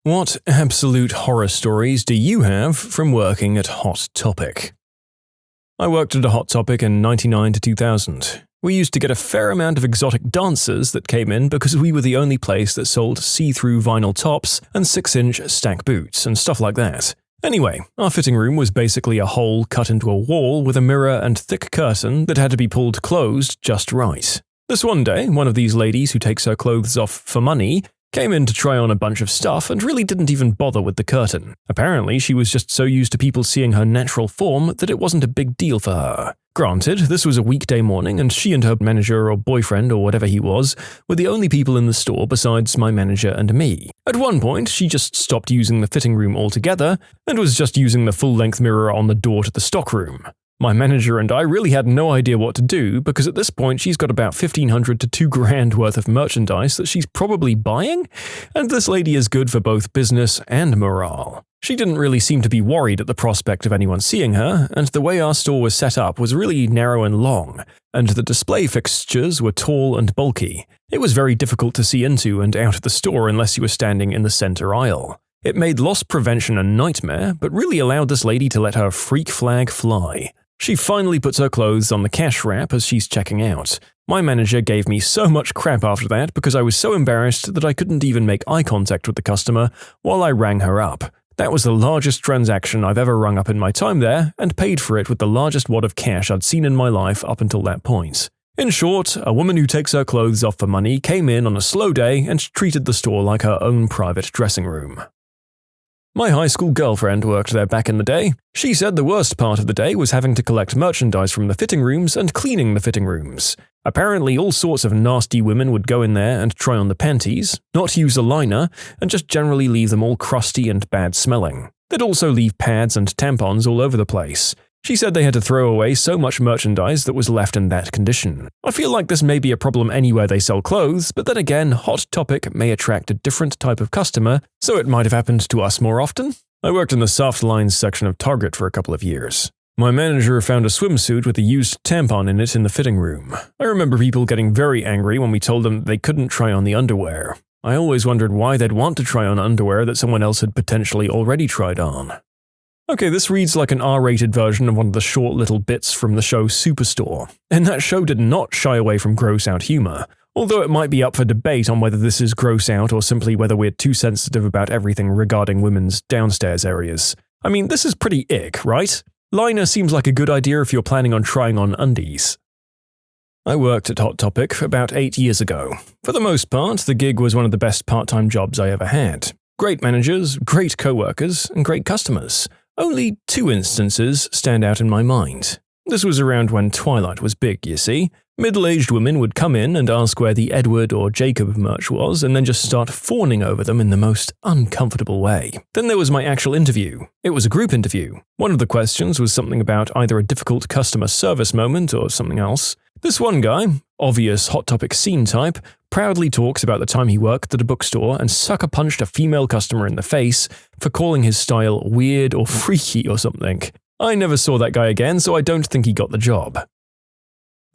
What absolute horror stories do you have from working at Hot Topic? I worked at a Hot Topic in 1999 to 2000. We used to get a fair amount of exotic dancers that came in because we were the only place that sold see-through vinyl tops and 6-inch stack boots and stuff like that. Anyway, our fitting room was basically a hole cut into a wall with a mirror and thick curtain that had to be pulled closed just right. This one day, one of these ladies who takes her clothes off for money came in to try on a bunch of stuff and really didn't even bother with the curtain. Apparently, she was just so used to people seeing her natural form that it wasn't a big deal for her. Granted, this was a weekday morning and she and her manager or boyfriend or whatever he was were the only people in the store besides my manager and me. At one point, she just stopped using the fitting room altogether and was just using the full-length mirror on the door to the stockroom. My manager and I really had no idea what to do because at this point she's got about $1,500 to $2,000 worth of merchandise that she's probably buying, and this lady is good for both business and morale. She didn't really seem to be worried at the prospect of anyone seeing her, and the way our store was set up was really narrow and long, and the display fixtures were tall and bulky. It was very difficult to see into and out of the store unless you were standing in the center aisle. It made loss prevention a nightmare, but really allowed this lady to let her freak flag fly. She finally puts her clothes on the cash wrap as she's checking out. My manager gave me so much crap after that because I was so embarrassed that I couldn't even make eye contact with the customer while I rang her up. That was the largest transaction I've ever rung up in my time there, and paid for it with the largest wad of cash I'd seen in my life up until that point. In short, a woman who takes her clothes off for money came in on a slow day and treated the store like her own private dressing room. My high school girlfriend worked there back in the day. She said the worst part of the day was having to collect merchandise from the fitting rooms and cleaning the fitting rooms. Apparently all sorts of nasty women would go in there and try on the panties, not use a liner, and just generally leave them all crusty and bad smelling. They'd also leave pads and tampons all over the place. She said they had to throw away so much merchandise that was left in that condition. I feel like this may be a problem anywhere they sell clothes, but then again, Hot Topic may attract a different type of customer, so it might have happened to us more often. I worked in the soft lines section of Target for a couple of years. My manager found a swimsuit with a used tampon in it in the fitting room. I remember people getting very angry when we told them they couldn't try on the underwear. I always wondered why they'd want to try on underwear that someone else had potentially already tried on. Okay, this reads like an R-rated version of one of the short little bits from the show Superstore, and that show did not shy away from gross-out humor, although it might be up for debate on whether this is gross-out or simply whether we're too sensitive about everything regarding women's downstairs areas. I mean, this is pretty ick, right? Liner seems like a good idea if you're planning on trying on undies. I worked at Hot Topic about 8 years ago. For the most part, the gig was one of the best part-time jobs I ever had. Great managers, great co-workers, and great customers. Only 2 instances stand out in my mind. This was around when Twilight was big, you see. Middle-aged women would come in and ask where the Edward or Jacob merch was and then just start fawning over them in the most uncomfortable way. Then there was my actual interview. It was a group interview. One of the questions was something about either a difficult customer service moment or something else. This one guy, obvious Hot Topic scene type, proudly talks about the time he worked at a bookstore and sucker-punched a female customer in the face for calling his style weird or freaky or something. I never saw that guy again, so I don't think he got the job.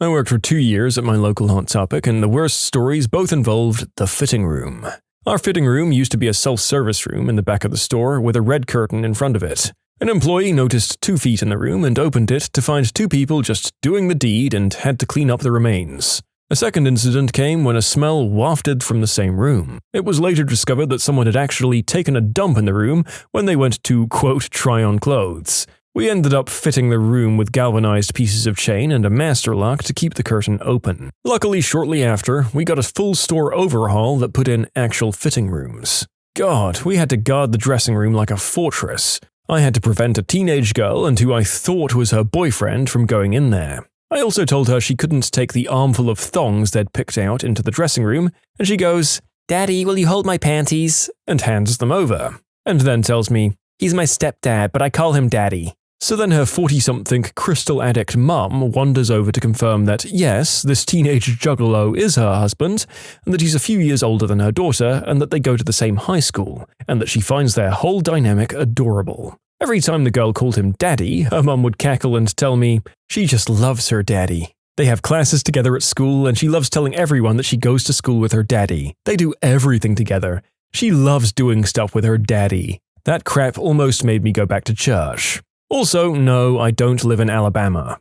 I worked for 2 years at my local Hot Topic, and the worst stories both involved the fitting room. Our fitting room used to be a self-service room in the back of the store with a red curtain in front of it. An employee noticed 2 feet in the room and opened it to find 2 people just doing the deed and had to clean up the remains. A second incident came when a smell wafted from the same room. It was later discovered that someone had actually taken a dump in the room when they went to, quote, try on clothes. We ended up fitting the room with galvanized pieces of chain and a master lock to keep the curtain open. Luckily, shortly after, we got a full store overhaul that put in actual fitting rooms. God, we had to guard the dressing room like a fortress. I had to prevent a teenage girl and who I thought was her boyfriend from going in there. I also told her she couldn't take the armful of thongs they'd picked out into the dressing room, and she goes, "Daddy, will you hold my panties?" and hands them over, and then tells me, "He's my stepdad, but I call him Daddy." So then her 40-something crystal addict mum wanders over to confirm that, yes, this teenage juggalo is her husband, and that he's a few years older than her daughter, and that they go to the same high school, and that she finds their whole dynamic adorable. Every time the girl called him Daddy, her mum would cackle and tell me she just loves her daddy. They have classes together at school, and she loves telling everyone that she goes to school with her daddy. They do everything together. She loves doing stuff with her daddy. That crap almost made me go back to church. Also, no, I don't live in Alabama.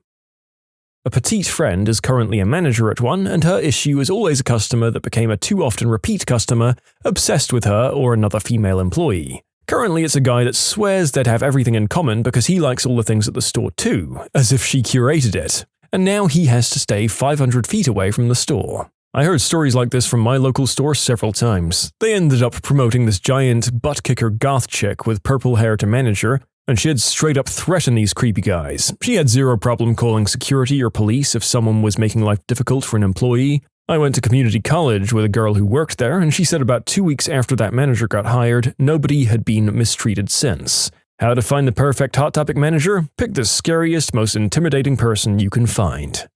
A petite friend is currently a manager at one, and her issue is always a customer that became a too often repeat customer, obsessed with her or another female employee. Currently, it's a guy that swears they'd have everything in common because he likes all the things at the store too, as if she curated it. And now he has to stay 500 feet away from the store. I heard stories like this from my local store several times. They ended up promoting this giant butt-kicker goth chick with purple hair to manager, and she'd straight up threaten these creepy guys. She had zero problem calling security or police if someone was making life difficult for an employee. I went to community college with a girl who worked there, and she said about 2 weeks after that manager got hired, nobody had been mistreated since. How to find the perfect Hot Topic manager? Pick the scariest, most intimidating person you can find.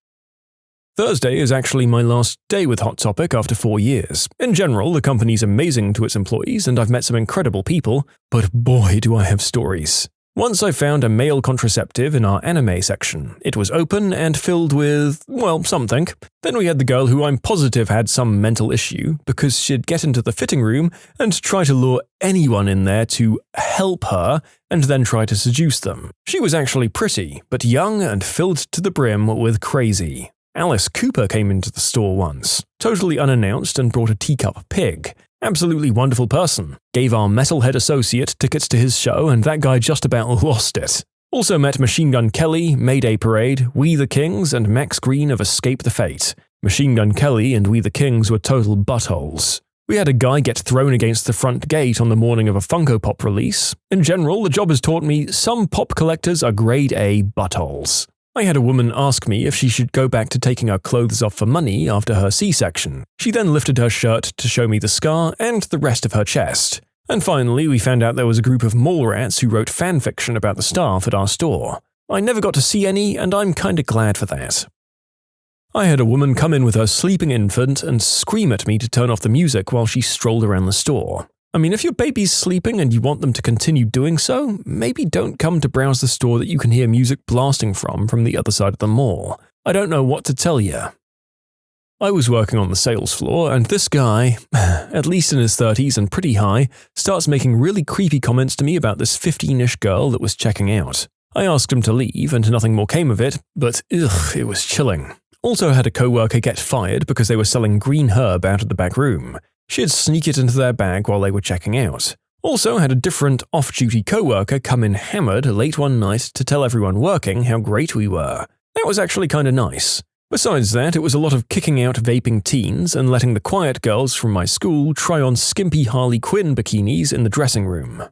Thursday is actually my last day with Hot Topic after 4 years. In general, the company's amazing to its employees, and I've met some incredible people, but boy do I have stories. Once I found a male contraceptive in our anime section. It was open and filled with, well, something. Then we had the girl who I'm positive had some mental issue because she'd get into the fitting room and try to lure anyone in there to help her and then try to seduce them. She was actually pretty, but young and filled to the brim with crazy. Alice Cooper came into the store once, totally unannounced, and brought a teacup pig. Absolutely wonderful person. Gave our metalhead associate tickets to his show, and that guy just about lost it. Also met Machine Gun Kelly, Mayday Parade, We the Kings, and Max Green of Escape the Fate. Machine Gun Kelly and We the Kings were total buttholes. We had a guy get thrown against the front gate on the morning of a Funko Pop release. In general, the job has taught me some pop collectors are grade A buttholes. I had a woman ask me if she should go back to taking her clothes off for money after her C-section. She then lifted her shirt to show me the scar and the rest of her chest. And finally, we found out there was a group of mole rats who wrote fanfiction about the staff at our store. I never got to see any, and I'm kinda glad for that. I had a woman come in with her sleeping infant and scream at me to turn off the music while she strolled around the store. I mean, if your baby's sleeping and you want them to continue doing so, maybe don't come to browse the store that you can hear music blasting from the other side of the mall. I don't know what to tell you. I was working on the sales floor, and this guy, at least in his 30s and pretty high, starts making really creepy comments to me about this 15-ish girl that was checking out. I asked him to leave, and nothing more came of it, but it was chilling. Also had a coworker get fired because they were selling green herb out of the back room. She'd sneak it into their bag while they were checking out. Also had a different off-duty coworker come in hammered late one night to tell everyone working how great we were. That was actually kinda nice. Besides that, it was a lot of kicking out vaping teens and letting the quiet girls from my school try on skimpy Harley Quinn bikinis in the dressing room.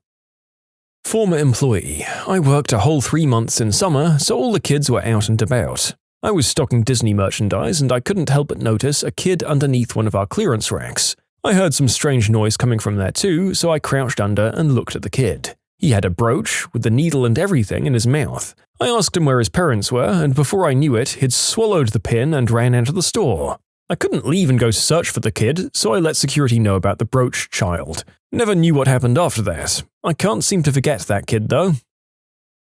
Former employee. I worked a whole 3 months in summer, so all the kids were out and about. I was stocking Disney merchandise, and I couldn't help but notice a kid underneath one of our clearance racks. I heard some strange noise coming from there too, so I crouched under and looked at the kid. He had a brooch, with the needle and everything, in his mouth. I asked him where his parents were, and before I knew it, he'd swallowed the pin and ran out of the store. I couldn't leave and go search for the kid, so I let security know about the brooch child. Never knew what happened after that. I can't seem to forget that kid though.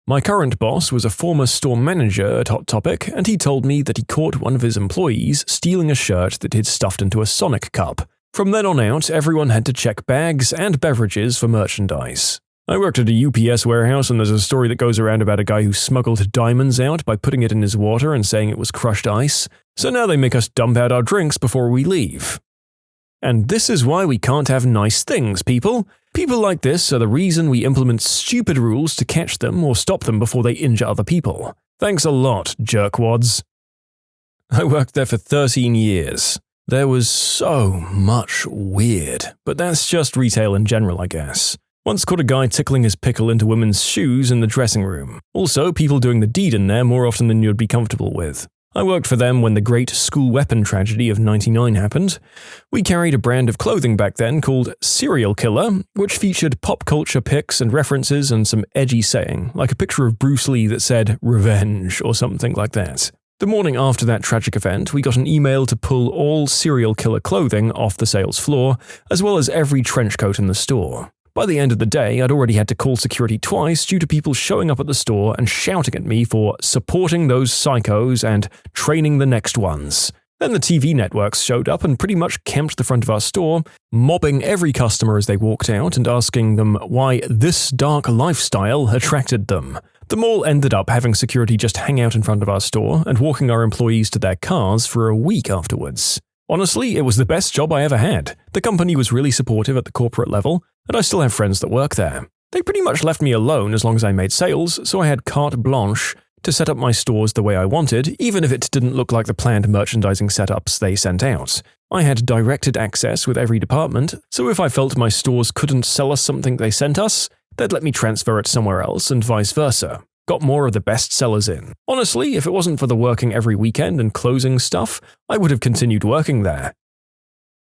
My current boss was a former store manager at Hot Topic, and he told me that he caught one of his employees stealing a shirt that he'd stuffed into a Sonic cup. From then on out, everyone had to check bags and beverages for merchandise. I worked at a UPS warehouse, and there's a story that goes around about a guy who smuggled diamonds out by putting it in his water and saying it was crushed ice, so now they make us dump out our drinks before we leave. And this is why we can't have nice things, people. People like this are the reason we implement stupid rules to catch them or stop them before they injure other people. Thanks a lot, jerkwads. I worked there for 13 years. There was so much weird, but that's just retail in general, I guess. Once caught a guy tickling his pickle into women's shoes in the dressing room. Also, people doing the deed in there more often than you'd be comfortable with. I worked for them when the great school weapon tragedy of '99 happened. We carried a brand of clothing back then called Serial Killer, which featured pop culture pics and references and some edgy saying, like a picture of Bruce Lee that said, "Revenge," or something like that. The morning after that tragic event, we got an email to pull all Serial Killer clothing off the sales floor, as well as every trench coat in the store. By the end of the day, I'd already had to call security twice due to people showing up at the store and shouting at me for supporting those psychos and training the next ones. Then the TV networks showed up and pretty much camped the front of our store, mobbing every customer as they walked out and asking them why this dark lifestyle attracted them. The mall ended up having security just hang out in front of our store and walking our employees to their cars for a week afterwards. Honestly, it was the best job I ever had. The company was really supportive at the corporate level, and I still have friends that work there. They pretty much left me alone as long as I made sales, so I had carte blanche to set up my stores the way I wanted, even if it didn't look like the planned merchandising setups they sent out. I had directed access with every department, so if I felt my stores couldn't sell us something they sent us, they'd let me transfer it somewhere else and vice versa. Got more of the best sellers in. Honestly, if it wasn't for the working every weekend and closing stuff, I would have continued working there.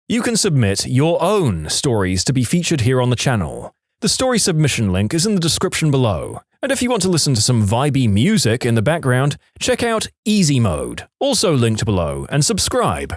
You can submit your own stories to be featured here on the channel. The story submission link is in the description below. And if you want to listen to some vibey music in the background, check out easymode, also linked below, and subscribe.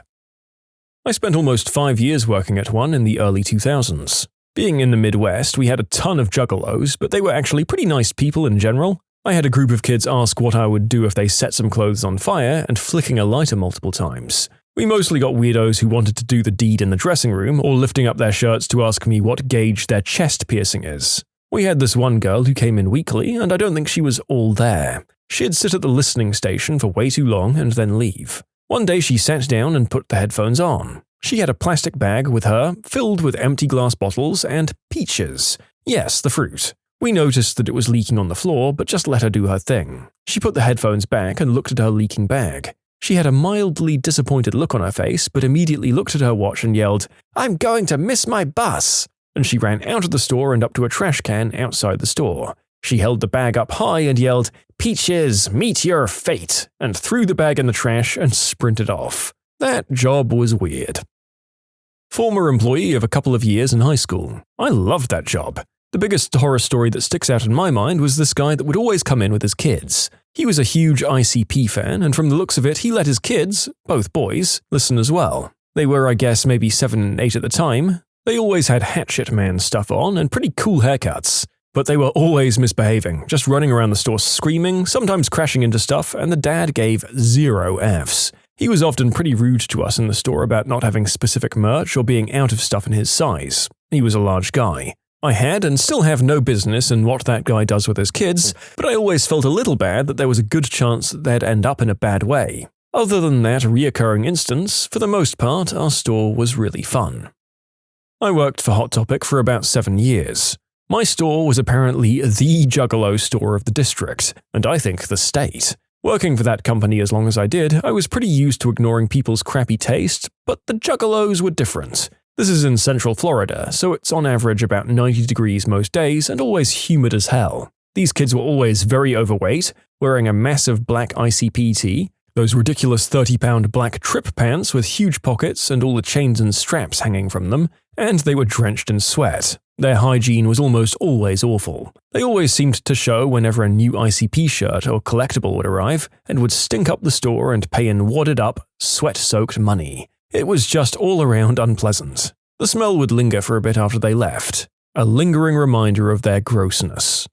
I spent almost 5 years working at one in the early 2000s. Being in the Midwest, we had a ton of juggalos, but they were actually pretty nice people in general. I had a group of kids ask what I would do if they set some clothes on fire and flicking a lighter multiple times. We mostly got weirdos who wanted to do the deed in the dressing room or lifting up their shirts to ask me what gauge their chest piercing is. We had this one girl who came in weekly, and I don't think she was all there. She'd sit at the listening station for way too long and then leave. One day she sat down and put the headphones on. She had a plastic bag with her, filled with empty glass bottles and peaches. Yes, the fruit. We noticed that it was leaking on the floor, but just let her do her thing. She put the headphones back and looked at her leaking bag. She had a mildly disappointed look on her face, but immediately looked at her watch and yelled, "I'm going to miss my bus!" And she ran out of the store and up to a trash can outside the store. She held the bag up high and yelled, "Peaches, meet your fate!" and threw the bag in the trash and sprinted off. That job was weird. Former employee of a couple of years in high school. I loved that job. The biggest horror story that sticks out in my mind was this guy that would always come in with his kids. He was a huge ICP fan, and from the looks of it, he let his kids, both boys, listen as well. They were, I guess, maybe 7 and 8 at the time. They always had Hatchet Man stuff on and pretty cool haircuts. But they were always misbehaving, just running around the store screaming, sometimes crashing into stuff, and the dad gave 0 Fs. He was often pretty rude to us in the store about not having specific merch or being out of stuff in his size. He was a large guy. I had and still have no business in what that guy does with his kids, but I always felt a little bad that there was a good chance that they'd end up in a bad way. Other than that reoccurring instance, for the most part, our store was really fun. I worked for Hot Topic for about 7 years. My store was apparently the juggalo store of the district, and I think the state. Working for that company as long as I did, I was pretty used to ignoring people's crappy taste, but the juggalos were different. This is in Central Florida, so it's on average about 90 degrees most days and always humid as hell. These kids were always very overweight, wearing a massive black ICP tee, those ridiculous 30-pound black trip pants with huge pockets and all the chains and straps hanging from them, and they were drenched in sweat. Their hygiene was almost always awful. They always seemed to show whenever a new ICP shirt or collectible would arrive, and would stink up the store and pay in wadded up, sweat-soaked money. It was just all around unpleasant. The smell would linger for a bit after they left, a lingering reminder of their grossness.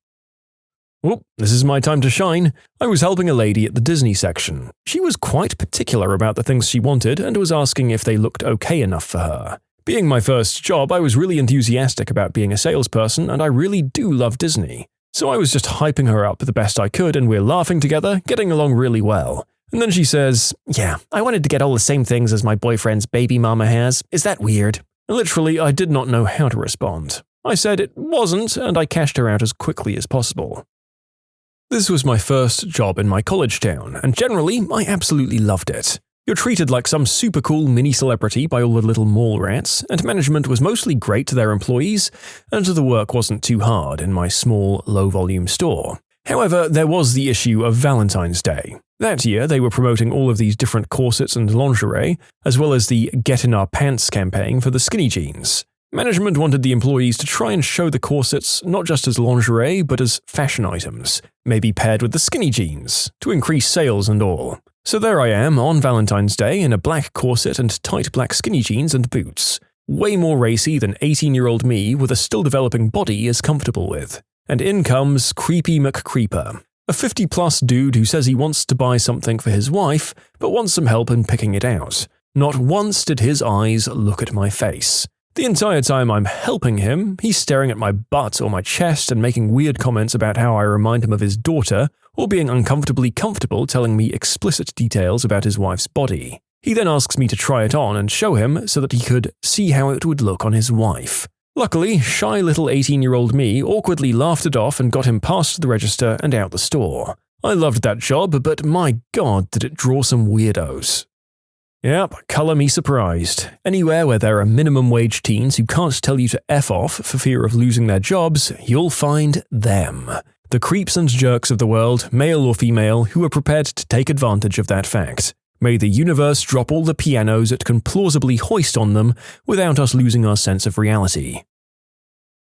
Well, this is my time to shine. I was helping a lady at the Disney section. She was quite particular about the things she wanted and was asking if they looked okay enough for her. Being my first job, I was really enthusiastic about being a salesperson, and I really do love Disney. So I was just hyping her up the best I could, and we're laughing together, getting along really well. And then she says, "Yeah, I wanted to get all the same things as my boyfriend's baby mama has. Is that weird?" Literally, I did not know how to respond. I said it wasn't, and I cashed her out as quickly as possible. This was my first job in my college town, and generally, I absolutely loved it. You're treated like some super cool mini-celebrity by all the little mall rats, and management was mostly great to their employees, and the work wasn't too hard in my small, low-volume store. However, there was the issue of Valentine's Day. That year, they were promoting all of these different corsets and lingerie, as well as the Get in Our Pants campaign for the skinny jeans. Management wanted the employees to try and show the corsets not just as lingerie, but as fashion items, maybe paired with the skinny jeans, to increase sales and all. So there I am on Valentine's Day in a black corset and tight black skinny jeans and boots. Way more racy than 18-year-old me with a still developing body is comfortable with. And in comes Creepy McCreeper. A 50-plus dude who says he wants to buy something for his wife, but wants some help in picking it out. Not once did his eyes look at my face. The entire time I'm helping him, he's staring at my butt or my chest and making weird comments about how I remind him of his daughter, or being uncomfortably comfortable telling me explicit details about his wife's body. He then asks me to try it on and show him so that he could see how it would look on his wife. Luckily, shy little 18-year-old me awkwardly laughed it off and got him past the register and out the store. I loved that job, but my god did it draw some weirdos. Yep, colour me surprised. Anywhere where there are minimum wage teens who can't tell you to F off for fear of losing their jobs, you'll find them. The creeps and jerks of the world, male or female, who are prepared to take advantage of that fact. May the universe drop all the pianos it can plausibly hoist on them without us losing our sense of reality.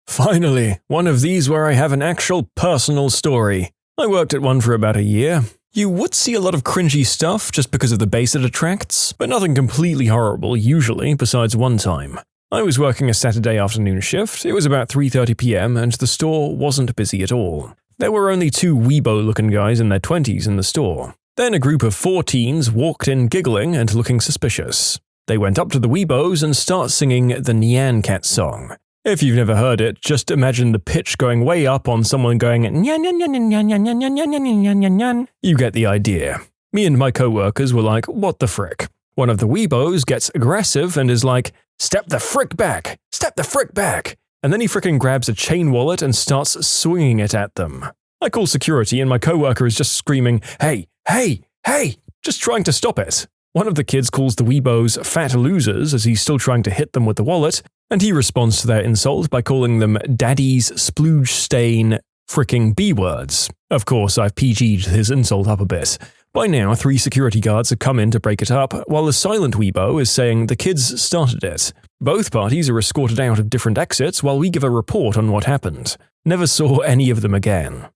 Finally, one of these where I have an actual personal story. I worked at one for about a year. You would see a lot of cringy stuff just because of the base it attracts, but nothing completely horrible usually besides one time. I was working a Saturday afternoon shift, it was about 3:30 p.m. and the store wasn't busy at all. There were only two weebo-looking guys in their 20s in the store. Then a group of 4 teens walked in giggling and looking suspicious. They went up to the weebos and start singing the Nyan Cat song. If you've never heard it, just imagine the pitch going way up on someone going nyan nyan nyan nyan nyan nyan nyan nyan nyan nyan nyan. You get the idea. Me and my co-workers were like, what the frick? One of the weebos gets aggressive and is like, step the frick back! Step the frick back! And then he frickin' grabs a chain wallet and starts swinging it at them. I call security and my co-worker is just screaming, hey, hey, hey, just trying to stop it. One of the kids calls the weebos fat losers as he's still trying to hit them with the wallet, and he responds to their insult by calling them daddy's splooge stain fricking B-words. Of course, I've PG'd his insult up a bit. By now, 3 security guards have come in to break it up, while the silent weebo is saying the kids started it. Both parties are escorted out of different exits while we give a report on what happened. Never saw any of them again.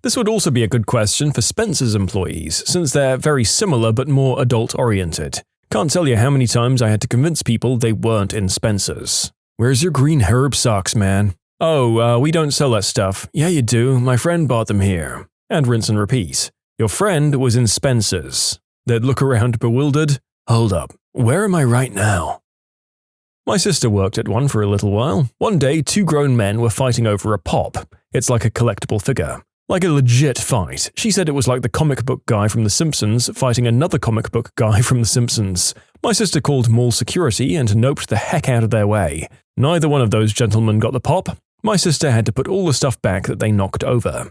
This would also be a good question for Spencer's employees, since they're very similar but more adult-oriented. Can't tell you how many times I had to convince people they weren't in Spencer's. Where's your green herb socks, man? Oh, we don't sell that stuff. Yeah, you do. My friend bought them here. And rinse and repeat. Your friend was in Spencer's. They'd look around bewildered. Hold up, where am I right now? My sister worked at one for a little while. One day, 2 grown men were fighting over a pop. It's like a collectible figure. Like a legit fight. She said it was like the comic book guy from The Simpsons fighting another comic book guy from The Simpsons. My sister called mall security and noped the heck out of their way. Neither one of those gentlemen got the pop. My sister had to put all the stuff back that they knocked over.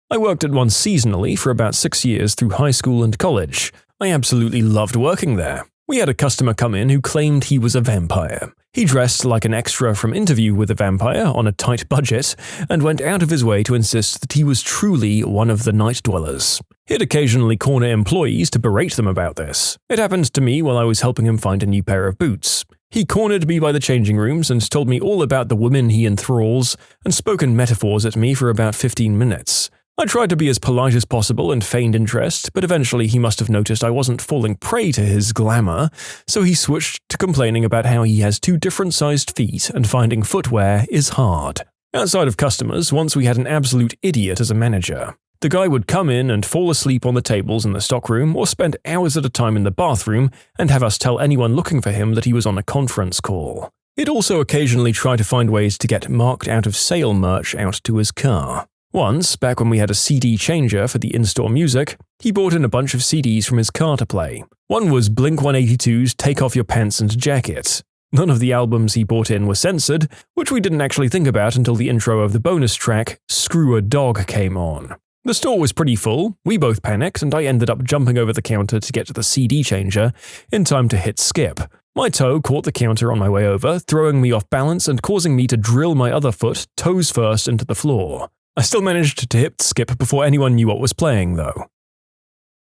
I worked at one seasonally for about 6 years through high school and college. I absolutely loved working there. We had a customer come in who claimed he was a vampire. He dressed like an extra from Interview with a Vampire on a tight budget and went out of his way to insist that he was truly one of the night dwellers. He'd occasionally corner employees to berate them about this. It happened to me while I was helping him find a new pair of boots. He cornered me by the changing rooms and told me all about the women he enthralls and spoke in metaphors at me for about 15 minutes. I tried to be as polite as possible and feigned interest, but eventually he must have noticed I wasn't falling prey to his glamour, so he switched to complaining about how he has 2 different-sized feet and finding footwear is hard. Outside of customers, once we had an absolute idiot as a manager. The guy would come in and fall asleep on the tables in the stockroom or spend hours at a time in the bathroom and have us tell anyone looking for him that he was on a conference call. He'd also occasionally try to find ways to get marked out of sale merch out to his car. Once, back when we had a CD changer for the in-store music, he bought in a bunch of CDs from his car to play. One was Blink-182's Take Off Your Pants and Jacket. None of the albums he bought in were censored, which we didn't actually think about until the intro of the bonus track, Screw a Dog, came on. The store was pretty full, we both panicked, and I ended up jumping over the counter to get to the CD changer in time to hit skip. My toe caught the counter on my way over, throwing me off balance and causing me to drill my other foot, toes first, into the floor. I still managed to hit skip before anyone knew what was playing, though.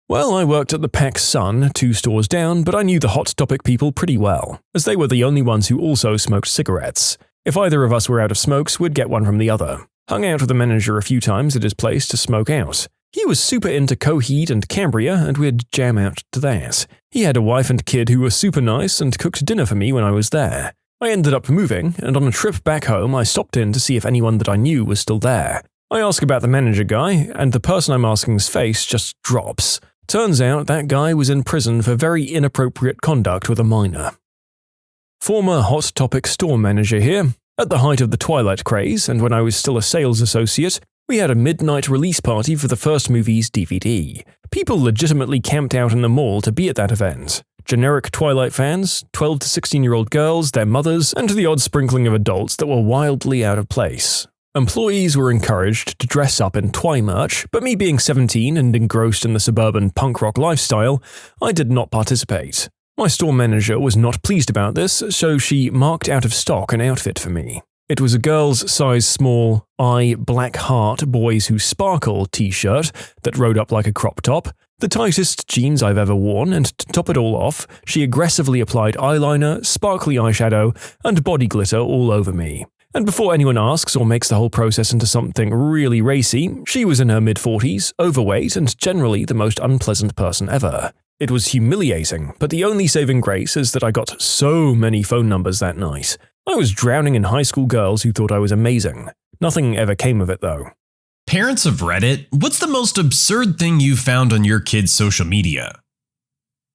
Well, I worked at the Pac Sun, 2 stores down, but I knew the Hot Topic people pretty well, as they were the only ones who also smoked cigarettes. If either of us were out of smokes, we'd get one from the other. Hung out with the manager a few times at his place to smoke out. He was super into Coheed and Cambria, and we'd jam out to that. He had a wife and kid who were super nice and cooked dinner for me when I was there. I ended up moving, and on a trip back home I stopped in to see if anyone that I knew was still there. I ask about the manager guy, and the person I'm asking's face just drops. Turns out that guy was in prison for very inappropriate conduct with a minor. Former Hot Topic store manager here. At the height of the Twilight craze, and when I was still a sales associate, we had a midnight release party for the first movie's DVD. People legitimately camped out in the mall to be at that event. Generic Twilight fans, 12 to 16-year-old girls, their mothers, and the odd sprinkling of adults that were wildly out of place. Employees were encouraged to dress up in Twi merch, but me being 17 and engrossed in the suburban punk rock lifestyle, I did not participate. My store manager was not pleased about this, so she marked out of stock an outfit for me. It was a girl's size small, black heart boys who sparkle t-shirt that rode up like a crop top, the tightest jeans I've ever worn, and to top it all off, she aggressively applied eyeliner, sparkly eyeshadow, and body glitter all over me. And before anyone asks or makes the whole process into something really racy, she was in her mid-40s, overweight, and generally the most unpleasant person ever. It was humiliating, but the only saving grace is that I got so many phone numbers that night. I was drowning in high school girls who thought I was amazing. Nothing ever came of it though. Parents of Reddit, what's the most absurd thing you found on your kid's social media?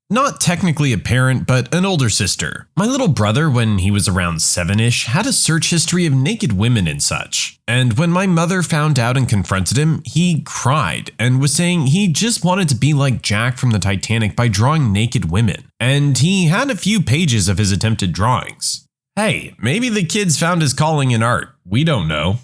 Not technically a parent, but an older sister. My little brother, when he was around 7-ish, had a search history of naked women and such. And when my mother found out and confronted him, he cried and was saying he just wanted to be like Jack from the Titanic by drawing naked women. And he had a few pages of his attempted drawings. Hey, maybe the kid's found his calling in art. We don't know.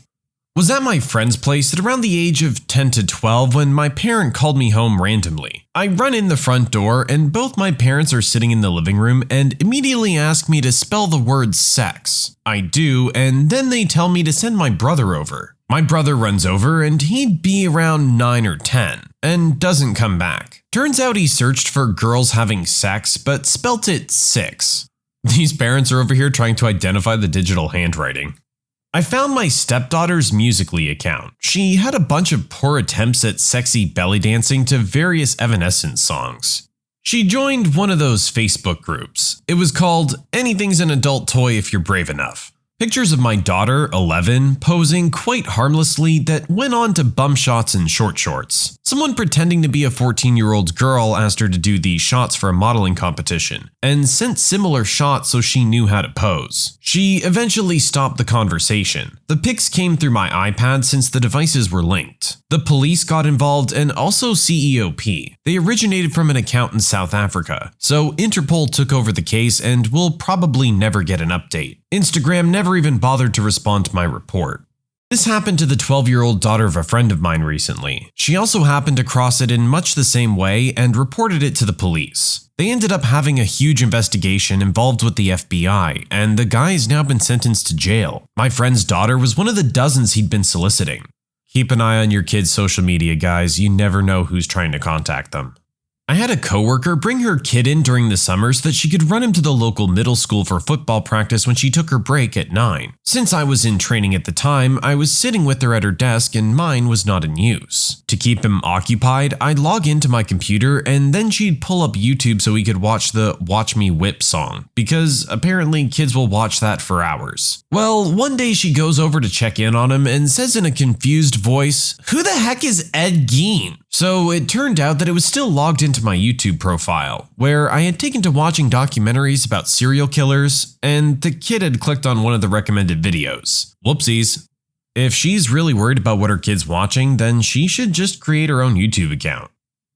Was at my friend's place at around the age of 10 to 12 when my parent called me home randomly. I run in the front door and both my parents are sitting in the living room and immediately ask me to spell the word sex. I do, and then they tell me to send my brother over. My brother runs over and he'd be around 9 or 10 and doesn't come back. Turns out he searched for girls having sex but spelt it 6. These parents are over here trying to identify the digital handwriting. I found my stepdaughter's Musical.ly account. She had a bunch of poor attempts at sexy belly dancing to various Evanescence songs. She joined one of those Facebook groups. It was called Anything's an Adult Toy If You're Brave Enough. Pictures of my daughter, 11, posing quite harmlessly that went on to bum shots and short shorts. Someone pretending to be a 14-year-old girl asked her to do the shots for a modeling competition, and sent similar shots so she knew how to pose. She eventually stopped the conversation. The pics came through my iPad since the devices were linked. The police got involved and also CEOP. They originated from an account in South Africa, so Interpol took over the case and will probably never get an update. Instagram never even bothered to respond to my report. This happened to the 12-year-old daughter of a friend of mine recently. She also happened across it in much the same way and reported it to the police. They ended up having a huge investigation involved with the FBI, and the guy's now been sentenced to jail. My friend's daughter was one of the dozens he'd been soliciting. Keep an eye on your kids' social media, guys. You never know who's trying to contact them. I had a coworker bring her kid in during the summer so that she could run him to the local middle school for football practice when she took her break at 9. Since I was in training at the time, I was sitting with her at her desk and mine was not in use. To keep him occupied, I'd log into my computer and then she'd pull up YouTube so we could watch the Watch Me Whip song, because apparently kids will watch that for hours. Well, one day she goes over to check in on him and says in a confused voice, "Who the heck is Ed Gein?" So it turned out that it was still logged into my YouTube profile, where I had taken to watching documentaries about serial killers, and the kid had clicked on one of the recommended videos. Whoopsies. If she's really worried about what her kid's watching, then she should just create her own YouTube account.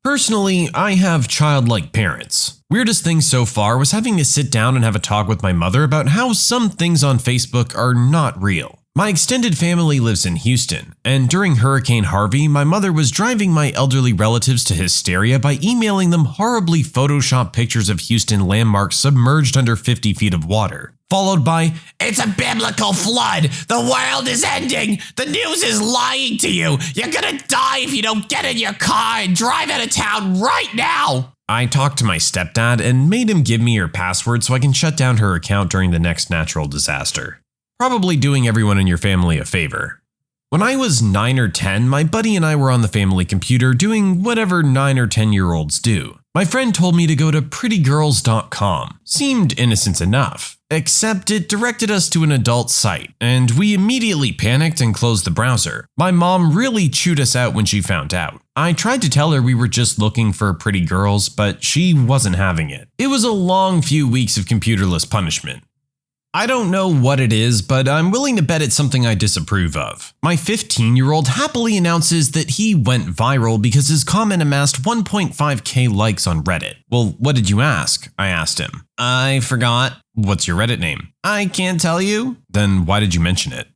Personally, I have childlike parents. Weirdest thing so far was having to sit down and have a talk with my mother about how some things on Facebook are not real. My extended family lives in Houston, and during Hurricane Harvey, my mother was driving my elderly relatives to hysteria by emailing them horribly photoshopped pictures of Houston landmarks submerged under 50 feet of water, followed by, "It's a biblical flood! The world is ending! The news is lying to you! You're gonna die if you don't get in your car and drive out of town right now!" I talked to my stepdad and made him give me her password so I can shut down her account during the next natural disaster. Probably doing everyone in your family a favor. When I was 9 or 10, my buddy and I were on the family computer doing whatever 9 or 10-year-olds do. My friend told me to go to prettygirls.com. Seemed innocent enough. Except it directed us to an adult site, and we immediately panicked and closed the browser. My mom really chewed us out when she found out. I tried to tell her we were just looking for pretty girls, but she wasn't having it. It was a long few weeks of computerless punishment. I don't know what it is, but I'm willing to bet it's something I disapprove of. My 15-year-old happily announces that he went viral because his comment amassed 1.5k likes on Reddit. Well, what did you ask? I asked him. I forgot. What's your Reddit name? I can't tell you. Then why did you mention it?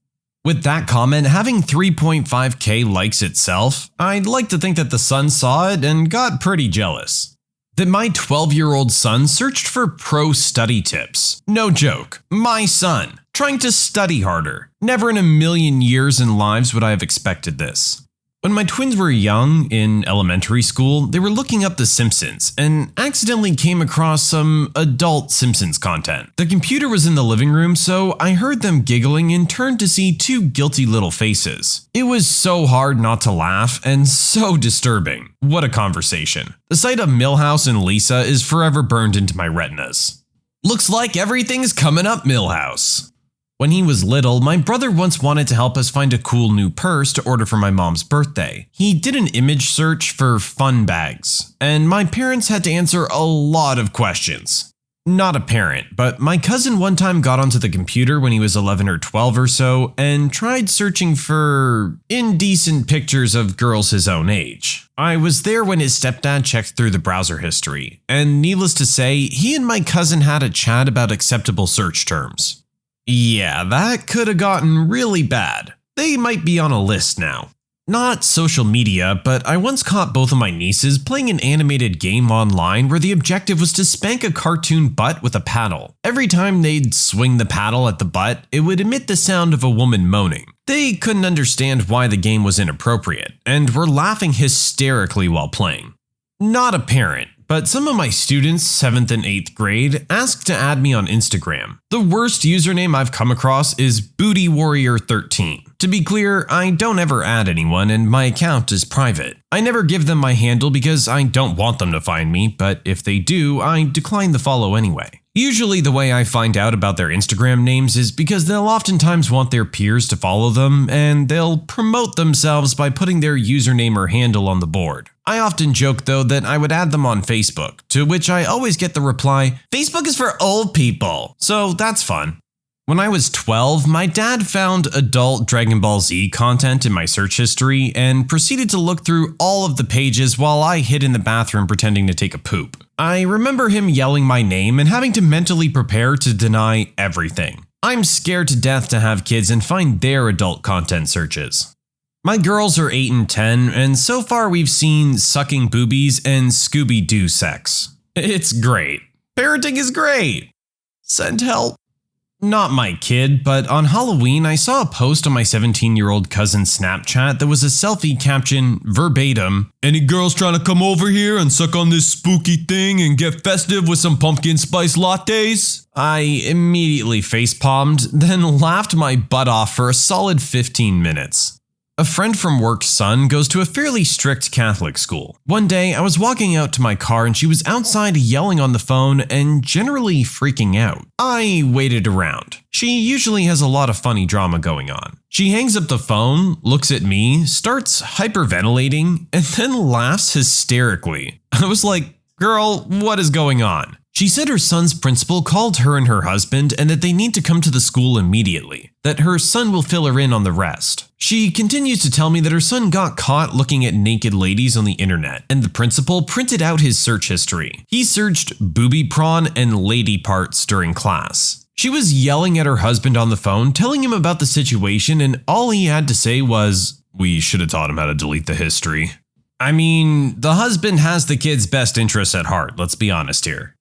With that comment having 3.5k likes itself, I'd like to think that the son saw it and got pretty jealous. That my 12-year-old son searched for pro study tips. No joke, my son, trying to study harder. Never in a million years and lives would I have expected this. When my twins were young, in elementary school, they were looking up The Simpsons and accidentally came across some adult Simpsons content. The computer was in the living room, so I heard them giggling and turned to see two guilty little faces. It was so hard not to laugh and so disturbing. What a conversation. The sight of Milhouse and Lisa is forever burned into my retinas. Looks like everything's coming up, Milhouse. When he was little, my brother once wanted to help us find a cool new purse to order for my mom's birthday. He did an image search for fun bags, and my parents had to answer a lot of questions. Not a parent, but my cousin one time got onto the computer when he was 11 or 12 or so and tried searching for indecent pictures of girls his own age. I was there when his stepdad checked through the browser history, and needless to say, he and my cousin had a chat about acceptable search terms. Yeah, that could have gotten really bad. They might be on a list now. Not social media, but I once caught both of my nieces playing an animated game online where the objective was to spank a cartoon butt with a paddle. Every time they'd swing the paddle at the butt, it would emit the sound of a woman moaning. They couldn't understand why the game was inappropriate, and were laughing hysterically while playing. Not a parent, but some of my students, 7th and 8th grade, asked to add me on Instagram. The worst username I've come across is BootyWarrior13. To be clear, I don't ever add anyone and my account is private. I never give them my handle because I don't want them to find me, but if they do, I decline the follow anyway. Usually the way I find out about their Instagram names is because they'll oftentimes want their peers to follow them, and they'll promote themselves by putting their username or handle on the board. I often joke though that I would add them on Facebook, to which I always get the reply, "Facebook is for old people," so that's fun. When I was 12, my dad found adult Dragon Ball Z content in my search history and proceeded to look through all of the pages while I hid in the bathroom pretending to take a poop. I remember him yelling my name and having to mentally prepare to deny everything. I'm scared to death to have kids and find their adult content searches. My girls are 8 and 10, and so far we've seen sucking boobies and Scooby-Doo sex. It's great. Parenting is great. Send help. Not my kid, but on Halloween I saw a post on my 17-year-old cousin's Snapchat that was a selfie caption verbatim, "Any girls trying to come over here and suck on this spooky thing and get festive with some pumpkin spice lattes?" I immediately facepalmed, then laughed my butt off for a solid 15 minutes. A friend from work's son goes to a fairly strict Catholic school. One day, I was walking out to my car and she was outside yelling on the phone and generally freaking out. I waited around. She usually has a lot of funny drama going on. She hangs up the phone, looks at me, starts hyperventilating, and then laughs hysterically. I was like, "Girl, what is going on?" She said her son's principal called her and her husband and that they need to come to the school immediately, that her son will fill her in on the rest. She continues to tell me that her son got caught looking at naked ladies on the internet, and the principal printed out his search history. He searched booby prawn and lady parts during class. She was yelling at her husband on the phone, telling him about the situation, and all he had to say was, "We should have taught him how to delete the history." I mean, the husband has the kid's best interests at heart, let's be honest here.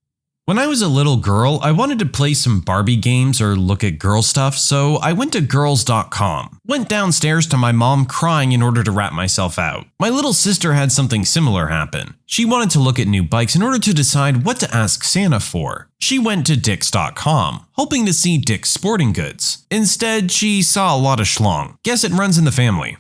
When I was a little girl, I wanted to play some Barbie games or look at girl stuff, so I went to girls.com. Went downstairs to my mom crying in order to rat myself out. My little sister had something similar happen. She wanted to look at new bikes in order to decide what to ask Santa for. She went to dicks.com, hoping to see Dick's Sporting Goods. Instead, she saw a lot of schlong. Guess it runs in the family.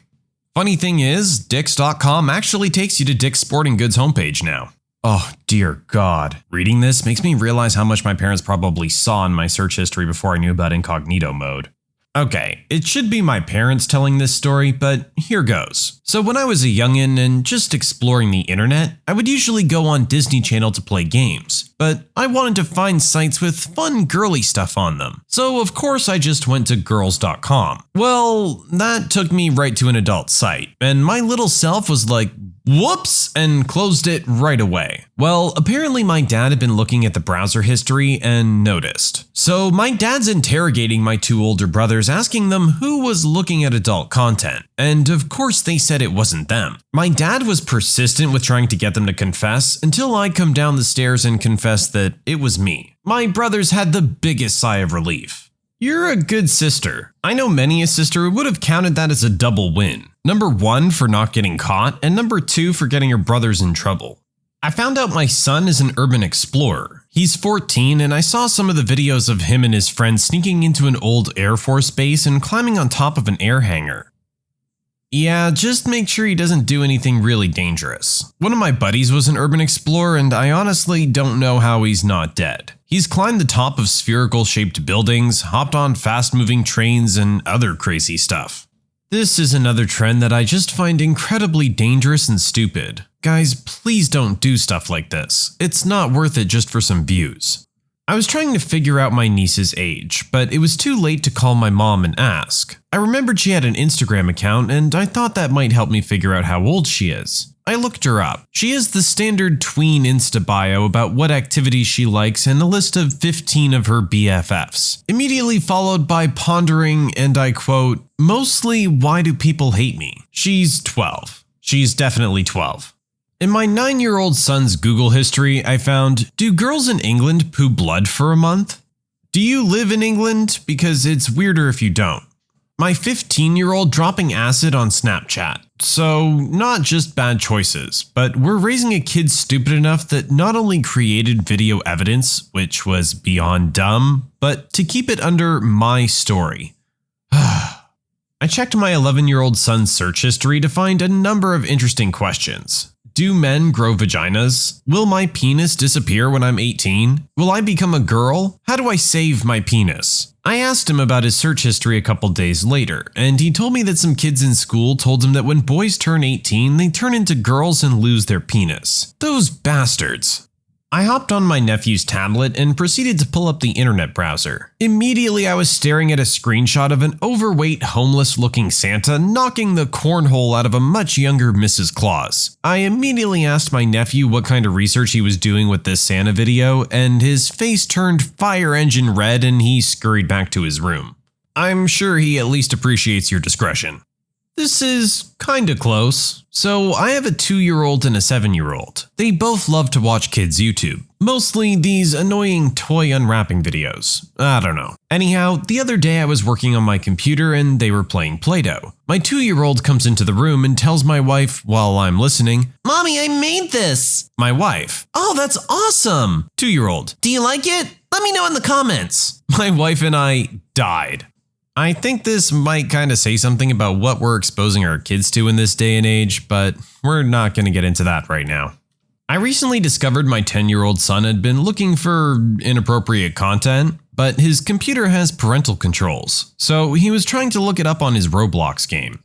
Funny thing is, dicks.com actually takes you to Dick's Sporting Goods homepage now. Oh dear God. Reading this makes me realize how much my parents probably saw in my search history before I knew about incognito mode. Okay, it should be my parents telling this story, but here goes. So when I was a youngin' and just exploring the internet, I would usually go on Disney Channel to play games, but I wanted to find sites with fun girly stuff on them. So of course I just went to girls.com. Well, that took me right to an adult site, and my little self was like, whoops, and closed it right away. Well, apparently my dad had been looking at the browser history and noticed. So my dad's interrogating my two older brothers, asking them who was looking at adult content. And of course they said it wasn't them. My dad was persistent with trying to get them to confess until I come down the stairs and confessed that it was me. My brothers had the biggest sigh of relief. You're a good sister. I know many a sister would have counted that as a double win. Number 1 for not getting caught, and number 2 for getting your brothers in trouble. I found out my son is an urban explorer. He's 14 and I saw some of the videos of him and his friends sneaking into an old Air Force base and climbing on top of an air hangar. Yeah, just make sure he doesn't do anything really dangerous. One of my buddies was an urban explorer and I honestly don't know how he's not dead. He's climbed the top of spherical shaped buildings, hopped on fast moving trains and other crazy stuff. This is another trend that I just find incredibly dangerous and stupid. Guys, please don't do stuff like this. It's not worth it just for some views. I was trying to figure out my niece's age, but it was too late to call my mom and ask. I remembered she had an Instagram account and I thought that might help me figure out how old she is. I looked her up. She has the standard tween Insta bio about what activities she likes and a list of 15 of her BFFs, immediately followed by pondering, and I quote, mostly why do people hate me? She's 12. She's definitely 12. In my 9-year-old son's Google history, I found, do girls in England poo blood for a month? Do you live in England? Because it's weirder if you don't. My 15-year-old dropping acid on Snapchat. So, not just bad choices, but we're raising a kid stupid enough that not only created video evidence, which was beyond dumb, but to keep it under my story. I checked my 11-year-old son's search history to find a number of interesting questions. Do men grow vaginas? Will my penis disappear when I'm 18? Will I become a girl? How do I save my penis? I asked him about his search history a couple days later, and he told me that some kids in school told him that when boys turn 18, they turn into girls and lose their penis. Those bastards. I hopped on my nephew's tablet and proceeded to pull up the internet browser. Immediately I was staring at a screenshot of an overweight, homeless-looking Santa knocking the cornhole out of a much younger Mrs. Claus. I immediately asked my nephew what kind of research he was doing with this Santa video, and his face turned fire engine red and he scurried back to his room. I'm sure he at least appreciates your discretion. This is kinda close. So I have a 2-year-old and a 7-year-old. They both love to watch kids' YouTube. Mostly these annoying toy unwrapping videos. I don't know. Anyhow, the other day I was working on my computer and they were playing Play-Doh. My 2-year-old comes into the room and tells my wife, while I'm listening, "Mommy, I made this!" My wife, "Oh, that's awesome!" 2-year-old, "Do you like it? Let me know in the comments." My wife and I died. I think this might kind of say something about what we're exposing our kids to in this day and age, but we're not going to get into that right now. I recently discovered my 10-year-old son had been looking for inappropriate content, but his computer has parental controls, so he was trying to look it up on his Roblox game.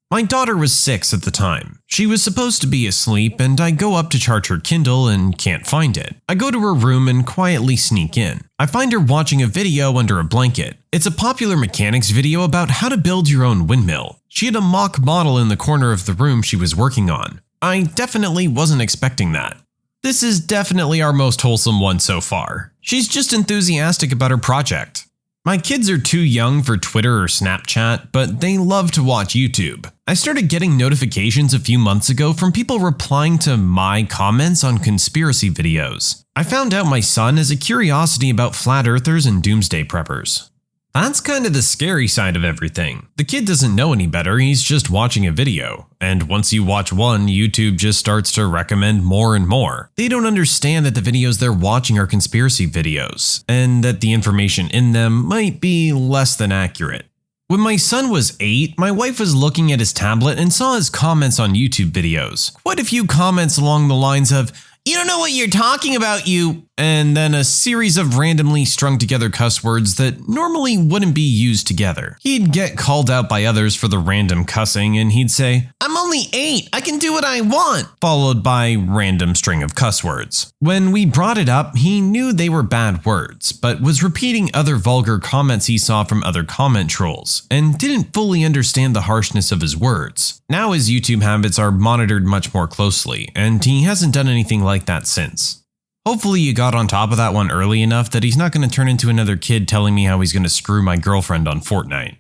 My daughter was 6 at the time. She was supposed to be asleep and I go up to charge her Kindle and can't find it. I go to her room and quietly sneak in. I find her watching a video under a blanket. It's a popular mechanics video about how to build your own windmill. She had a mock model in the corner of the room she was working on. I definitely wasn't expecting that. This is definitely our most wholesome one so far. She's just enthusiastic about her project. My kids are too young for Twitter or Snapchat, but they love to watch YouTube. I started getting notifications a few months ago from people replying to my comments on conspiracy videos. I found out my son has a curiosity about flat earthers and doomsday preppers. That's kind of the scary side of everything. The kid doesn't know any better, he's just watching a video. And once you watch one, YouTube just starts to recommend more and more. They don't understand that the videos they're watching are conspiracy videos, and that the information in them might be less than accurate. When my son was 8, my wife was looking at his tablet and saw his comments on YouTube videos. Quite a few comments along the lines of, "You don't know what you're talking about, you," and then a series of randomly strung together cuss words that normally wouldn't be used together. He'd get called out by others for the random cussing and he'd say, "I'm only 8, I can do what I want," followed by random string of cuss words. When we brought it up, he knew they were bad words, but was repeating other vulgar comments he saw from other comment trolls, and didn't fully understand the harshness of his words. Now his YouTube habits are monitored much more closely, and he hasn't done anything like that since. Hopefully you got on top of that one early enough that he's not going to turn into another kid telling me how he's going to screw my girlfriend on Fortnite.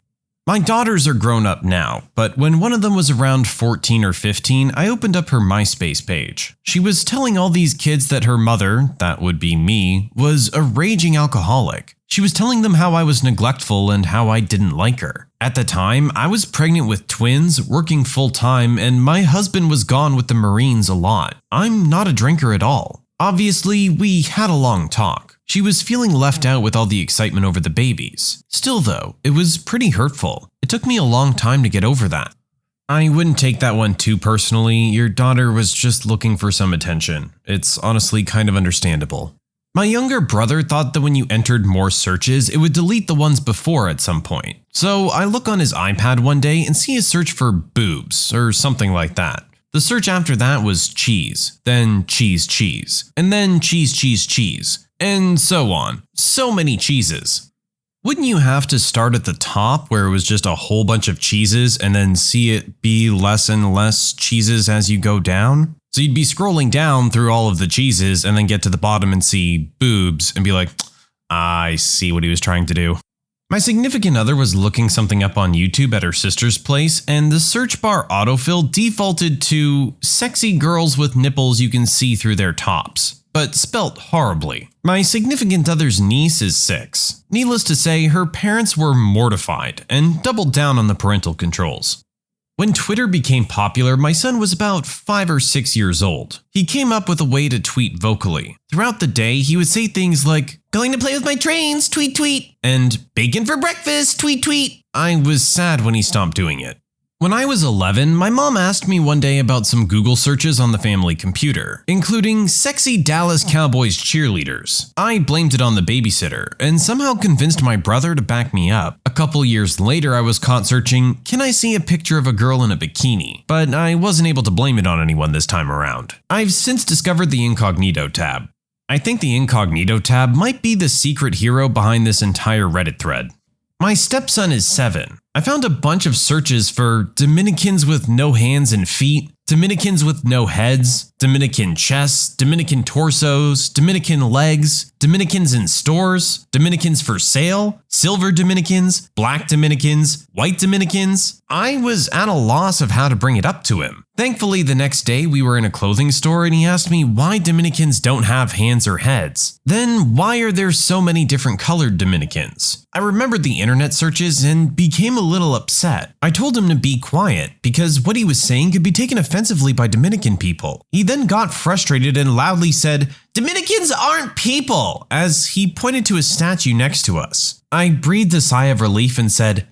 My daughters are grown up now, but when one of them was around 14 or 15, I opened up her MySpace page. She was telling all these kids that her mother, that would be me, was a raging alcoholic. She was telling them how I was neglectful and how I didn't like her. At the time, I was pregnant with twins, working full-time, and my husband was gone with the Marines a lot. I'm not a drinker at all. Obviously, we had a long talk. She was feeling left out with all the excitement over the babies. Still though, it was pretty hurtful. It took me a long time to get over that. I wouldn't take that one too personally. Your daughter was just looking for some attention. It's honestly kind of understandable. My younger brother thought that when you entered more searches, it would delete the ones before at some point. So I look on his iPad one day and see a search for boobs or something like that. The search after that was cheese, then cheese, and then cheese, and so on. So many cheeses. Wouldn't you have to start at the top where it was just a whole bunch of cheeses and then see it be less and less cheeses as you go down? So you'd be scrolling down through all of the cheeses and then get to the bottom and see boobs and be like, I see what he was trying to do. My significant other was looking something up on YouTube at her sister's place, and the search bar autofill defaulted to sexy girls with nipples you can see through their tops, but spelt horribly. My significant other's niece is 6. Needless to say, her parents were mortified and doubled down on the parental controls. When Twitter became popular, my son was about 5 or 6 years old. He came up with a way to tweet vocally. Throughout the day, he would say things like, "Going to play with my trains, tweet tweet," and "bacon for breakfast, tweet tweet." I was sad when he stopped doing it. When I was 11, my mom asked me one day about some Google searches on the family computer, including sexy Dallas Cowboys cheerleaders. I blamed it on the babysitter and somehow convinced my brother to back me up. A couple years later, I was caught searching, "Can I see a picture of a girl in a bikini?" But I wasn't able to blame it on anyone this time around. I've since discovered the incognito tab. I think the incognito tab might be the secret hero behind this entire Reddit thread. My stepson is 7. I found a bunch of searches for Dominicans with no hands and feet, Dominicans with no heads, Dominican chests, Dominican torsos, Dominican legs, Dominicans in stores, Dominicans for sale, silver Dominicans, black Dominicans, white Dominicans. I was at a loss of how to bring it up to him. Thankfully, the next day we were in a clothing store and he asked me why Dominicans don't have hands or heads. Then why are there so many different colored Dominicans? I remembered the internet searches and became a little upset. I told him to be quiet because what he was saying could be taken offensively by Dominican people. He then got frustrated and loudly said, "Dominicans aren't people," as he pointed to a statue next to us. I breathed a sigh of relief and said,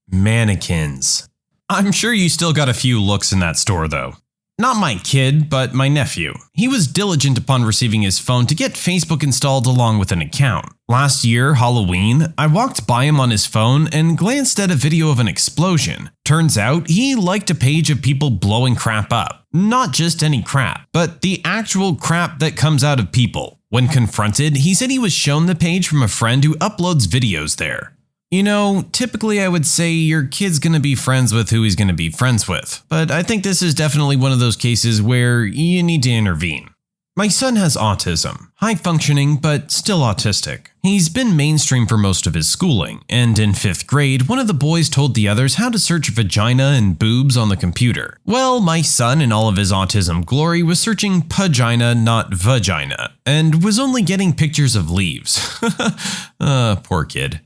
"Mannequins." I'm sure you still got a few looks in that store though. Not my kid, but my nephew. He was diligent upon receiving his phone to get Facebook installed along with an account. Last year, Halloween, I walked by him on his phone and glanced at a video of an explosion. Turns out, he liked a page of people blowing crap up. Not just any crap, but the actual crap that comes out of people. When confronted, he said he was shown the page from a friend who uploads videos there. You know, typically I would say your kid's gonna be friends with who he's gonna be friends with, but I think this is definitely one of those cases where you need to intervene. My son has autism, high functioning but still autistic. He's been mainstream for most of his schooling, and in 5th grade, one of the boys told the others how to search vagina and boobs on the computer. Well, my son in all of his autism glory was searching pagina, not vagina, and was only getting pictures of leaves. Poor kid.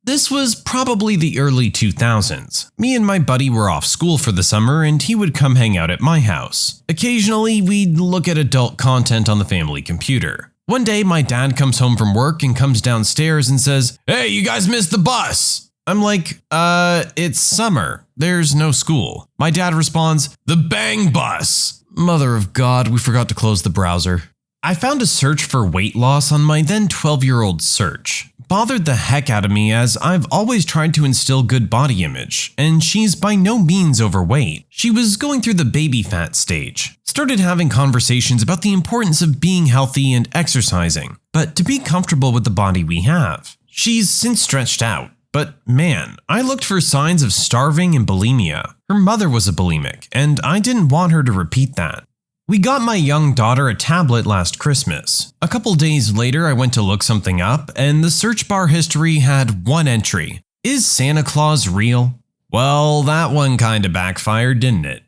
This was probably the early 2000s. Me and my buddy were off school for the summer and he would come hang out at my house. Occasionally, we'd look at adult content on the family computer. One day, my dad comes home from work and comes downstairs and says, "Hey, you guys missed the bus." I'm like, it's summer. There's no school. My dad responds, the bang bus. Mother of God, we forgot to close the browser. I found a search for weight loss on my then 12-year-old search. Bothered the heck out of me as I've always tried to instill good body image, and she's by no means overweight. She was going through the baby fat stage. Started having conversations about the importance of being healthy and exercising, but to be comfortable with the body we have. She's since stretched out, but man, I looked for signs of starving and bulimia. Her mother was a bulimic, and I didn't want her to repeat that. We got my young daughter a tablet last Christmas. A couple days later, I went to look something up, and the search bar history had one entry. Is Santa Claus real? Well, that one kinda backfired, didn't it?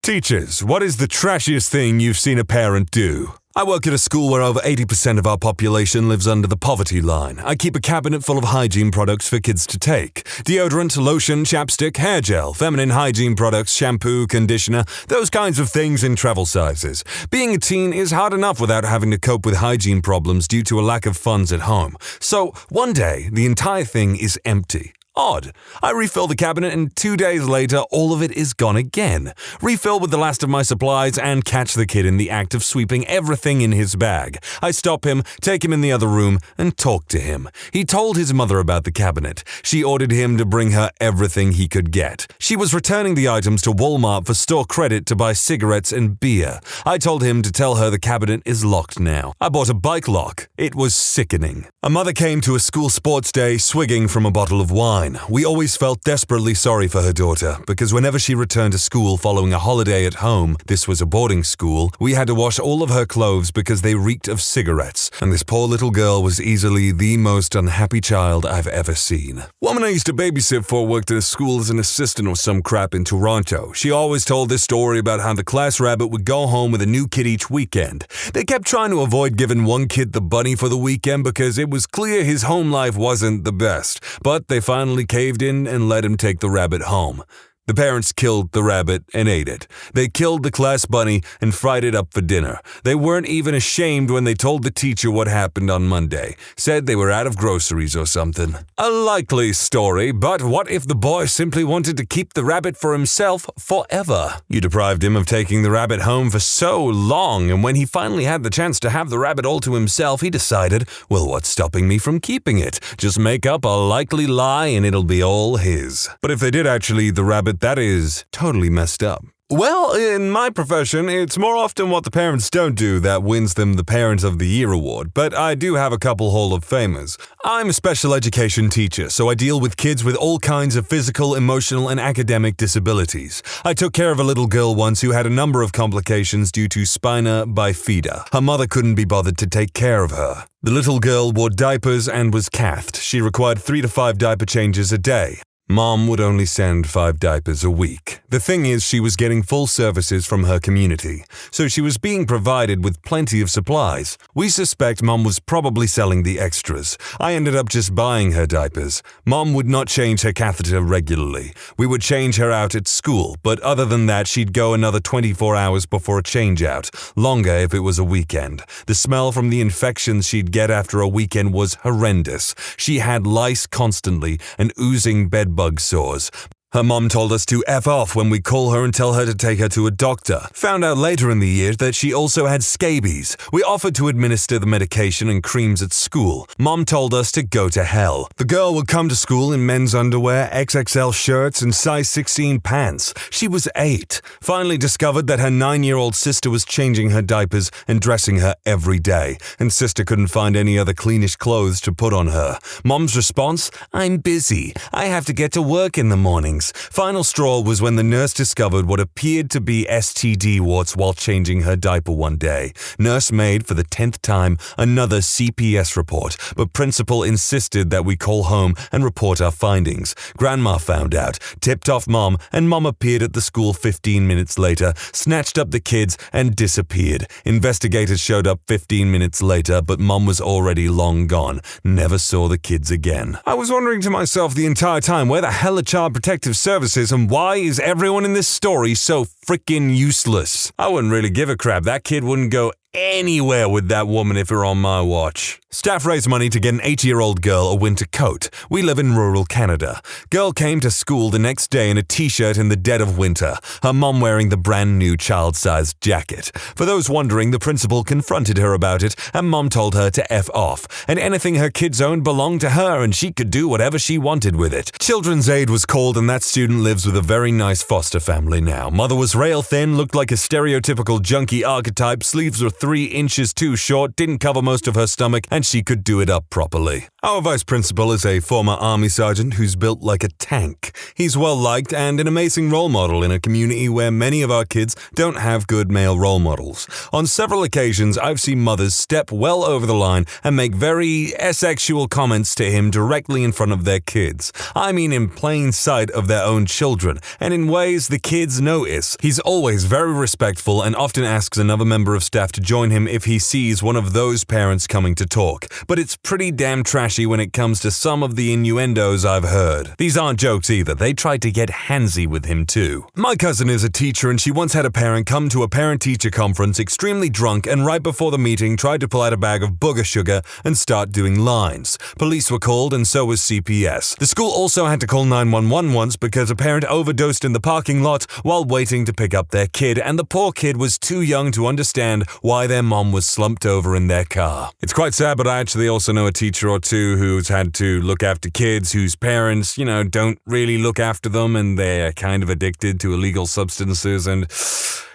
Teachers, what is the trashiest thing you've seen a parent do? I work at a school where over 80% of our population lives under the poverty line. I keep a cabinet full of hygiene products for kids to take. Deodorant, lotion, chapstick, hair gel, feminine hygiene products, shampoo, conditioner, those kinds of things in travel sizes. Being a teen is hard enough without having to cope with hygiene problems due to a lack of funds at home. So, one day, the entire thing is empty. Odd. I refill the cabinet and 2 days later, all of it is gone again. Refill with the last of my supplies and catch the kid in the act of sweeping everything in his bag. I stop him, take him in the other room, and talk to him. He told his mother about the cabinet. She ordered him to bring her everything he could get. She was returning the items to Walmart for store credit to buy cigarettes and beer. I told him to tell her the cabinet is locked now. I bought a bike lock. It was sickening. A mother came to a school sports day swigging from a bottle of wine. We always felt desperately sorry for her daughter, because whenever she returned to school following a holiday at home, this was a boarding school, we had to wash all of her clothes because they reeked of cigarettes, and this poor little girl was easily the most unhappy child I've ever seen. Woman I used to babysit for worked at a school as an assistant or some crap in Toronto. She always told this story about how the class rabbit would go home with a new kid each weekend. They kept trying to avoid giving one kid the bunny for the weekend because it was clear his home life wasn't the best, but they finally caved in and let him take the rabbit home. The parents killed the rabbit and ate it. They killed the class bunny and fried it up for dinner. They weren't even ashamed when they told the teacher what happened on Monday. Said they were out of groceries or something. A likely story, but what if the boy simply wanted to keep the rabbit for himself forever? You deprived him of taking the rabbit home for so long, and when he finally had the chance to have the rabbit all to himself, he decided, well, what's stopping me from keeping it? Just make up a likely lie and it'll be all his. But if they did actually eat the rabbit, that is totally messed up. Well, in my profession, it's more often what the parents don't do that wins them the Parent of the Year award, but I do have a couple Hall of Famers. I'm a special education teacher, so I deal with kids with all kinds of physical, emotional, and academic disabilities. I took care of a little girl once who had a number of complications due to spina bifida. Her mother couldn't be bothered to take care of her. The little girl wore diapers and was cathed. She required 3 to 5 diaper changes a day. Mom would only send 5 diapers a week. The thing is, she was getting full services from her community, so she was being provided with plenty of supplies. We suspect Mom was probably selling the extras. I ended up just buying her diapers. Mom would not change her catheter regularly. We would change her out at school, but other than that, she'd go another 24 hours before a change out, longer if it was a weekend. The smell from the infections she'd get after a weekend was horrendous. She had lice constantly and oozing bedbugs. Sores. Her mom told us to F off when we call her and tell her to take her to a doctor. Found out later in the year that she also had scabies. We offered to administer the medication and creams at school. Mom told us to go to hell. The girl would come to school in men's underwear, XXL shirts, and size 16 pants. She was 8. Finally discovered that her 9-year-old sister was changing her diapers and dressing her every day, and sister couldn't find any other cleanish clothes to put on her. Mom's response? I'm busy. I have to get to work in the mornings. Final straw was when the nurse discovered what appeared to be STD warts while changing her diaper one day. Nurse made, for the 10th time, another CPS report, but principal insisted that we call home and report our findings. Grandma found out, tipped off Mom, and Mom appeared at the school 15 minutes later, snatched up the kids, and disappeared. Investigators showed up 15 minutes later, but Mom was already long gone. Never saw the kids again. I was wondering to myself the entire time, where the hell are Child Protective Services and why is everyone in this story so freaking useless? I wouldn't really give a crap. That kid wouldn't go anywhere with that woman if it were on my watch. Staff raised money to get an 80-year-old girl a winter coat. We live in rural Canada. Girl came to school the next day in a t-shirt in the dead of winter, her mom wearing the brand new child-sized jacket. For those wondering, the principal confronted her about it, and mom told her to F off, and anything her kids owned belonged to her and she could do whatever she wanted with it. Children's Aid was called, and that student lives with a very nice foster family now. Mother was rail thin, looked like a stereotypical junkie archetype, sleeves were 3 inches too short, didn't cover most of her stomach, and she could do it up properly. Our vice principal is a former army sergeant who's built like a tank. He's well-liked and an amazing role model in a community where many of our kids don't have good male role models. On several occasions, I've seen mothers step well over the line and make very asexual comments to him directly in front of their kids. I mean in plain sight of their own children, and in ways the kids notice. He's always very respectful and often asks another member of staff to join him if he sees one of those parents coming to talk. But it's pretty damn trashy when it comes to some of the innuendos I've heard. These aren't jokes either, they tried to get handsy with him too. My cousin is a teacher and she once had a parent come to a parent-teacher conference extremely drunk and right before the meeting tried to pull out a bag of booger sugar and start doing lines. Police were called and so was CPS. The school also had to call 911 once because a parent overdosed in the parking lot while waiting to pick up their kid, and the poor kid was too young to understand why their mom was slumped over in their car. It's quite sad, but I actually also know a teacher or two who's had to look after kids whose parents, don't really look after them and they're kind of addicted to illegal substances, and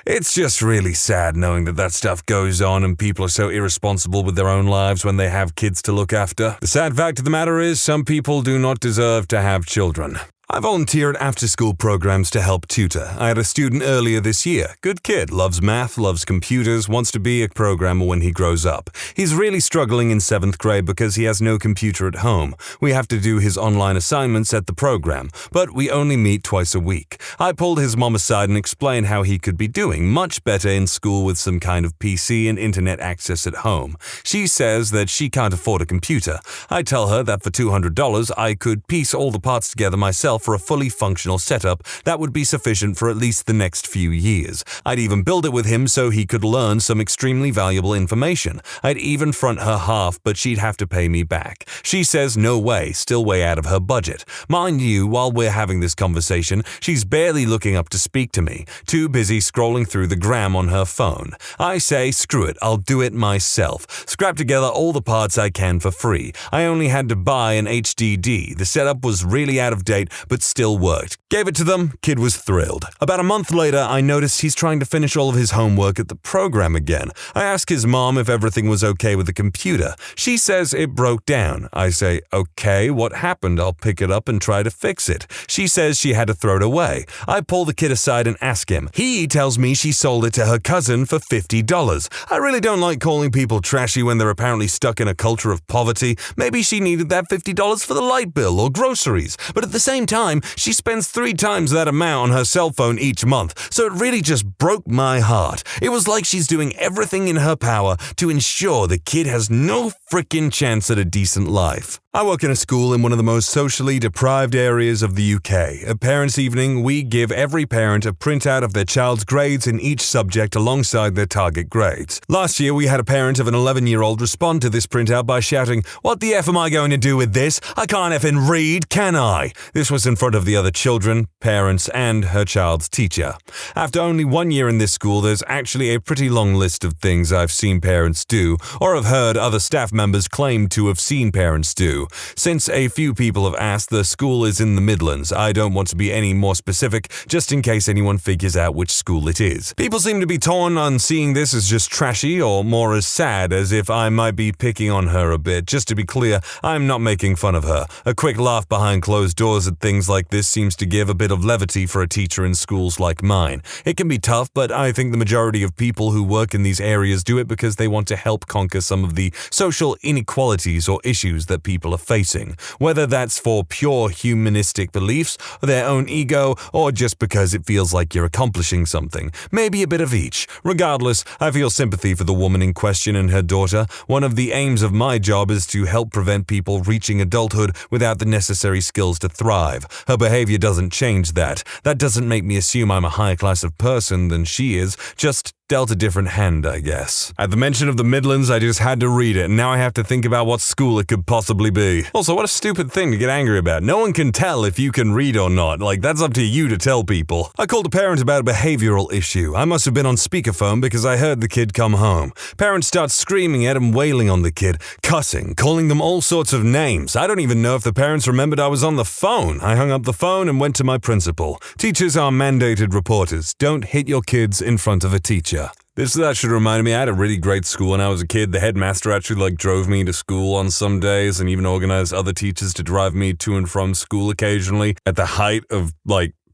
it's just really sad knowing that stuff goes on and people are so irresponsible with their own lives when they have kids to look after. The sad fact of the matter is some people do not deserve to have children. I volunteer at after-school programs to help tutor. I had a student earlier this year. Good kid, loves math, loves computers, wants to be a programmer when he grows up. He's really struggling in 7th grade because he has no computer at home. We have to do his online assignments at the program, but we only meet twice a week. I pulled his mom aside and explained how he could be doing much better in school with some kind of PC and internet access at home. She says that she can't afford a computer. I tell her that for $200 I could piece all the parts together myself for a fully functional setup that would be sufficient for at least the next few years. I'd even build it with him so he could learn some extremely valuable information. I'd even front her half, but she'd have to pay me back. She says no way, still way out of her budget. Mind you, while we're having this conversation, she's barely looking up to speak to me, too busy scrolling through the gram on her phone. I say, screw it, I'll do it myself. Scrap together all the parts I can for free. I only had to buy an HDD. The setup was really out of date, but still worked. Gave it to them, kid was thrilled. About a month later, I noticed he's trying to finish all of his homework at the program again. I ask his mom if everything was okay with the computer. She says it broke down. I say, okay, what happened? I'll pick it up and try to fix it. She says she had to throw it away. I pull the kid aside and ask him. He tells me she sold it to her cousin for $50. I really don't like calling people trashy when they're apparently stuck in a culture of poverty. Maybe she needed that $50 for the light bill or groceries, but at the same time, she spends 3 times that amount on her cell phone each month, so it really just broke my heart. It was like she's doing everything in her power to ensure the kid has no frickin' chance at a decent life. I work in a school in one of the most socially deprived areas of the UK. At Parents' Evening, we give every parent a printout of their child's grades in each subject alongside their target grades. Last year, we had a parent of an 11-year-old respond to this printout by shouting, "What the F am I going to do with this? I can't effing read, can I?" This was in front of the other children, parents, and her child's teacher. After only 1 year in this school, there's actually a pretty long list of things I've seen parents do, or have heard other staff members claim to have seen parents do. Since a few people have asked, the school is in the Midlands. I don't want to be any more specific, just in case anyone figures out which school it is. People seem to be torn on seeing this as just trashy or more as sad, as if I might be picking on her a bit. Just to be clear, I'm not making fun of her. A quick laugh behind closed doors at things like this seems to give a bit of levity for a teacher in schools like mine. It can be tough, but I think the majority of people who work in these areas do it because they want to help conquer some of the social inequalities or issues that people are facing, whether that's for pure humanistic beliefs, their own ego, or just because it feels like you're accomplishing something. Maybe a bit of each. Regardless, I feel sympathy for the woman in question and her daughter. One of the aims of my job is to help prevent people reaching adulthood without the necessary skills to thrive. Her behavior doesn't change that. That doesn't make me assume I'm a higher class of person than she is, just dealt a different hand, I guess. At the mention of the Midlands, I just had to read it, and now I have to think about what school it could possibly be. Also, what a stupid thing to get angry about. No one can tell if you can read or not. Like, that's up to you to tell people. I called a parent about a behavioral issue. I must have been on speakerphone because I heard the kid come home. Parents start screaming at him, wailing on the kid, cussing, calling them all sorts of names. I don't even know if the parents remembered I was on the phone. I hung up the phone and went to my principal. Teachers are mandated reporters. Don't hit your kids in front of a teacher. That should remind me, I had a really great school when I was a kid. The headmaster actually drove me to school on some days and even organized other teachers to drive me to and from school occasionally at the height of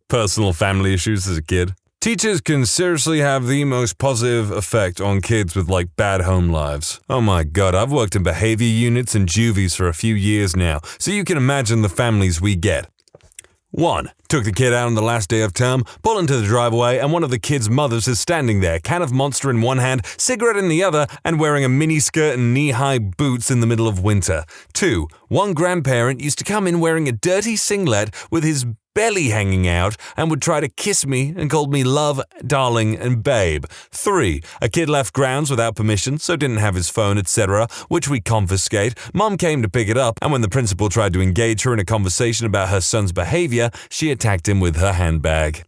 personal family issues as a kid. Teachers can seriously have the most positive effect on kids with bad home lives. Oh my god, I've worked in behavior units and juvies for a few years now, so you can imagine the families we get. 1. Took the kid out on the last day of term, pull into the driveway, and one of the kid's mothers is standing there, can of Monster in one hand, cigarette in the other, and wearing a miniskirt and knee-high boots in the middle of winter. 2. One grandparent used to come in wearing a dirty singlet with his belly hanging out and would try to kiss me and called me love, darling, and babe. 3. A kid left grounds without permission, so didn't have his phone, etc., which we confiscate. Mom came to pick it up, and when the principal tried to engage her in a conversation about her son's behavior, she attacked him with her handbag.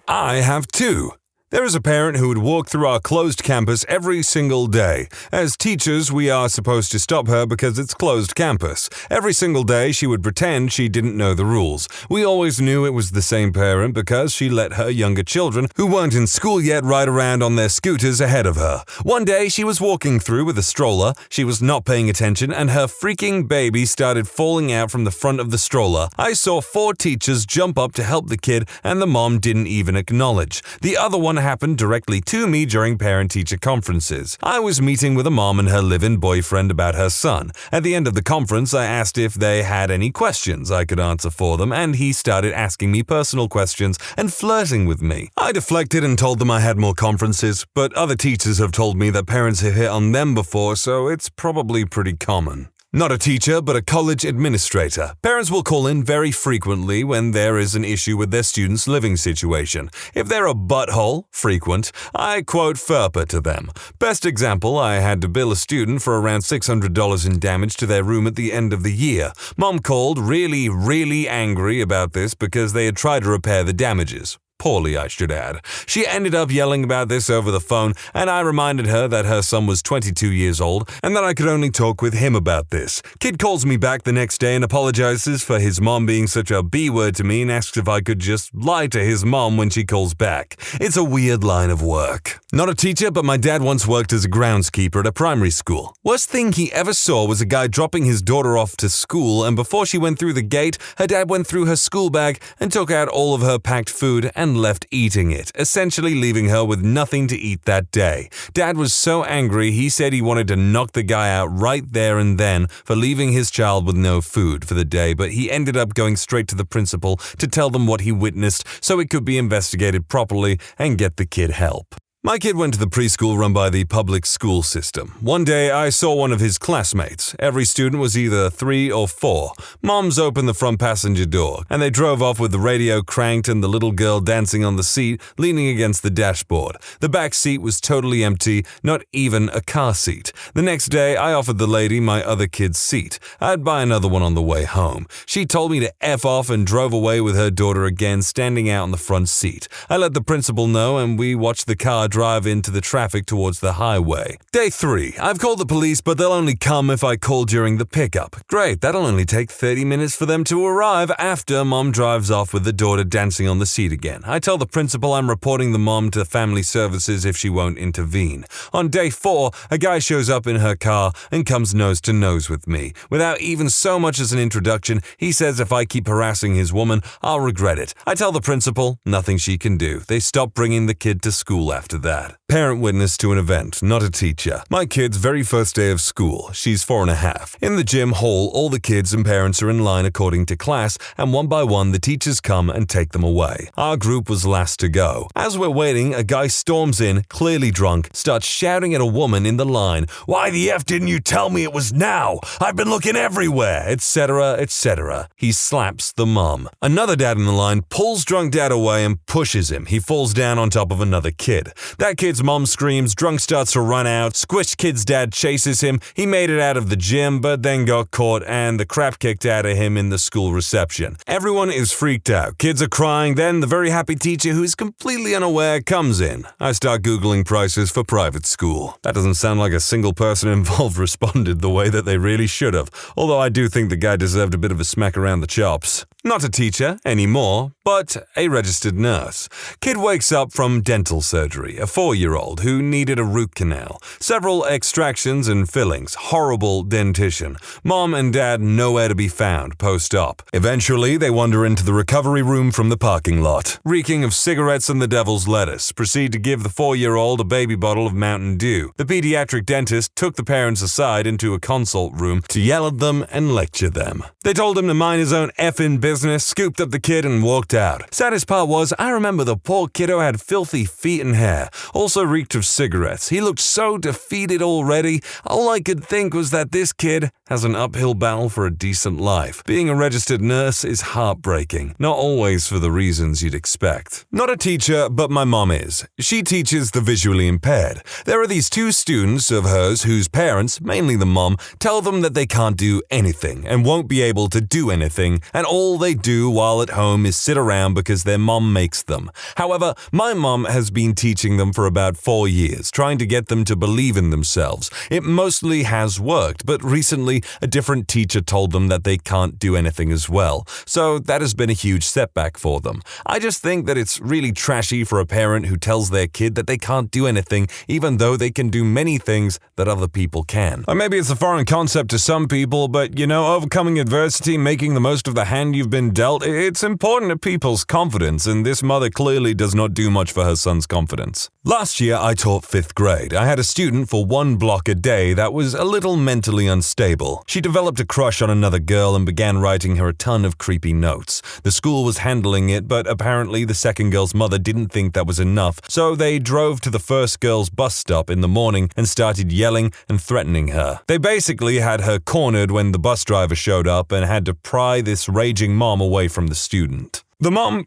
I have 2. There is a parent who would walk through our closed campus every single day. As teachers, we are supposed to stop her because it's closed campus. Every single day, she would pretend she didn't know the rules. We always knew it was the same parent because she let her younger children, who weren't in school yet, ride around on their scooters ahead of her. One day, she was walking through with a stroller. She was not paying attention, and her freaking baby started falling out from the front of the stroller. I saw 4 teachers jump up to help the kid, and the mom didn't even acknowledge. The other one happened directly to me during parent-teacher conferences. I was meeting with a mom and her live-in boyfriend about her son. At the end of the conference, I asked if they had any questions I could answer for them, and he started asking me personal questions and flirting with me. I deflected and told them I had more conferences, but other teachers have told me that parents have hit on them before, so it's probably pretty common. Not a teacher, but a college administrator. Parents will call in very frequently when there is an issue with their student's living situation. If they're a butthole, frequent, I quote FERPA to them. Best example, I had to bill a student for around $600 in damage to their room at the end of the year. Mom called really angry about this because they had tried to repair the damages. Poorly, I should add. She ended up yelling about this over the phone, and I reminded her that her son was 22 years old and that I could only talk with him about this. Kid calls me back the next day and apologizes for his mom being such a B-word to me and asks if I could just lie to his mom when she calls back. It's a weird line of work. Not a teacher, but my dad once worked as a groundskeeper at a primary school. Worst thing he ever saw was a guy dropping his daughter off to school, and before she went through the gate, her dad went through her school bag and took out all of her packed food and left eating it, essentially leaving her with nothing to eat that day. Dad was so angry he said he wanted to knock the guy out right there and then for leaving his child with no food for the day, but he ended up going straight to the principal to tell them what he witnessed so it could be investigated properly and get the kid help. My kid went to the preschool run by the public school system. One day, I saw one of his classmates. Every student was either 3 or 4. Moms opened the front passenger door, and they drove off with the radio cranked and the little girl dancing on the seat, leaning against the dashboard. The back seat was totally empty, not even a car seat. The next day, I offered the lady my other kid's seat. I'd buy another one on the way home. She told me to F off and drove away with her daughter again, standing out on the front seat. I let the principal know, and we watched the car drive into the traffic towards the highway. Day 3. I've called the police, but they'll only come if I call during the pickup. Great, that'll only take 30 minutes for them to arrive after mom drives off with the daughter dancing on the seat again. I tell the principal I'm reporting the mom to family services if she won't intervene. On day 4, a guy shows up in her car and comes nose to nose with me. Without even so much as an introduction, he says if I keep harassing his woman, I'll regret it. I tell the principal, nothing she can do. They stop bringing the kid to school after that. Parent witness to an event, not a teacher. My kid's very first day of school. She's 4.5. In the gym hall, all the kids and parents are in line according to class, and one by one the teachers come and take them away. Our group was last to go. As we're waiting, a guy storms in, clearly drunk, starts shouting at a woman in the line, "Why the F didn't you tell me it was now? I've been looking everywhere," etc., etc. He slaps the mom. Another dad in the line pulls drunk dad away and pushes him. He falls down on top of another kid. That kid's mom screams, drunk starts to run out, squished kid's dad chases him, he made it out of the gym but then got caught and the crap kicked out of him in the school reception. Everyone is freaked out, kids are crying, then the very happy teacher who is completely unaware comes in. I start Googling prices for private school. That doesn't sound like a single person involved responded the way that they really should have, although I do think the guy deserved a bit of a smack around the chops. Not a teacher anymore, but a registered nurse. Kid wakes up from dental surgery, a 4-year-old who needed a root canal, several extractions and fillings, horrible dentition. Mom and dad nowhere to be found post-op. Eventually, they wander into the recovery room from the parking lot, reeking of cigarettes and the devil's lettuce, proceed to give the 4-year-old a baby bottle of Mountain Dew. The pediatric dentist took the parents aside into a consult room to yell at them and lecture them. They told him to mind his own effing business, scooped up the kid and walked out. Saddest part was, I remember the poor kiddo had filthy feet and hair, also reeked of cigarettes. He looked so defeated already. All I could think was that this kid has an uphill battle for a decent life. Being a registered nurse is heartbreaking, not always for the reasons you'd expect. Not a teacher, but my mom is. She teaches the visually impaired. There are these 2 students of hers whose parents, mainly the mom, tell them that they can't do anything and won't be able to do anything, and all they do while at home is sit around because their mom makes them. However, my mom has been teaching them for about 4 years, trying to get them to believe in themselves. It mostly has worked, but recently a different teacher told them that they can't do anything as well, so that has been a huge setback for them. I just think that it's really trashy for a parent who tells their kid that they can't do anything, even though they can do many things that other people can. Or maybe it's a foreign concept to some people, but overcoming adversity, making the most of the hand you've been dealt, it's important to people's confidence, and this mother clearly does not do much for her son's confidence. Last year, I taught 5th grade. I had a student for 1 block a day that was a little mentally unstable. She developed a crush on another girl and began writing her a ton of creepy notes. The school was handling it, but apparently the second girl's mother didn't think that was enough, so they drove to the first girl's bus stop in the morning and started yelling and threatening her. They basically had her cornered when the bus driver showed up and had to pry this raging mom away from the student. The mom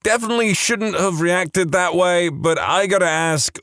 definitely shouldn't have reacted that way, but I gotta ask,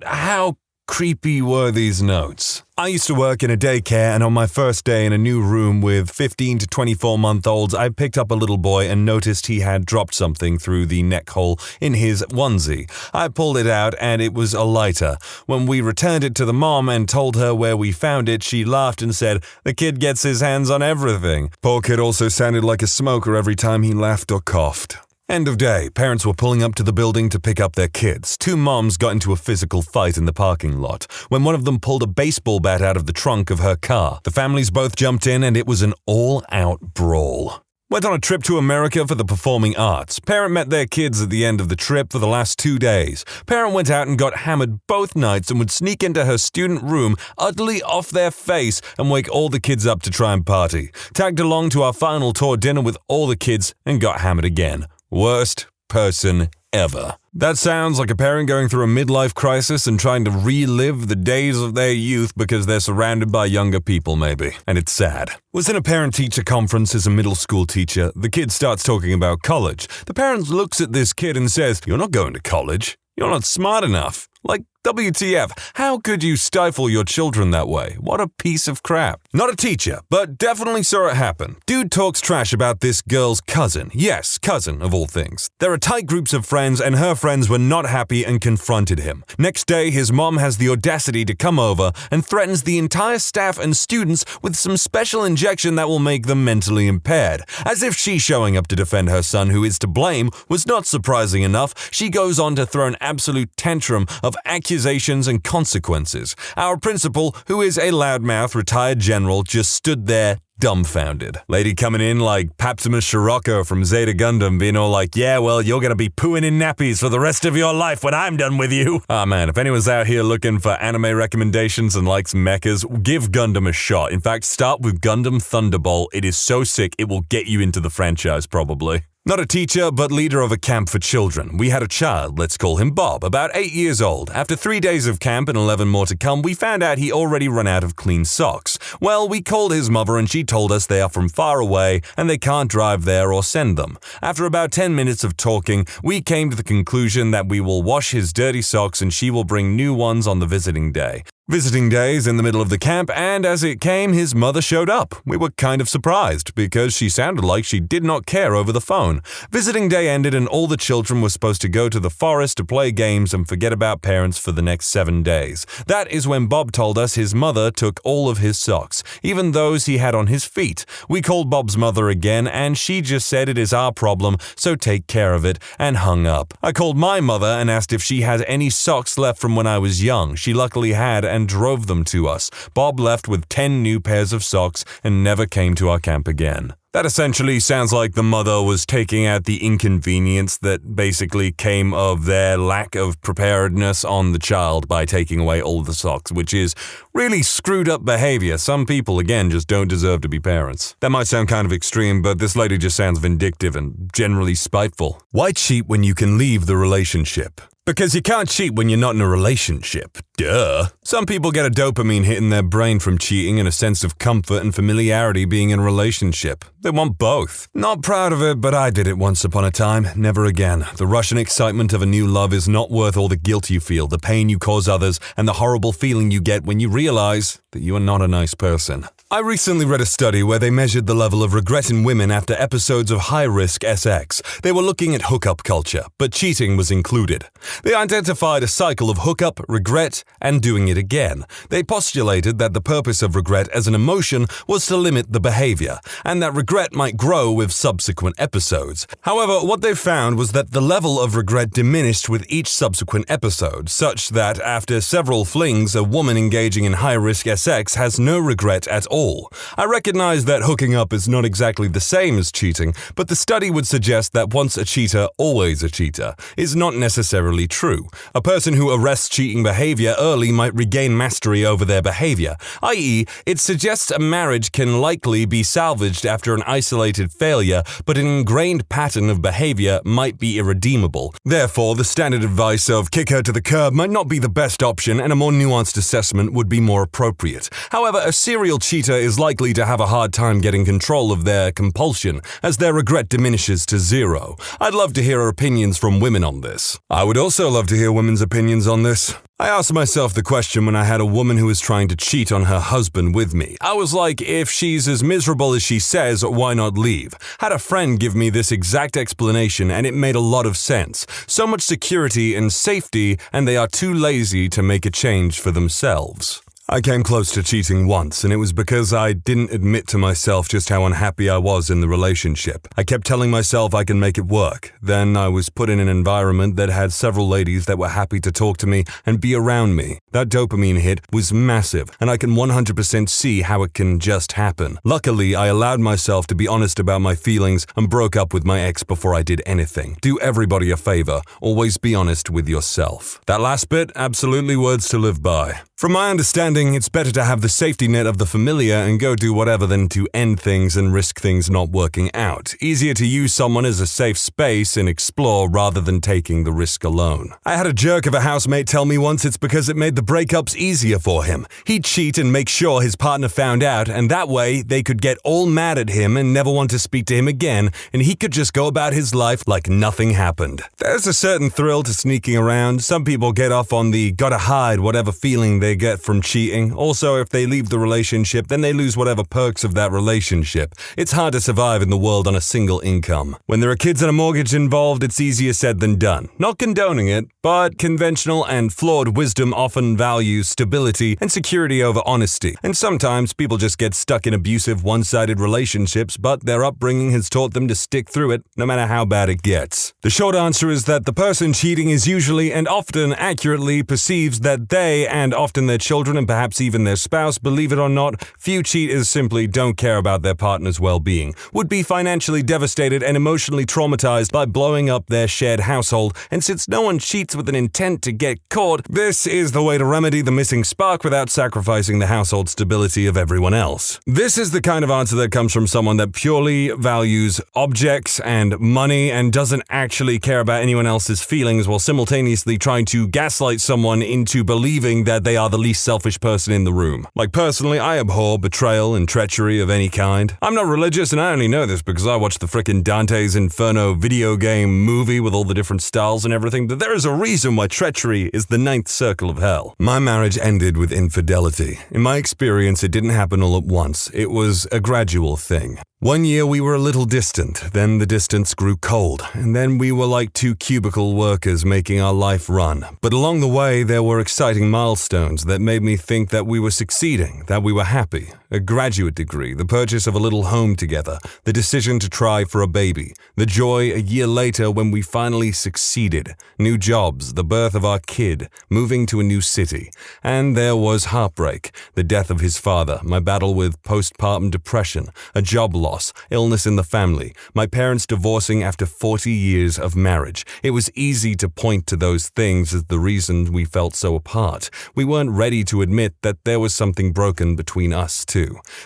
how creepy were these notes? I used to work in a daycare, and on my first day in a new room with 15 to 24-month-olds, I picked up a little boy and noticed he had dropped something through the neck hole in his onesie. I pulled it out, and it was a lighter. When we returned it to the mom and told her where we found it, she laughed and said, "The kid gets his hands on everything." Poor kid also sounded like a smoker every time he laughed or coughed. End of day. Parents were pulling up to the building to pick up their kids. 2 moms got into a physical fight in the parking lot when one of them pulled a baseball bat out of the trunk of her car. The families both jumped in and it was an all-out brawl. Went on a trip to America for the performing arts. Parent met their kids at the end of the trip for the last 2 days. Parent went out and got hammered both nights and would sneak into her student room, utterly off their face, and wake all the kids up to try and party. Tagged along to our final tour dinner with all the kids and got hammered again. Worst person ever. That sounds like a parent going through a midlife crisis and trying to relive the days of their youth because they're surrounded by younger people, maybe. And it's sad. Was in a parent-teacher conference as a middle school teacher. The kid starts talking about college. The parent looks at this kid and says, "You're not going to college. You're not smart enough." Like, WTF, how could you stifle your children that way? What a piece of crap. Not a teacher, but definitely saw it happen. Dude talks trash about this girl's cousin. Yes, cousin, of all things. There are tight groups of friends, and her friends were not happy and confronted him. Next day, his mom has the audacity to come over and threatens the entire staff and students with some special injection that will make them mentally impaired. As if she showing up to defend her son, who is to blame, was not surprising enough, she goes on to throw an absolute tantrum of accusations and consequences. Our principal, who is a loudmouth retired general, just stood there dumbfounded. Lady coming in like Papsimus Scirocco from Zeta Gundam, being all like, "Yeah, well, you're gonna be pooing in nappies for the rest of your life when I'm done with you." Ah man, if anyone's out here looking for anime recommendations and likes mechas, give Gundam a shot. In fact, start with Gundam Thunderbolt. It is so sick, it will get you into the franchise probably. Not a teacher, but leader of a camp for children. We had a child, let's call him Bob, about 8 years old. After 3 days of camp and 11 more to come, we found out he already run out of clean socks. Well, we called his mother and she told us they are from far away and they can't drive there or send them. After about 10 minutes of talking, we came to the conclusion that we will wash his dirty socks and she will bring new ones on the visiting day. Visiting day is in the middle of the camp, and as it came, his mother showed up. We were kind of surprised, because she sounded like she did not care over the phone. Visiting day ended and all the children were supposed to go to the forest to play games and forget about parents for the next 7 days. That is when Bob told us his mother took all of his socks, even those he had on his feet. We called Bob's mother again, and she just said it is our problem, so take care of it, and hung up. I called my mother and asked if she had any socks left from when I was young. She luckily had, and drove them to us. Bob left with 10 new pairs of socks and never came to our camp again. That essentially sounds like the mother was taking out the inconvenience that basically came of their lack of preparedness on the child by taking away all the socks, which is really screwed up behavior. Some people, again, just don't deserve to be parents. That might sound kind of extreme, but this lady just sounds vindictive and generally spiteful. Why cheat when you can leave the relationship? Because you can't cheat when you're not in a relationship. Duh. Some people get a dopamine hit in their brain from cheating and a sense of comfort and familiarity being in a relationship. They want both. Not proud of it, but I did it once upon a time. Never again. The rush and excitement of a new love is not worth all the guilt you feel, the pain you cause others, and the horrible feeling you get when you realize that you are not a nice person. I recently read a study where they measured the level of regret in women after episodes of high-risk sex. They were looking at hookup culture, but cheating was included. They identified a cycle of hookup, regret, and doing it again. They postulated that the purpose of regret as an emotion was to limit the behavior, and that regret might grow with subsequent episodes. However, what they found was that the level of regret diminished with each subsequent episode, such that after several flings, a woman engaging in high-risk sex has no regret at all. I recognize that hooking up is not exactly the same as cheating, but the study would suggest that once a cheater, always a cheater, is not necessarily true. A person who arrests cheating behavior early might regain mastery over their behavior, i.e., it suggests a marriage can likely be salvaged after an isolated failure, but an ingrained pattern of behavior might be irredeemable. Therefore, the standard advice of kick her to the curb might not be the best option, and a more nuanced assessment would be more appropriate. However, a serial cheater is likely to have a hard time getting control of their compulsion, as their regret diminishes to zero. I'd love to hear opinions from women on this. I would also love to hear women's opinions on this. I asked myself the question when I had a woman who was trying to cheat on her husband with me. I was like, if she's as miserable as she says, why not leave? Had a friend give me this exact explanation and it made a lot of sense. So much security and safety, and they are too lazy to make a change for themselves. I came close to cheating once, and it was because I didn't admit to myself just how unhappy I was in the relationship. I kept telling myself I can make it work. Then I was put in an environment that had several ladies that were happy to talk to me and be around me. That dopamine hit was massive, and I can 100% see how it can just happen. Luckily, I allowed myself to be honest about my feelings and broke up with my ex before I did anything. Do everybody a favor. Always be honest with yourself. That last bit, absolutely words to live by. From my understanding, it's better to have the safety net of the familiar and go do whatever than to end things and risk things not working out. Easier to use someone as a safe space and explore rather than taking the risk alone. I had a jerk of a housemate tell me once it's because it made the breakups easier for him. He'd cheat and make sure his partner found out, and that way they could get all mad at him and never want to speak to him again, and he could just go about his life like nothing happened. There's a certain thrill to sneaking around. Some people get off on the gotta hide whatever feeling they get from cheating. Also, if they leave the relationship, then they lose whatever perks of that relationship. It's hard to survive in the world on a single income. When there are kids and a mortgage involved, it's easier said than done. Not condoning it, but conventional and flawed wisdom often values stability and security over honesty. And sometimes people just get stuck in abusive, one-sided relationships, but their upbringing has taught them to stick through it, no matter how bad it gets. The short answer is that the person cheating is usually and often accurately perceives that they, and often often their children and perhaps even their spouse. Believe it or not, few cheaters simply don't care about their partner's well-being, would be financially devastated and emotionally traumatized by blowing up their shared household, and since no one cheats with an intent to get caught, this is the way to remedy the missing spark without sacrificing the household stability of everyone else. This is the kind of answer that comes from someone that purely values objects and money and doesn't actually care about anyone else's feelings, while simultaneously trying to gaslight someone into believing that they are the least selfish person in the room. Like, personally, I abhor betrayal and treachery of any kind. I'm not religious, and I only know this because I watched the frickin' Dante's Inferno video game movie with all the different styles and everything, but there is a reason why treachery is the ninth circle of hell. My marriage ended with infidelity. In my experience, it didn't happen all at once. It was a gradual thing. One year we were a little distant, then the distance grew cold, and then we were like two cubicle workers making our life run. But along the way there were exciting milestones that made me think that we were succeeding, that we were happy. A graduate degree, the purchase of a little home together, the decision to try for a baby, the joy a year later when we finally succeeded, new jobs, the birth of our kid, moving to a new city. And there was heartbreak, the death of his father, my battle with postpartum depression, a job loss, illness in the family, my parents divorcing after 40 years of marriage. It was easy to point to those things as the reason we felt so apart. We weren't ready to admit that there was something broken between us too.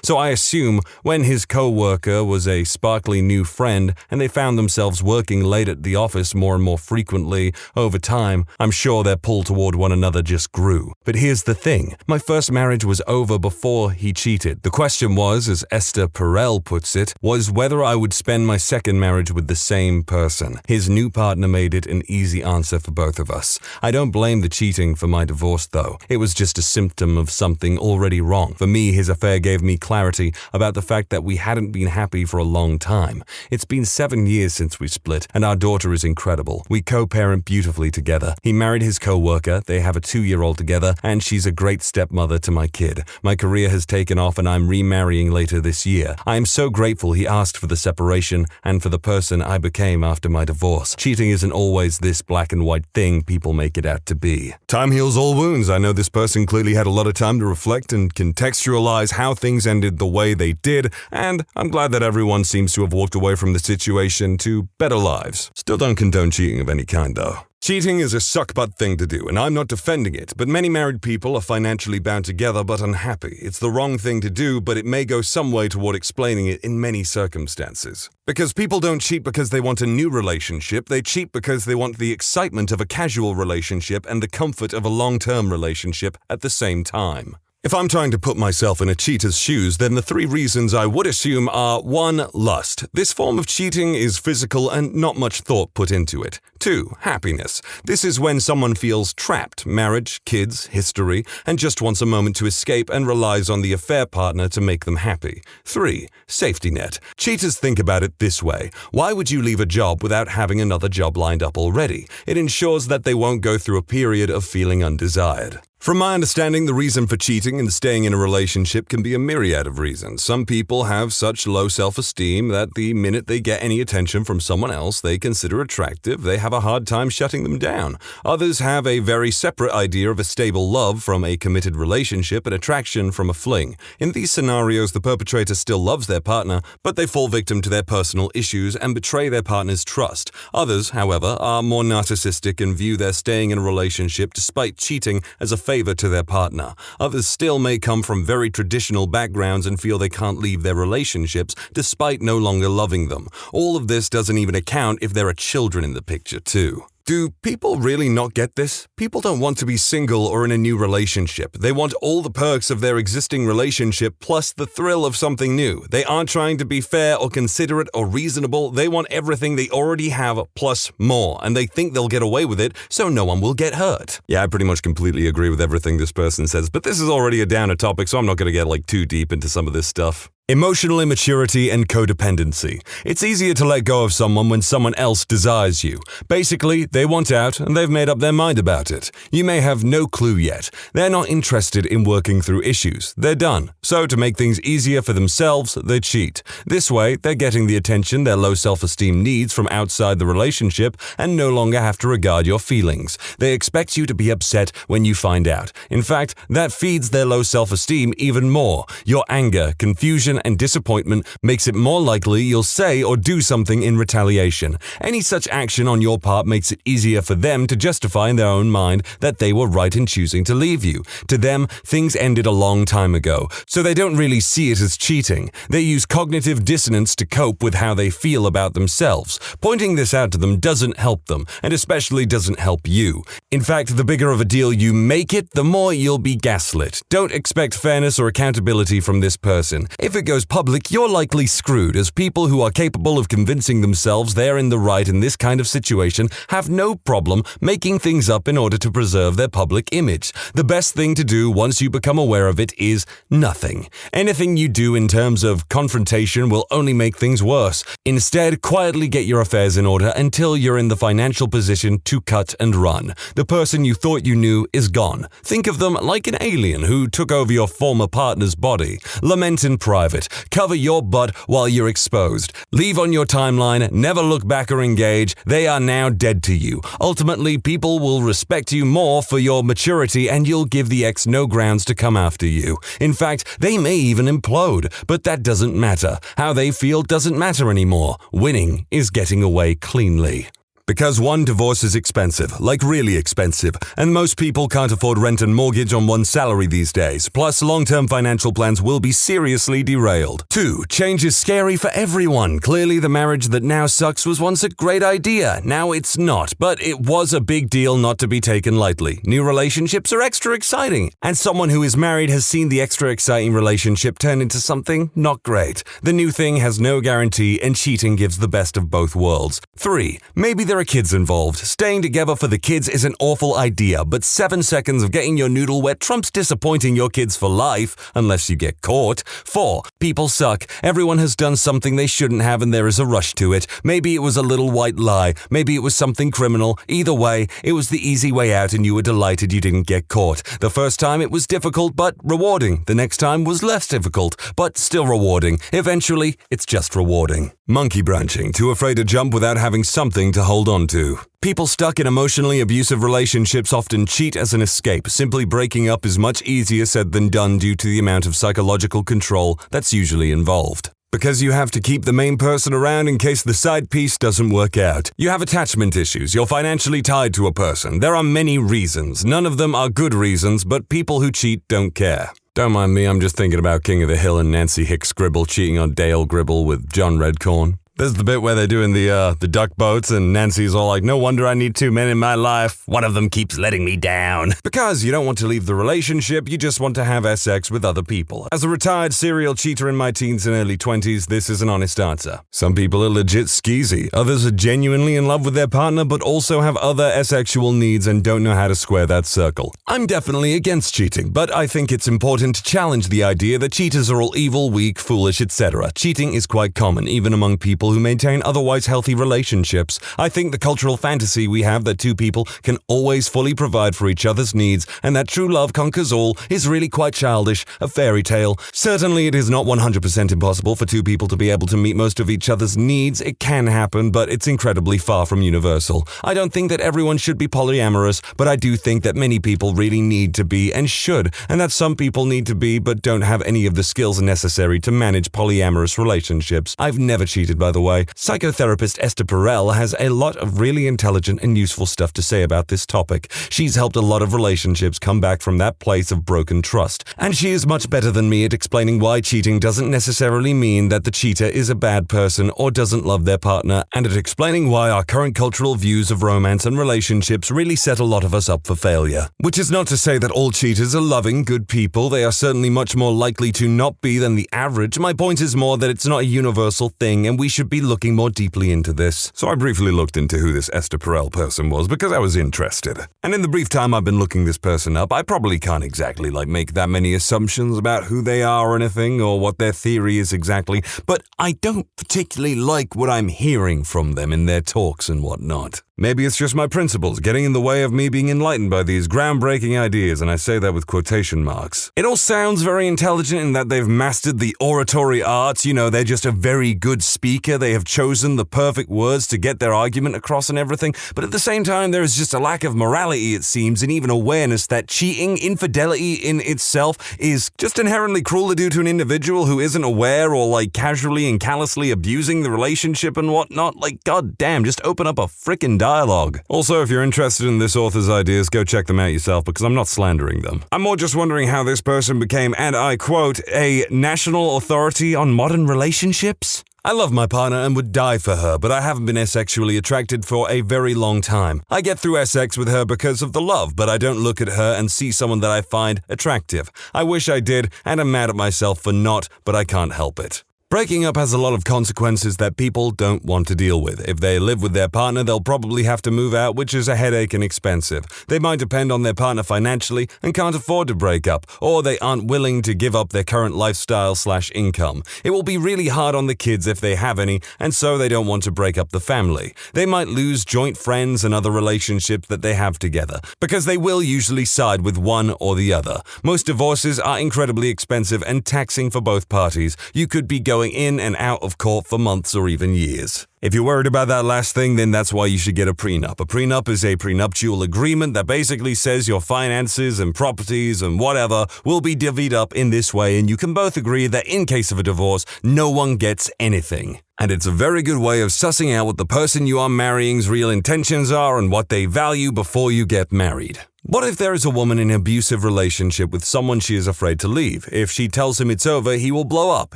So I assume when his co-worker was a sparkly new friend and they found themselves working late at the office more and more frequently over time, I'm sure their pull toward one another just grew. But here's the thing. My first marriage was over before he cheated. The question was, as Esther Perel puts it, was whether I would spend my second marriage with the same person. His new partner made it an easy answer for both of us. I don't blame the cheating for my divorce though. It was just a symptom of something already wrong. For me, his affair gave me clarity about the fact that we hadn't been happy for a long time. It's been 7 years since we split, and our daughter is incredible. We co-parent beautifully together. He married his co-worker, they have a 2-year-old together, and she's a great stepmother to my kid. My career has taken off and I'm remarrying later this year. I am so grateful he asked for the separation and for the person I became after my divorce. Cheating isn't always this black and white thing people make it out to be. Time heals all wounds. I know this person clearly had a lot of time to reflect and contextualize how things ended the way they did, and I'm glad that everyone seems to have walked away from the situation to better lives. Still don't condone cheating of any kind though. Cheating is a suck-butt thing to do, and I'm not defending it, but many married people are financially bound together but unhappy. It's the wrong thing to do, but it may go some way toward explaining it in many circumstances. Because people don't cheat because they want a new relationship, they cheat because they want the excitement of a casual relationship and the comfort of a long-term relationship at the same time. If I'm trying to put myself in a cheater's shoes, then the 3 reasons I would assume are 1. Lust. This form of cheating is physical and not much thought put into it. 2. Happiness. This is when someone feels trapped, marriage, kids, history, and just wants a moment to escape and relies on the affair partner to make them happy. 3. Safety net. Cheaters think about it this way. Why would you leave a job without having another job lined up already? It ensures that they won't go through a period of feeling undesired. From my understanding, the reason for cheating and staying in a relationship can be a myriad of reasons. Some people have such low self-esteem that the minute they get any attention from someone else they consider attractive, they have a hard time shutting them down. Others have a very separate idea of a stable love from a committed relationship and attraction from a fling. In these scenarios, the perpetrator still loves their partner, but they fall victim to their personal issues and betray their partner's trust. Others, however, are more narcissistic and view their staying in a relationship despite cheating as a favor to their partner. Others still may come from very traditional backgrounds and feel they can't leave their relationships despite no longer loving them. All of this doesn't even account if there are children in the picture too. Do people really not get this? People don't want to be single or in a new relationship. They want all the perks of their existing relationship plus the thrill of something new. They aren't trying to be fair or considerate or reasonable. They want everything they already have plus more, and they think they'll get away with it so no one will get hurt. Yeah, I pretty much completely agree with everything this person says, but this is already a downer topic, so I'm not going to get too deep into some of this stuff. Emotional immaturity and codependency. It's easier to let go of someone when someone else desires you. Basically, they want out and they've made up their mind about it. You may have no clue yet. They're not interested in working through issues. They're done. So to make things easier for themselves, they cheat. This way, they're getting the attention their low self-esteem needs from outside the relationship and no longer have to regard your feelings. They expect you to be upset when you find out. In fact, that feeds their low self-esteem even more. Your anger, confusion, and disappointment makes it more likely you'll say or do something in retaliation. Any such action on your part makes it easier for them to justify in their own mind that they were right in choosing to leave you. To them, things ended a long time ago, so they don't really see it as cheating. They use cognitive dissonance to cope with how they feel about themselves. Pointing this out to them doesn't help them, and especially doesn't help you. In fact, the bigger of a deal you make it, the more you'll be gaslit. Don't expect fairness or accountability from this person. If it goes public, you're likely screwed, as people who are capable of convincing themselves they're in the right in this kind of situation have no problem making things up in order to preserve their public image. The best thing to do once you become aware of it is nothing. Anything you do in terms of confrontation will only make things worse. Instead, quietly get your affairs in order until you're in the financial position to cut and run. The person you thought you knew is gone. Think of them like an alien who took over your former partner's body. Lament in private. Cover your butt while you're exposed. Leave on your timeline, never look back or engage. They are now dead to you. Ultimately, people will respect you more for your maturity and you'll give the ex no grounds to come after you. In fact, they may even implode, but that doesn't matter. How they feel doesn't matter anymore. Winning is getting away cleanly. Because one, divorce is expensive, like really expensive, and most people can't afford rent and mortgage on one salary these days, plus long-term financial plans will be seriously derailed. 2, change is scary for everyone. Clearly the marriage that now sucks was once a great idea, now it's not, but it was a big deal not to be taken lightly. New relationships are extra exciting, and someone who is married has seen the extra exciting relationship turn into something not great. The new thing has no guarantee, and cheating gives the best of both worlds. 3, maybe there are kids involved. Staying together for the kids is an awful idea, but 7 seconds of getting your noodle wet trumps disappointing your kids for life, unless you get caught. 4, people suck. Everyone has done something they shouldn't have and there is a rush to it. Maybe it was a little white lie. Maybe it was something criminal. Either way, it was the easy way out and you were delighted you didn't get caught. The first time it was difficult but rewarding. The next time was less difficult but still rewarding. Eventually, it's just rewarding. Monkey branching, too afraid to jump without having something to hold on to. People stuck in emotionally abusive relationships often cheat as an escape. Simply breaking up is much easier said than done due to the amount of psychological control that's usually involved. Because you have to keep the main person around in case the side piece doesn't work out. You have attachment issues, you're financially tied to a person. There are many reasons. None of them are good reasons, but people who cheat don't care. Don't mind me, I'm just thinking about King of the Hill and Nancy Hicks Gribble cheating on Dale Gribble with John Redcorn. There's the bit where they're doing the duck boats and Nancy's all like, no wonder I need 2 men in my life. One of them keeps letting me down. Because you don't want to leave the relationship, you just want to have sex with other people. As a retired serial cheater in my teens and early 20s, this is an honest answer. Some people are legit skeezy. Others are genuinely in love with their partner but also have other asexual needs and don't know how to square that circle. I'm definitely against cheating, but I think it's important to challenge the idea that cheaters are all evil, weak, foolish, etc. Cheating is quite common, even among people who maintain otherwise healthy relationships. I think the cultural fantasy we have that 2 people can always fully provide for each other's needs and that true love conquers all is really quite childish, a fairy tale. Certainly it is not 100% impossible for 2 people to be able to meet most of each other's needs. It can happen, but it's incredibly far from universal. I don't think that everyone should be polyamorous, but I do think that many people really need to be and should, and that some people need to be but don't have any of the skills necessary to manage polyamorous relationships. I've never cheated, by the way. Psychotherapist Esther Perel has a lot of really intelligent and useful stuff to say about this topic. She's helped a lot of relationships come back from that place of broken trust. And she is much better than me at explaining why cheating doesn't necessarily mean that the cheater is a bad person or doesn't love their partner, and at explaining why our current cultural views of romance and relationships really set a lot of us up for failure. Which is not to say that all cheaters are loving, good people. They are certainly much more likely to not be than the average. My point is more that it's not a universal thing, and we should should be looking more deeply into this. So I briefly looked into who this Esther Perel person was because I was interested. And in the brief time I've been looking this person up, I probably can't exactly make that many assumptions about who they are or anything or what their theory is exactly, but I don't particularly like what I'm hearing from them in their talks and whatnot. Maybe it's just my principles getting in the way of me being enlightened by these groundbreaking ideas, and I say that with quotation marks. It all sounds very intelligent in that they've mastered the oratory arts, they're just a very good speaker, they have chosen the perfect words to get their argument across and everything, but at the same time there is just a lack of morality, it seems, and even awareness that cheating, infidelity in itself is just inherently cruel to do to an individual who isn't aware or casually and callously abusing the relationship and whatnot. God damn, just open up a frickin' dialogue. Also, if you're interested in this author's ideas, go check them out yourself because I'm not slandering them. I'm more just wondering how this person became, and I quote, a national authority on modern relationships? I love my partner and would die for her, but I haven't been asexually attracted for a very long time. I get through sex with her because of the love, but I don't look at her and see someone that I find attractive. I wish I did, and I'm mad at myself for not, but I can't help it. Breaking up has a lot of consequences that people don't want to deal with. If they live with their partner, they'll probably have to move out, which is a headache and expensive. They might depend on their partner financially and can't afford to break up, or they aren't willing to give up their current lifestyle/income. It will be really hard on the kids if they have any, and so they don't want to break up the family. They might lose joint friends and other relationships that they have together, because they will usually side with one or the other. Most divorces are incredibly expensive and taxing for both parties. You could be going in and out of court for months or even years. If you're worried about that last thing, then that's why you should get a prenup. A prenup is a prenuptial agreement that basically says your finances and properties and whatever will be divvied up in this way, and you can both agree that in case of a divorce, no one gets anything. And it's a very good way of sussing out what the person you are marrying's real intentions are and what they value before you get married. What if there is a woman in an abusive relationship with someone she is afraid to leave? If she tells him it's over, he will blow up.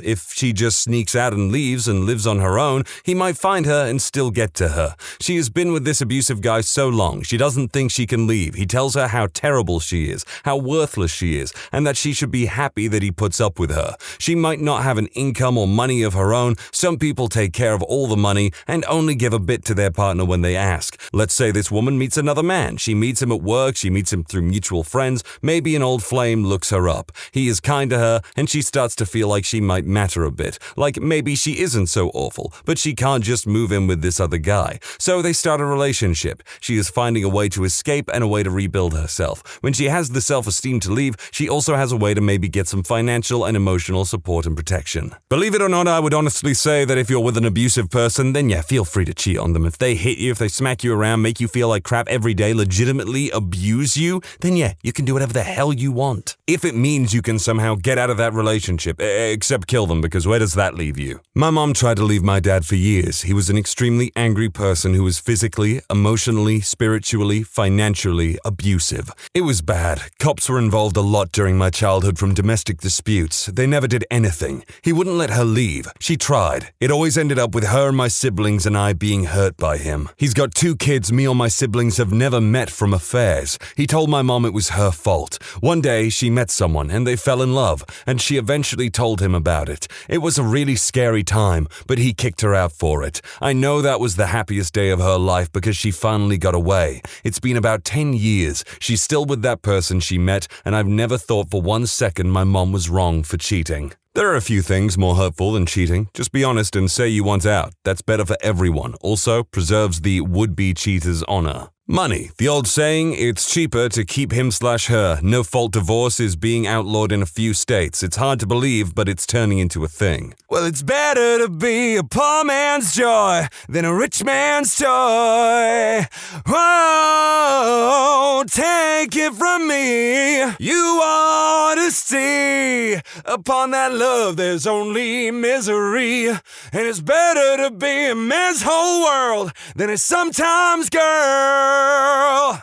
If she just sneaks out and leaves and lives on her own, he might find her and still get to her. She has been with this abusive guy so long, she doesn't think she can leave. He tells her how terrible she is, how worthless she is, and that she should be happy that he puts up with her. She might not have an income or money of her own. Some people take care of all the money and only give a bit to their partner when they ask. Let's say this woman meets another man. She meets him at work, she meets him through mutual friends, maybe an old flame looks her up. He is kind to her, and she starts to feel like she might matter a bit. Like maybe she isn't so awful, but she can't just move in with this other guy. So they start a relationship. She is finding a way to escape and a way to rebuild herself. When she has the self-esteem to leave, she also has a way to maybe get some financial and emotional support and protection. Believe it or not, I would honestly say that if you're with an abusive person, then yeah, feel free to cheat on them. If they hit you, if they smack you around, make you feel like crap every day, legitimately abuse you, then yeah, you can do whatever the hell you want. If it means you can somehow get out of that relationship, except kill them, because where does that leave you? My mom tried to leave my dad for years. He was an extremely angry person who was physically, emotionally, spiritually, financially abusive. It was bad. Cops were involved a lot during my childhood from domestic disputes. They never did anything. He wouldn't let her leave. She tried. It always ended up with her and my siblings and I being hurt by him. He's got 2 kids me or my siblings have never met from affairs. He told my mom it was her fault. One day, she met someone and they fell in love, and she eventually told him about it. It was a really scary time, but he kicked her out for it. I know that was the happiest day of her life because she finally got away. It's been about 10 years. She's still with that person she met, and I've never thought for 1 second my mom was wrong for cheating. There are a few things more hurtful than cheating. Just be honest and say you want out. That's better for everyone. Also, preserves the would-be cheater's honor. Money. The old saying, it's cheaper to keep him/her. No-fault divorce is being outlawed in a few states. It's hard to believe, but it's turning into a thing. Well, it's better to be a poor man's joy than a rich man's toy. Oh, take it from me. You ought to see. Upon that love, there's only misery. And it's better to be a man's whole world than a sometimes girl.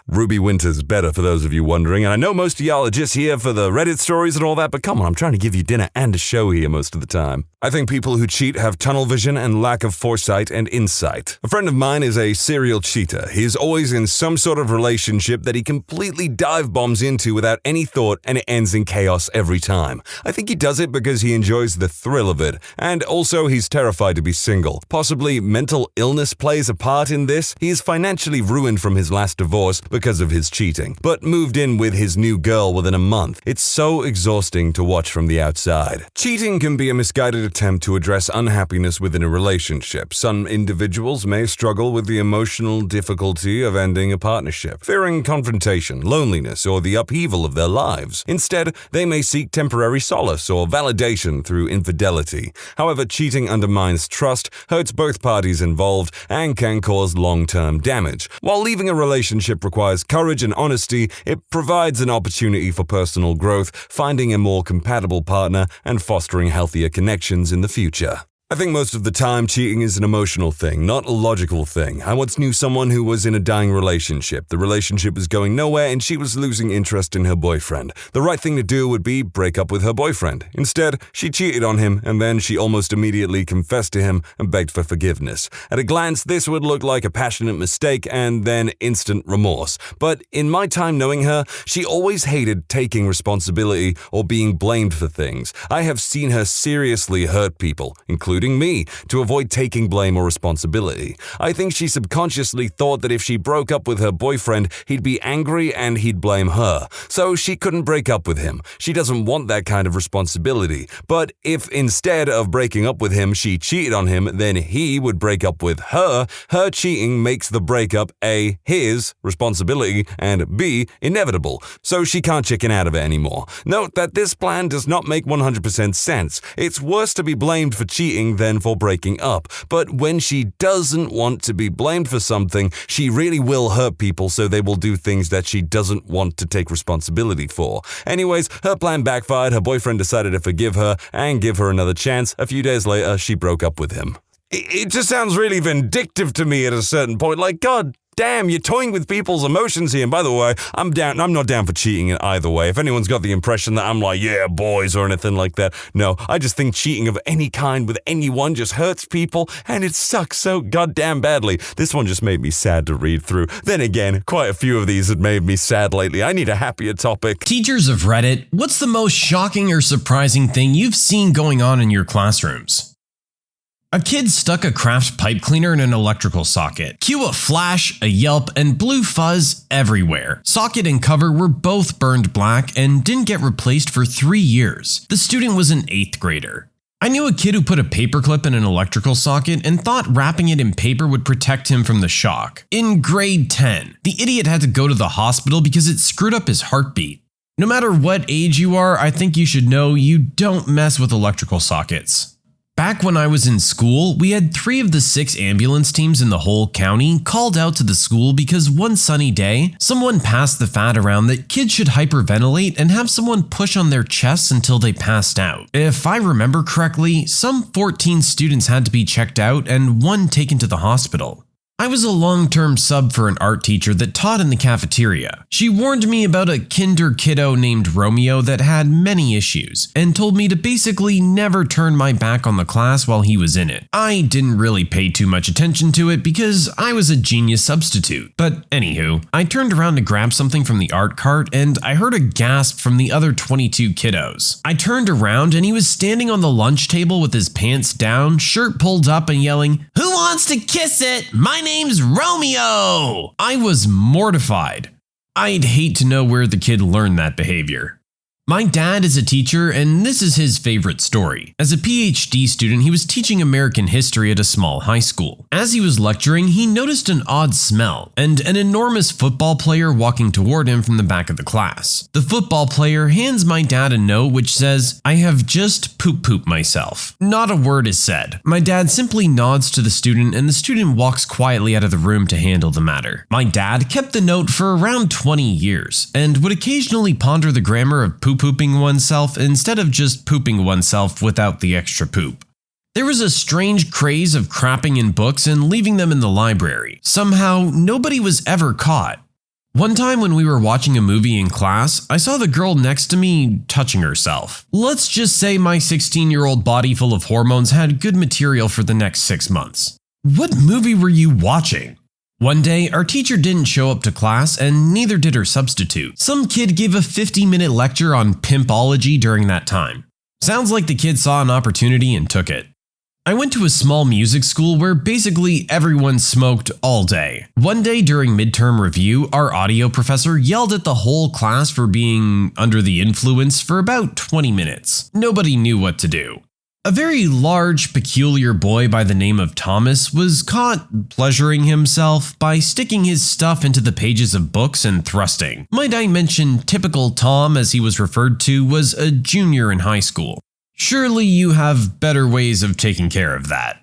Ruby Winter's better, for those of you wondering, and I know most of y'all are just here for the Reddit stories and all that, but come on, I'm trying to give you dinner and a show here most of the time. I think people who cheat have tunnel vision and lack of foresight and insight. A friend of mine is a serial cheater. He's always in some sort of relationship that he completely dive bombs into without any thought, and it ends in chaos chaos every time. I think he does it because he enjoys the thrill of it, and also he's terrified to be single. Possibly mental illness plays a part in this. He is financially ruined from his last divorce because of his cheating, but moved in with his new girl within a month. It's so exhausting to watch from the outside. Cheating can be a misguided attempt to address unhappiness within a relationship. Some individuals may struggle with the emotional difficulty of ending a partnership, fearing confrontation, loneliness, or the upheaval of their lives. Instead, they may seek temporary solace or validation through infidelity. However, cheating undermines trust, hurts both parties involved, and can cause long-term damage. While leaving a relationship requires courage and honesty, it provides an opportunity for personal growth, finding a more compatible partner, and fostering healthier connections in the future. I think most of the time cheating is an emotional thing, not a logical thing. I once knew someone who was in a dying relationship. The relationship was going nowhere and she was losing interest in her boyfriend. The right thing to do would be break up with her boyfriend. Instead, she cheated on him and then she almost immediately confessed to him and begged for forgiveness. At a glance, this would look like a passionate mistake and then instant remorse. But in my time knowing her, she always hated taking responsibility or being blamed for things. I have seen her seriously hurt people, including me, to avoid taking blame or responsibility. I think she subconsciously thought that if she broke up with her boyfriend, he'd be angry and he'd blame her. So she couldn't break up with him. She doesn't want that kind of responsibility. But if instead of breaking up with him, she cheated on him, then he would break up with her. Her cheating makes the breakup A, his responsibility, and B, inevitable. So she can't chicken out of it anymore. Note that this plan does not make 100% sense. It's worse to be blamed for cheating than for breaking up. But when she doesn't want to be blamed for something, she really will hurt people, so they will do things that she doesn't want to take responsibility for. Anyways, her plan backfired. Her boyfriend decided to forgive her and give her another chance. A few days later, she broke up with him. It just sounds really vindictive to me at a certain point. Like, God damn, you're toying with people's emotions here. And by the way, I'm not down for cheating in either way. If anyone's got the impression that I'm like, yeah, boys, or anything like that, no, I just think cheating of any kind with anyone just hurts people, and it sucks so goddamn badly. This one just made me sad to read through. Then again, quite a few of these have made me sad lately. I need a happier topic. Teachers of Reddit, what's the most shocking or surprising thing you've seen going on in your classrooms? A kid stuck a Kraft pipe cleaner in an electrical socket. Cue a flash, a yelp, and blue fuzz everywhere. Socket and cover were both burned black and didn't get replaced for 3 years. The student was an 8th grader. I knew a kid who put a paperclip in an electrical socket and thought wrapping it in paper would protect him from the shock. In grade 10, the idiot had to go to the hospital because it screwed up his heartbeat. No matter what age you are, I think you should know you don't mess with electrical sockets. Back when I was in school, we had 3 of the 6 ambulance teams in the whole county called out to the school because one sunny day, someone passed the fad around that kids should hyperventilate and have someone push on their chests until they passed out. If I remember correctly, some 14 students had to be checked out and 1 taken to the hospital. I was a long-term sub for an art teacher that taught in the cafeteria. She warned me about a kinder kiddo named Romeo that had many issues, and told me to basically never turn my back on the class while he was in it. I didn't really pay too much attention to it because I was a genius substitute. But anywho, I turned around to grab something from the art cart and I heard a gasp from the other 22 kiddos. I turned around and he was standing on the lunch table with his pants down, shirt pulled up and yelling, "Who wants to kiss it? My name's Romeo!" I was mortified. I'd hate to know where the kid learned that behavior. My dad is a teacher, and this is his favorite story. As a PhD student, he was teaching American history at a small high school. As he was lecturing, he noticed an odd smell and an enormous football player walking toward him from the back of the class. The football player hands my dad a note which says, "I have just pooped myself." Not a word is said. My dad simply nods to the student, and the student walks quietly out of the room to handle the matter. My dad kept the note for around 20 years, and would occasionally ponder the grammar of pooping oneself instead of just pooping oneself without the extra poop. There was a strange craze of crapping in books and leaving them in the library. Somehow, nobody was ever caught. One time when we were watching a movie in class, I saw the girl next to me touching herself. Let's just say my 16-year-old body full of hormones had good material for the next 6 months. What movie were you watching? One day, our teacher didn't show up to class and neither did her substitute. Some kid gave a 50-minute lecture on pimpology during that time. Sounds like the kid saw an opportunity and took it. I went to a small music school where basically everyone smoked all day. One day during midterm review, our audio professor yelled at the whole class for being under the influence for about 20 minutes. Nobody knew what to do. A very large, peculiar boy by the name of Thomas was caught pleasuring himself by sticking his stuff into the pages of books and thrusting. Might I mention typical Tom, as he was referred to, was a junior in high school. Surely you have better ways of taking care of that.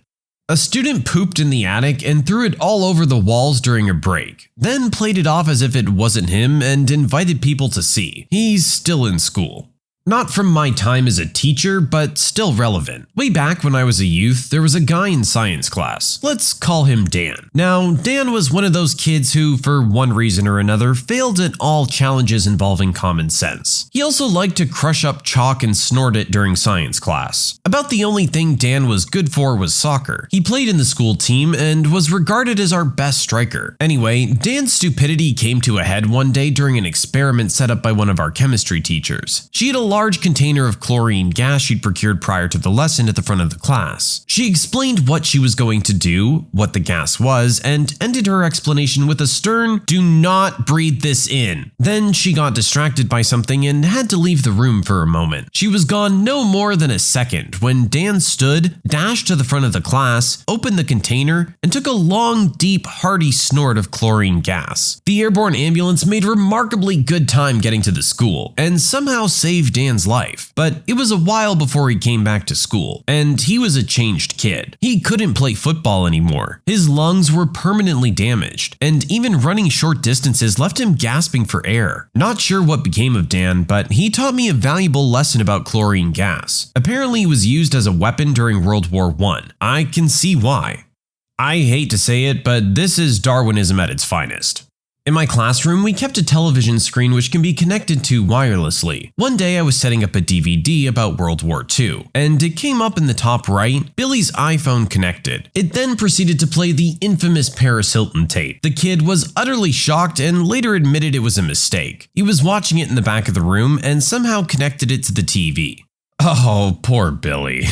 A student pooped in the attic and threw it all over the walls during a break, then played it off as if it wasn't him and invited people to see. He's still in school. Not from my time as a teacher, but still relevant. Way back when I was a youth, there was a guy in science class. Let's call him Dan. Now, Dan was one of those kids who, for one reason or another, failed at all challenges involving common sense. He also liked to crush up chalk and snort it during science class. About the only thing Dan was good for was soccer. He played in the school team and was regarded as our best striker. Anyway, Dan's stupidity came to a head one day during an experiment set up by one of our chemistry teachers. She had a large container of chlorine gas she'd procured prior to the lesson at the front of the class. She explained what she was going to do, what the gas was, and ended her explanation with a stern, "Do not breathe this in." Then she got distracted by something and had to leave the room for a moment. She was gone no more than a second when Dan stood, dashed to the front of the class, opened the container, and took a long, deep, hearty snort of chlorine gas. The airborne ambulance made remarkably good time getting to the school, and somehow saved Dan's life, but it was a while before he came back to school, and he was a changed kid. He couldn't play football anymore. His lungs were permanently damaged, and even running short distances left him gasping for air. Not sure what became of Dan, but he taught me a valuable lesson about chlorine gas. Apparently it was used as a weapon during World War I. I can see why. I hate to say it, but this is Darwinism at its finest. In my classroom, we kept a television screen which can be connected to wirelessly. One day I was setting up a DVD about World War II, and it came up in the top right, Billy's iPhone connected. It then proceeded to play the infamous Paris Hilton tape. The kid was utterly shocked and later admitted it was a mistake. He was watching it in the back of the room and somehow connected it to the TV. Oh, poor Billy.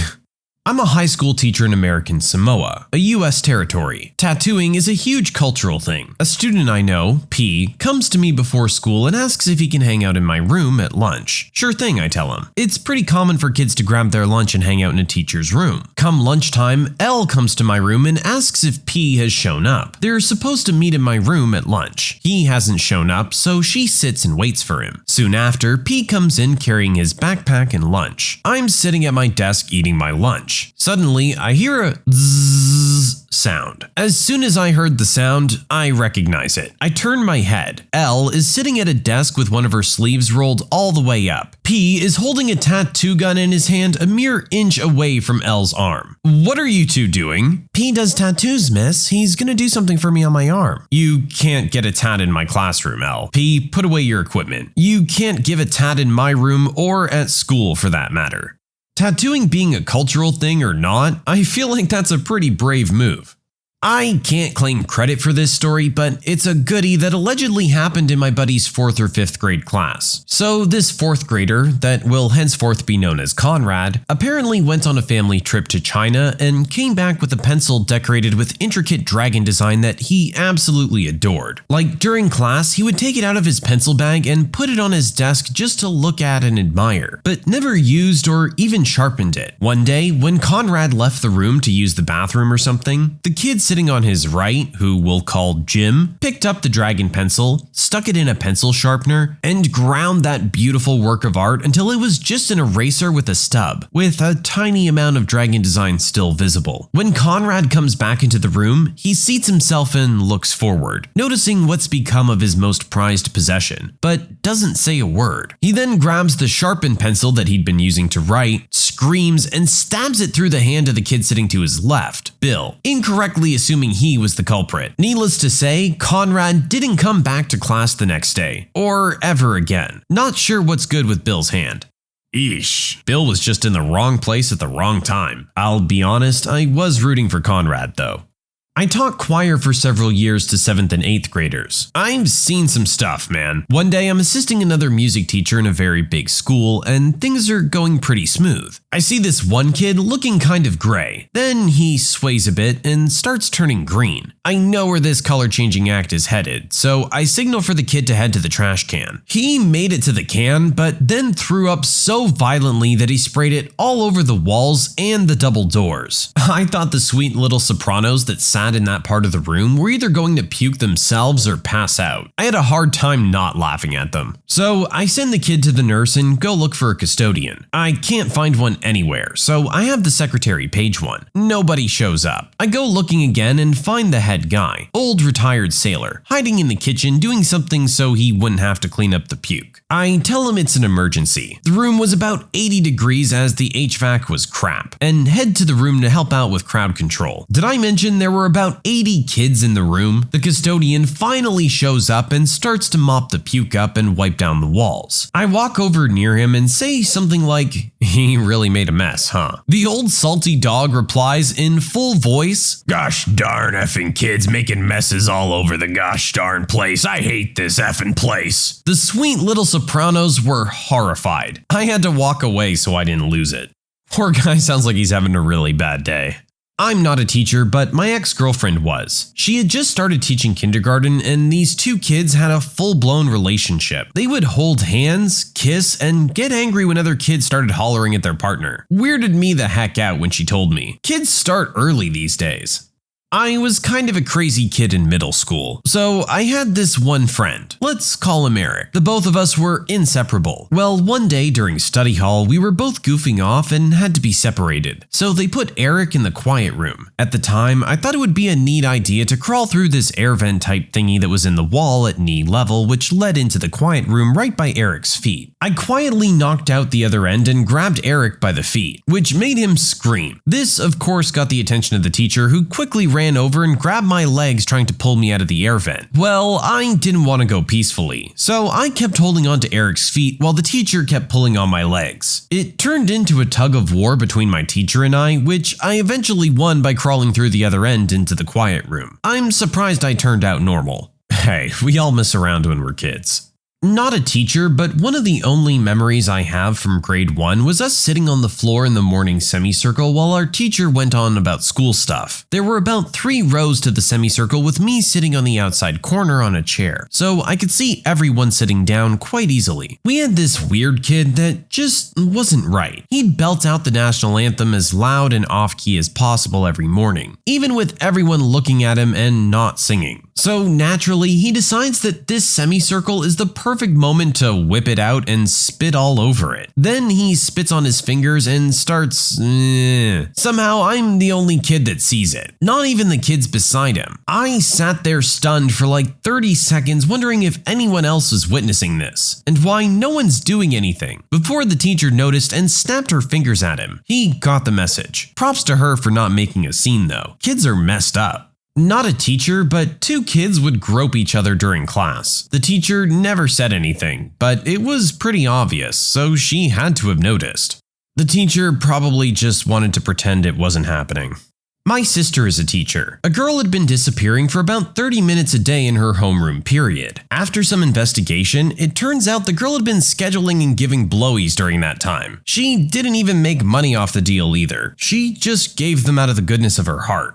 I'm a high school teacher in American Samoa, a US territory. Tattooing is a huge cultural thing. A student I know, P, comes to me before school and asks if he can hang out in my room at lunch. Sure thing, I tell him. It's pretty common for kids to grab their lunch and hang out in a teacher's room. Come lunchtime, L comes to my room and asks if P has shown up. They're supposed to meet in my room at lunch. He hasn't shown up, so she sits and waits for him. Soon after, P comes in carrying his backpack and lunch. I'm sitting at my desk eating my lunch. Suddenly, I hear a zzz sound. As soon as I heard the sound, I recognize it. I turn my head. L is sitting at a desk with one of her sleeves rolled all the way up. P is holding a tattoo gun in his hand a mere inch away from L's arm. What are you two doing? P does tattoos, miss. He's gonna do something for me on my arm. You can't get a tat in my classroom, L. P, put away your equipment. You can't give a tat in my room or at school for that matter. Tattooing being a cultural thing or not, I feel like that's a pretty brave move. I can't claim credit for this story, but it's a goodie that allegedly happened in my buddy's 4th or 5th grade class. So this 4th grader, that will henceforth be known as Conrad, apparently went on a family trip to China and came back with a pencil decorated with intricate dragon design that he absolutely adored. Like during class, he would take it out of his pencil bag and put it on his desk just to look at and admire, but never used or even sharpened it. One day, when Conrad left the room to use the bathroom or something, the kids sitting on his right, who we'll call Jim, picked up the dragon pencil, stuck it in a pencil sharpener, and ground that beautiful work of art until it was just an eraser with a stub, with a tiny amount of dragon design still visible. When Conrad comes back into the room, he seats himself and looks forward, noticing what's become of his most prized possession, but doesn't say a word. He then grabs the sharpened pencil that he'd been using to write, screams, and stabs it through the hand of the kid sitting to his left, Bill, incorrectly assuming he was the culprit. Needless to say, Conrad didn't come back to class the next day, or ever again. Not sure what's good with Bill's hand. Eesh, Bill was just in the wrong place at the wrong time. I'll be honest, I was rooting for Conrad though. I taught choir for several years to 7th and 8th graders. I've seen some stuff, man. One day I'm assisting another music teacher in a very big school, and things are going pretty smooth. I see this one kid looking kind of gray. Then he sways a bit and starts turning green. I know where this color changing act is headed, so I signal for the kid to head to the trash can. He made it to the can, but then threw up so violently that he sprayed it all over the walls and the double doors. I thought the sweet little sopranos that sat in that part of the room were either going to puke themselves or pass out. I had a hard time not laughing at them. So I send the kid to the nurse and go look for a custodian. I can't find one anywhere, so I have the secretary page one. Nobody shows up. I go looking again and find the head guy, old retired sailor, hiding in the kitchen doing something so he wouldn't have to clean up the puke. I tell him it's an emergency. The room was about 80 degrees as the HVAC was crap, and head to the room to help out with crowd control. Did I mention there were about 80 kids in the room? The custodian finally shows up and starts to mop the puke up and wipe down the walls. I walk over near him and say something like, "He really made a mess, huh?" The old salty dog replies in full voice, "Gosh darn effing kids making messes all over the gosh darn place. I hate this effing place." The sweet little sopranos were horrified. I had to walk away so I didn't lose it. Poor guy sounds like he's having a really bad day. I'm not a teacher, but my ex-girlfriend was. She had just started teaching kindergarten, and these two kids had a full-blown relationship. They would hold hands, kiss, and get angry when other kids started hollering at their partner. Weirded me the heck out when she told me. Kids start early these days. I was kind of a crazy kid in middle school, so I had this one friend. Let's call him Eric. The both of us were inseparable. Well, one day during study hall, we were both goofing off and had to be separated. So they put Eric in the quiet room. At the time, I thought it would be a neat idea to crawl through this air vent type thingy that was in the wall at knee level, which led into the quiet room right by Eric's feet. I quietly knocked out the other end and grabbed Eric by the feet, which made him scream. This, of course, got the attention of the teacher, who quickly ran over and grabbed my legs trying to pull me out of the air vent. Well, I didn't want to go peacefully, so I kept holding on to Eric's feet while the teacher kept pulling on my legs. It turned into a tug of war between my teacher and I, which I eventually won by crawling through the other end into the quiet room. I'm surprised I turned out normal. Hey, we all mess around when we're kids. Not a teacher, but one of the only memories I have from grade 1 was us sitting on the floor in the morning semicircle while our teacher went on about school stuff. There were about 3 rows to the semicircle with me sitting on the outside corner on a chair, so I could see everyone sitting down quite easily. We had this weird kid that just wasn't right. He'd belt out the national anthem as loud and off-key as possible every morning, even with everyone looking at him and not singing. So naturally, he decides that this semicircle is the perfect moment to whip it out and spit all over it. Then he spits on his fingers and starts Somehow, I'm the only kid that sees it. Not even the kids beside him. I sat there stunned for like 30 seconds wondering if anyone else was witnessing this, and why no one's doing anything, before the teacher noticed and snapped her fingers at him. He got the message. Props to her for not making a scene though. Kids are messed up. Not a teacher, but 2 kids would grope each other during class. The teacher never said anything, but it was pretty obvious, so she had to have noticed. The teacher probably just wanted to pretend it wasn't happening. My sister is a teacher. A girl had been disappearing for about 30 minutes a day in her homeroom period. After some investigation, it turns out the girl had been scheduling and giving blowies during that time. She didn't even make money off the deal either. She just gave them out of the goodness of her heart.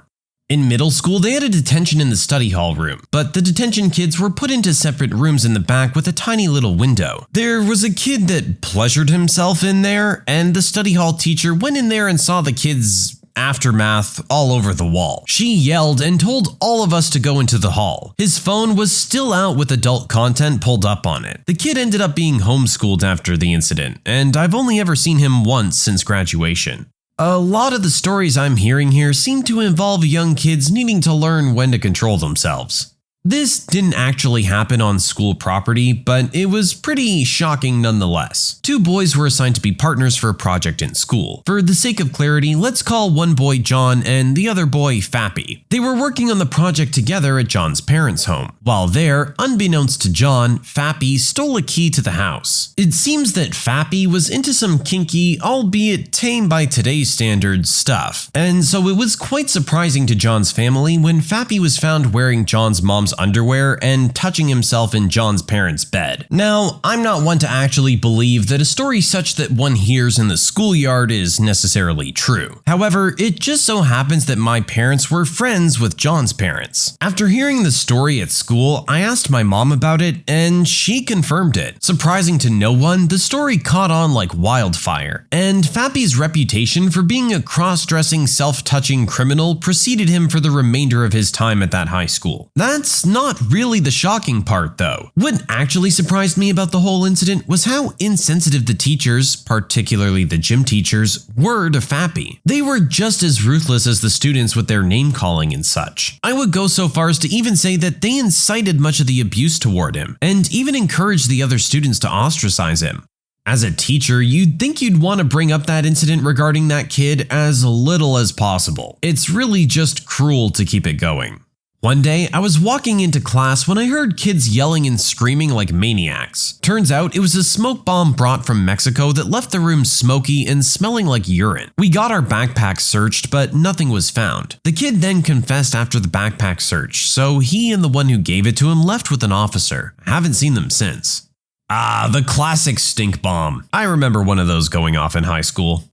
In middle school, they had a detention in the study hall room, but the detention kids were put into separate rooms in the back with a tiny little window. There was a kid that pleasured himself in there, and the study hall teacher went in there and saw the kids' aftermath all over the wall. She yelled and told all of us to go into the hall. His phone was still out with adult content pulled up on it. The kid ended up being homeschooled after the incident, and I've only ever seen him once since graduation. A lot of the stories I'm hearing here seem to involve young kids needing to learn when to control themselves. This didn't actually happen on school property, but it was pretty shocking nonetheless. Two boys were assigned to be partners for a project in school. For the sake of clarity, let's call one boy John and the other boy Fappy. They were working on the project together at John's parents' home. While there, unbeknownst to John, Fappy stole a key to the house. It seems that Fappy was into some kinky, albeit tame by today's standards, stuff. And so it was quite surprising to John's family when Fappy was found wearing John's mom's underwear and touching himself in John's parents' bed. Now, I'm not one to actually believe that a story such that one hears in the schoolyard is necessarily true. However, it just so happens that my parents were friends with John's parents. After hearing the story at school, I asked my mom about it, and she confirmed it. Surprising to no one, the story caught on like wildfire, and Fappy's reputation for being a cross-dressing, self-touching criminal preceded him for the remainder of his time at that high school. That's not really the shocking part, though. What actually surprised me about the whole incident was how insensitive the teachers, particularly the gym teachers, were to Fappy. They were just as ruthless as the students with their name-calling and such. I would go so far as to even say that they incited much of the abuse toward him, and even encouraged the other students to ostracize him. As a teacher, you'd think you'd want to bring up that incident regarding that kid as little as possible. It's really just cruel to keep it going. One day, I was walking into class when I heard kids yelling and screaming like maniacs. Turns out it was a smoke bomb brought from Mexico that left the room smoky and smelling like urine. We got our backpacks searched, but nothing was found. The kid then confessed after the backpack search, so he and the one who gave it to him left with an officer. I haven't seen them since. Ah, the classic stink bomb. I remember one of those going off in high school.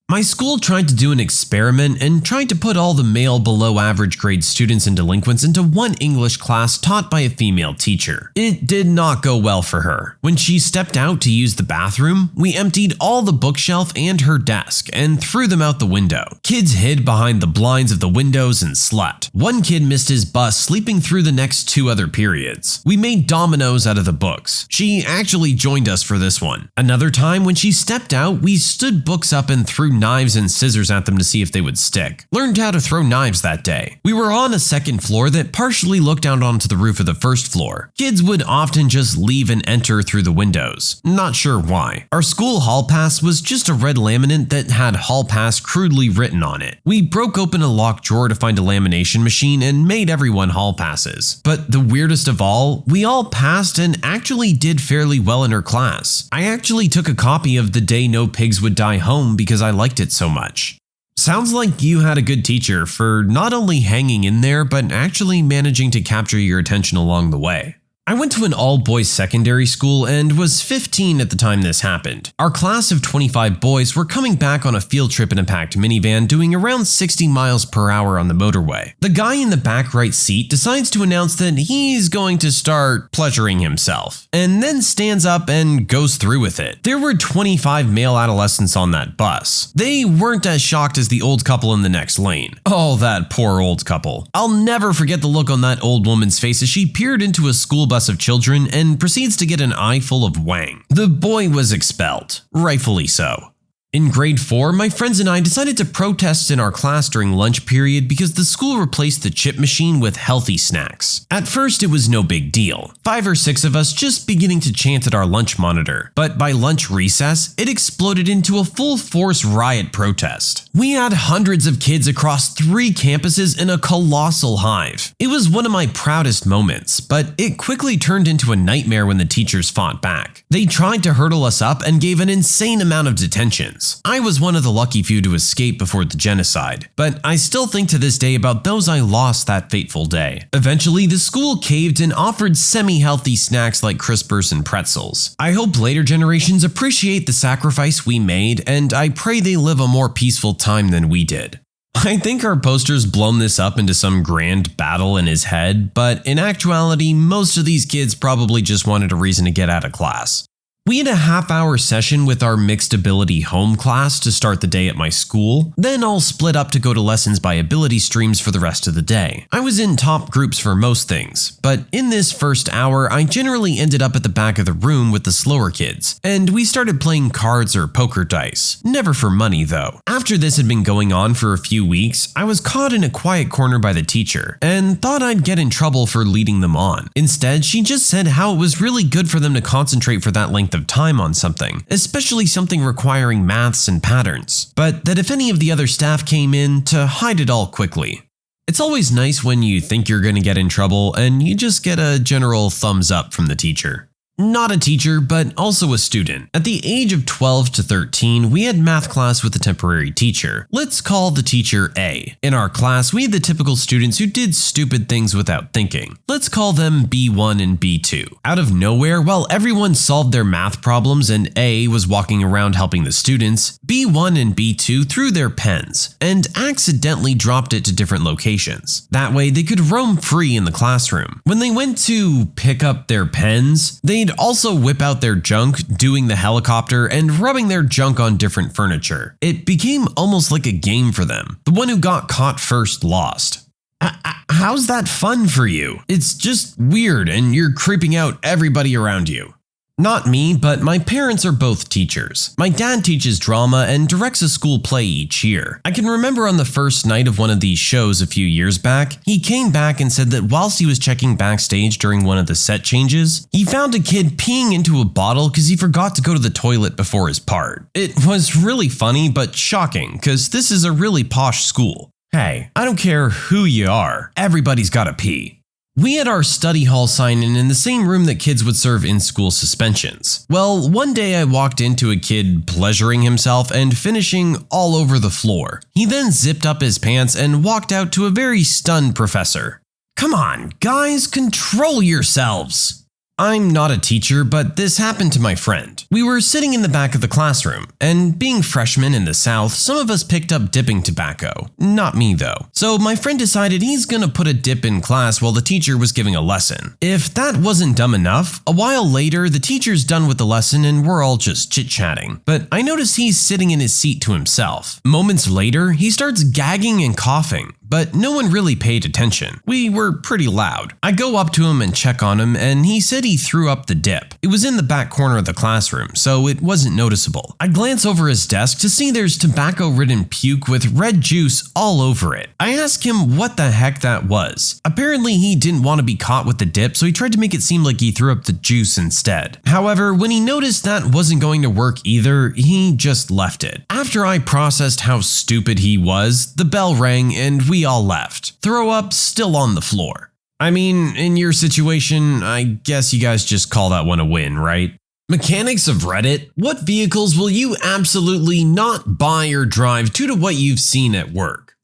My school tried to do an experiment and tried to put all the male below average grade students and delinquents into one English class taught by a female teacher. It did not go well for her. When she stepped out to use the bathroom, we emptied all the bookshelf and her desk and threw them out the window. Kids hid behind the blinds of the windows and slept. One kid missed his bus sleeping through the next 2 other periods. We made dominoes out of the books. She actually joined us for this one. Another time when she stepped out, we stood books up and threw knives and scissors at them to see if they would stick. Learned how to throw knives that day. We were on a second floor that partially looked out onto the roof of the first floor. Kids would often just leave and enter through the windows. Not sure why. Our school hall pass was just a red laminate that had hall pass crudely written on it. We broke open a locked drawer to find a lamination machine and made everyone hall passes. But the weirdest of all, we all passed and actually did fairly well in her class. I actually took a copy of The Day No Pigs Would Die Home because I liked it so much. Sounds like you had a good teacher for not only hanging in there, but actually managing to capture your attention along the way. I went to an all-boys secondary school and was 15 at the time this happened. Our class of 25 boys were coming back on a field trip in a packed minivan doing around 60 miles per hour on the motorway. The guy in the back right seat decides to announce that he's going to start pleasuring himself, and then stands up and goes through with it. There were 25 male adolescents on that bus. They weren't as shocked as the old couple in the next lane. Oh, that poor old couple. I'll never forget the look on that old woman's face as she peered into a school bus of children and proceeds to get an eye full of wang. The boy was expelled, rightfully so. In grade 4, my friends and I decided to protest in our class during lunch period because the school replaced the chip machine with healthy snacks. At first, it was no big deal. 5 or 6 of us just beginning to chant at our lunch monitor. But by lunch recess, it exploded into a full-force riot protest. We had hundreds of kids across 3 campuses in a colossal hive. It was one of my proudest moments, but it quickly turned into a nightmare when the teachers fought back. They tried to hurdle us up and gave an insane amount of detentions. I was one of the lucky few to escape before the genocide, but I still think to this day about those I lost that fateful day. Eventually, the school caved and offered semi-healthy snacks like Crispers and pretzels. I hope later generations appreciate the sacrifice we made, and I pray they live a more peaceful time than we did. I think our poster's blown this up into some grand battle in his head, but in actuality, most of these kids probably just wanted a reason to get out of class. We had a half-hour session with our mixed ability home class to start the day at my school, then all split up to go to lessons by ability streams for the rest of the day. I was in top groups for most things, but in this first hour, I generally ended up at the back of the room with the slower kids, and we started playing cards or poker dice. Never for money though. After this had been going on for a few weeks, I was caught in a quiet corner by the teacher, and thought I'd get in trouble for leading them on. Instead, she just said how it was really good for them to concentrate for that length of time on something, especially something requiring maths and patterns, but that if any of the other staff came in, to hide it all quickly. It's always nice when you think you're going to get in trouble and you just get a general thumbs up from the teacher. Not a teacher, but also a student. At the age of 12 to 13, we had math class with a temporary teacher. Let's call the teacher A. In our class, we had the typical students who did stupid things without thinking. Let's call them B1 and B2. Out of nowhere, while everyone solved their math problems and A was walking around helping the students, B1 and B2 threw their pens and accidentally dropped it to different locations. That way, they could roam free in the classroom. When they went to pick up their pens, they'd also whip out their junk, doing the helicopter and rubbing their junk on different furniture. It became almost like a game for them. The one who got caught first lost. How's that fun for you? It's just weird and you're creeping out everybody around you. Not me, but my parents are both teachers. My dad teaches drama and directs a school play each year. I can remember on the first night of one of these shows a few years back, he came back and said that whilst he was checking backstage during one of the set changes, he found a kid peeing into a bottle because he forgot to go to the toilet before his part. It was really funny but shocking because this is a really posh school. Hey, I don't care who you are, everybody's gotta pee. We had our study hall sign-in in the same room that kids would serve in-school suspensions. Well, one day I walked into a kid pleasuring himself and finishing all over the floor. He then zipped up his pants and walked out to a very stunned professor. Come on, guys, control yourselves! I'm not a teacher, but this happened to my friend. We were sitting in the back of the classroom, and being freshmen in the South, some of us picked up dipping tobacco. Not me though. So my friend decided he's gonna put a dip in class while the teacher was giving a lesson. If that wasn't dumb enough, a while later the teacher's done with the lesson and we're all just chit-chatting. But I notice he's sitting in his seat to himself. Moments later, he starts gagging and coughing. But no one really paid attention. We were pretty loud. I go up to him and check on him, and he said he threw up the dip. It was in the back corner of the classroom, so it wasn't noticeable. I glance over his desk to see there's tobacco-ridden puke with red juice all over it. I ask him what the heck that was. Apparently he didn't want to be caught with the dip, so he tried to make it seem like he threw up the juice instead. However, when he noticed that wasn't going to work either, he just left it. After I processed how stupid he was, the bell rang and we all left. Throw up still on the floor. I mean, in your situation, I guess you guys just call that one a win, right? Mechanics of Reddit, what vehicles will you absolutely not buy or drive due to what you've seen at work?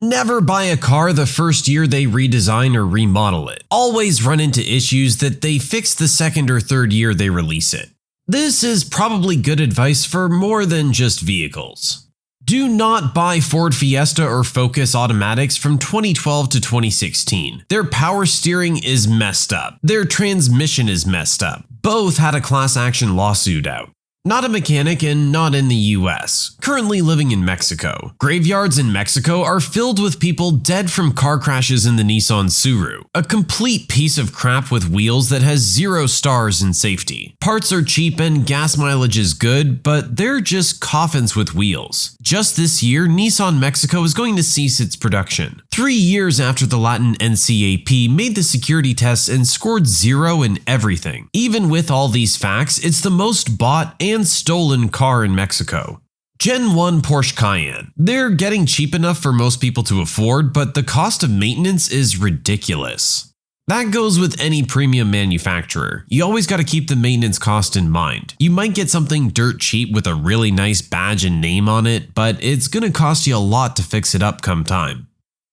Never buy a car the first year they redesign or remodel it. Always run into issues that they fix the second or third year they release it. This is probably good advice for more than just vehicles. Do not buy Ford Fiesta or Focus automatics from 2012 to 2016. Their power steering is messed up. Their transmission is messed up. Both had a class action lawsuit out. Not a mechanic and not in the US. Currently living in Mexico. Graveyards in Mexico are filled with people dead from car crashes in the Nissan Suru. A complete piece of crap with wheels that has 0 stars in safety. Parts are cheap and gas mileage is good, but they're just coffins with wheels. Just this year, Nissan Mexico is going to cease its production. 3 years after the Latin NCAP made the security tests and scored 0 in everything. Even with all these facts, it's the most bought and stolen car in Mexico. Gen 1 Porsche Cayenne. They're getting cheap enough for most people to afford, but the cost of maintenance is ridiculous. That goes with any premium manufacturer. You always gotta keep the maintenance cost in mind. You might get something dirt cheap with a really nice badge and name on it, but it's gonna cost you a lot to fix it up come time.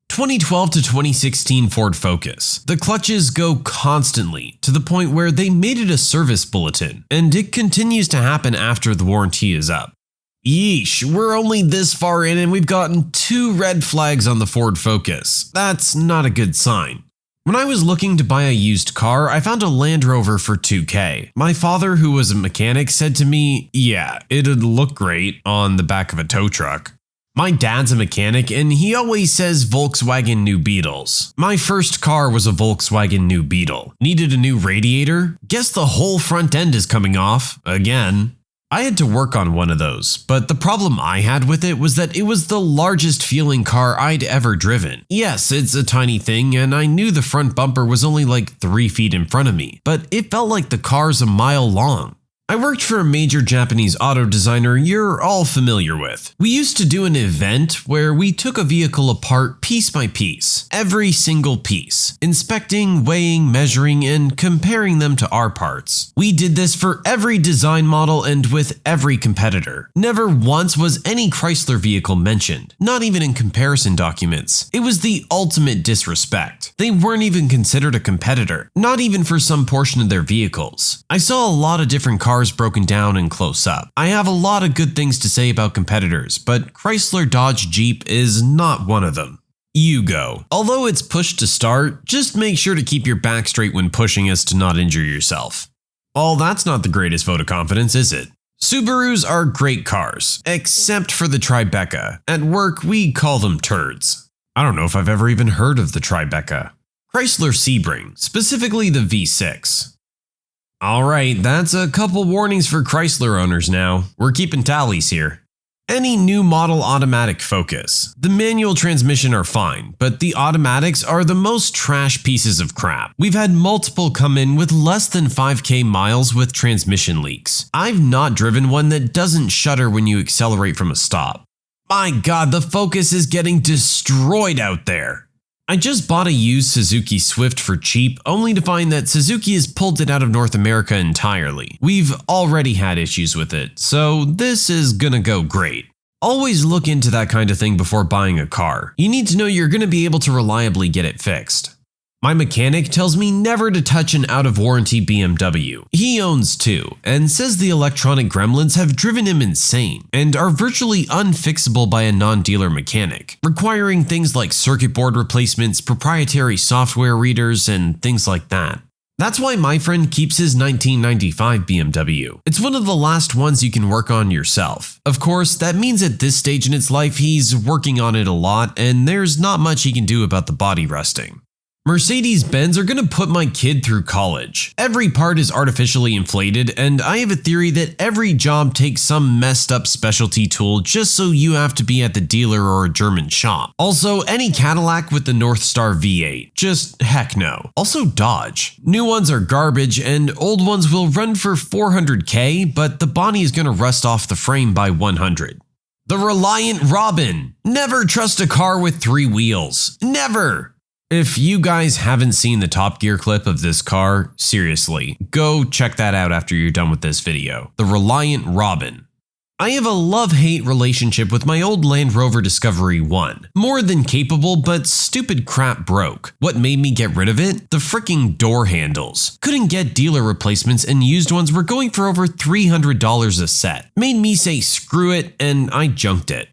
2012 to 2016 Ford Focus. The clutches go constantly, to the point where they made it a service bulletin, and it continues to happen after the warranty is up. Yeesh, we're only this far in and we've gotten 2 red flags on the Ford Focus. That's not a good sign. When I was looking to buy a used car, I found a Land Rover for $2,000. My father, who was a mechanic, said to me, yeah, it'd look great on the back of a tow truck. My dad's a mechanic and he always says Volkswagen New Beetles. My first car was a Volkswagen New Beetle. Needed a new radiator? Guess the whole front end is coming off, again. I had to work on one of those, but the problem I had with it was that it was the largest feeling car I'd ever driven. Yes, it's a tiny thing and I knew the front bumper was only like 3 feet in front of me, but it felt like the car's a mile long. I worked for a major Japanese auto designer you're all familiar with. We used to do an event where we took a vehicle apart piece by piece, every single piece, inspecting, weighing, measuring, and comparing them to our parts. We did this for every design model and with every competitor. Never once was any Chrysler vehicle mentioned, not even in comparison documents. It was the ultimate disrespect. They weren't even considered a competitor, not even for some portion of their vehicles. I saw a lot of different cars broken down and close up. I have a lot of good things to say about competitors, but Chrysler Dodge Jeep is not one of them. You go. Although it's push to start, just make sure to keep your back straight when pushing as to not injure yourself. Well, that's not the greatest vote of confidence, is it? Subarus are great cars, except for the Tribeca. At work, we call them turds. I don't know if I've ever even heard of the Tribeca. Chrysler Sebring, specifically the V6. Alright, that's a couple warnings for Chrysler owners now. We're keeping tallies here. Any new model automatic Focus. The manual transmission are fine, but the automatics are the most trash pieces of crap. We've had multiple come in with less than 5K miles with transmission leaks. I've not driven one that doesn't shudder when you accelerate from a stop. My god, the Focus is getting destroyed out there. I just bought a used Suzuki Swift for cheap, only to find that Suzuki has pulled it out of North America entirely. We've already had issues with it, so this is gonna go great. Always look into that kind of thing before buying a car. You need to know you're gonna be able to reliably get it fixed. My mechanic tells me never to touch an out-of-warranty BMW. He owns two, and says the electronic gremlins have driven him insane, and are virtually unfixable by a non-dealer mechanic, requiring things like circuit board replacements, proprietary software readers, and things like that. That's why my friend keeps his 1995 BMW. It's one of the last ones you can work on yourself. Of course, that means at this stage in its life he's working on it a lot, and there's not much he can do about the body rusting. Mercedes-Benz are gonna put my kid through college. Every part is artificially inflated, and I have a theory that every job takes some messed up specialty tool just so you have to be at the dealer or a German shop. Also, any Cadillac with the North Star V8, just heck no. Also Dodge. New ones are garbage and old ones will run for 400K, but the body is gonna rust off the frame by 100. The Reliant Robin. Never trust a car with 3 wheels. Never! If you guys haven't seen the Top Gear clip of this car, seriously, go check that out after you're done with this video. The Reliant Robin. I have a love-hate relationship with my old Land Rover Discovery 1. More than capable, but stupid crap broke. What made me get rid of it? The freaking door handles. Couldn't get dealer replacements and used ones were going for over $300 a set. Made me say screw it and I junked it.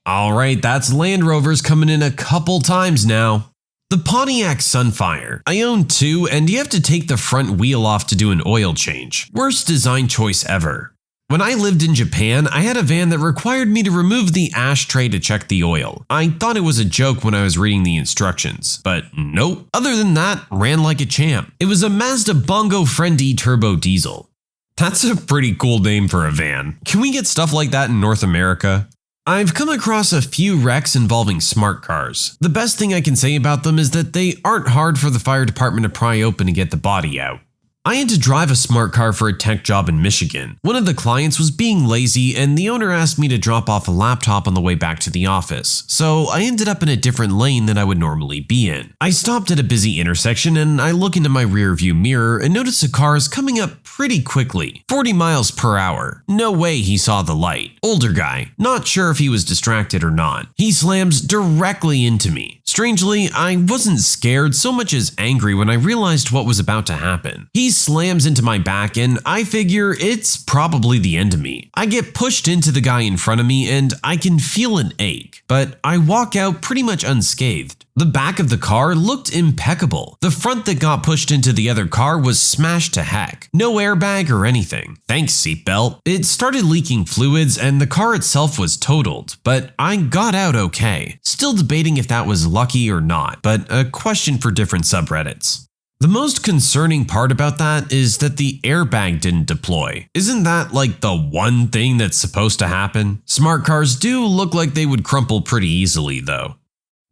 Alright, that's Land Rovers coming in a couple times now. The Pontiac Sunfire. I own 2 and you have to take the front wheel off to do an oil change. Worst design choice ever. When I lived in Japan, I had a van that required me to remove the ashtray to check the oil. I thought it was a joke when I was reading the instructions, but nope. Other than that, ran like a champ. It was a Mazda Bongo Friendly Turbo Diesel. That's a pretty cool name for a van. Can we get stuff like that in North America? I've come across a few wrecks involving smart cars. The best thing I can say about them is that they aren't hard for the fire department to pry open and get the body out. I had to drive a smart car for a tech job in Michigan. One of the clients was being lazy and the owner asked me to drop off a laptop on the way back to the office, so I ended up in a different lane than I would normally be in. I stopped at a busy intersection and I look into my rear view mirror and notice a car is coming up pretty quickly, 40 miles per hour. No way he saw the light. Older guy, not sure if he was distracted or not. He slams directly into me. Strangely, I wasn't scared so much as angry when I realized what was about to happen. He slams into my back and I figure it's probably the end of me. I get pushed into the guy in front of me and I can feel an ache, but I walk out pretty much unscathed. The back of the car looked impeccable. The front that got pushed into the other car was smashed to heck. No airbag or anything. Thanks, seatbelt. It started leaking fluids and the car itself was totaled, but I got out okay. Still debating if that was lucky or not, but a question for different subreddits. The most concerning part about that is that the airbag didn't deploy. Isn't that like the one thing that's supposed to happen? Smart cars do look like they would crumple pretty easily though.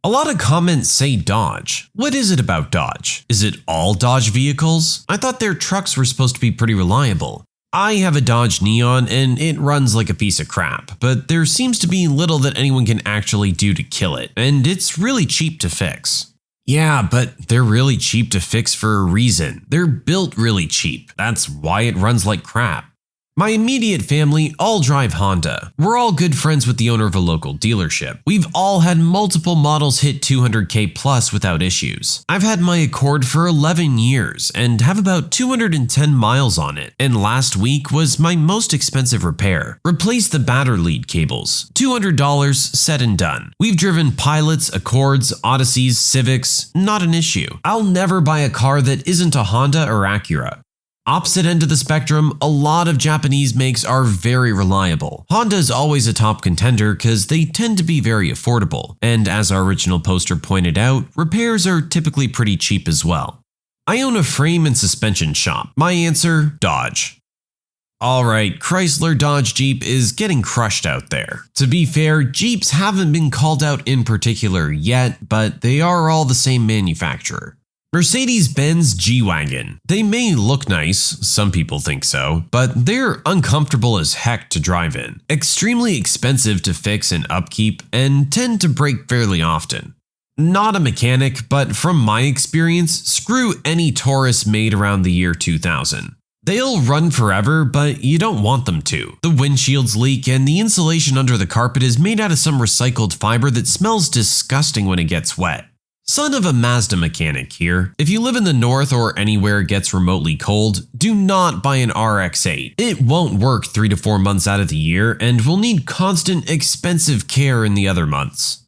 A lot of comments say Dodge. What is it about Dodge? Is it all Dodge vehicles? I thought their trucks were supposed to be pretty reliable. I have a Dodge Neon and it runs like a piece of crap, but there seems to be little that anyone can actually do to kill it, and it's really cheap to fix. Yeah, but they're really cheap to fix for a reason. They're built really cheap. That's why it runs like crap. My immediate family all drive Honda. We're all good friends with the owner of a local dealership. We've all had multiple models hit 200K plus without issues. I've had my Accord for 11 years and have about 210 miles on it. And last week was my most expensive repair. Replace the battery lead cables. $200 said and done. We've driven Pilots, Accords, Odysseys, Civics, not an issue. I'll never buy a car that isn't a Honda or Acura. Opposite end of the spectrum, a lot of Japanese makes are very reliable. Honda is always a top contender because they tend to be very affordable, and as our original poster pointed out, repairs are typically pretty cheap as well. I own a frame and suspension shop. My answer, Dodge. Alright, Chrysler, Dodge, Jeep is getting crushed out there. To be fair, Jeeps haven't been called out in particular yet, but they are all the same manufacturer. Mercedes-Benz G-Wagon. They may look nice, some people think so, but they're uncomfortable as heck to drive in, extremely expensive to fix and upkeep, and tend to break fairly often. Not a mechanic, but from my experience, screw any Taurus made around the year 2000. They'll run forever, but you don't want them to. The windshields leak and the insulation under the carpet is made out of some recycled fiber that smells disgusting when it gets wet. Son of a Mazda mechanic here. If you live in the north or anywhere it gets remotely cold, do not buy an RX-8. It won't work 3 to 4 months out of the year and will need constant expensive care in the other months.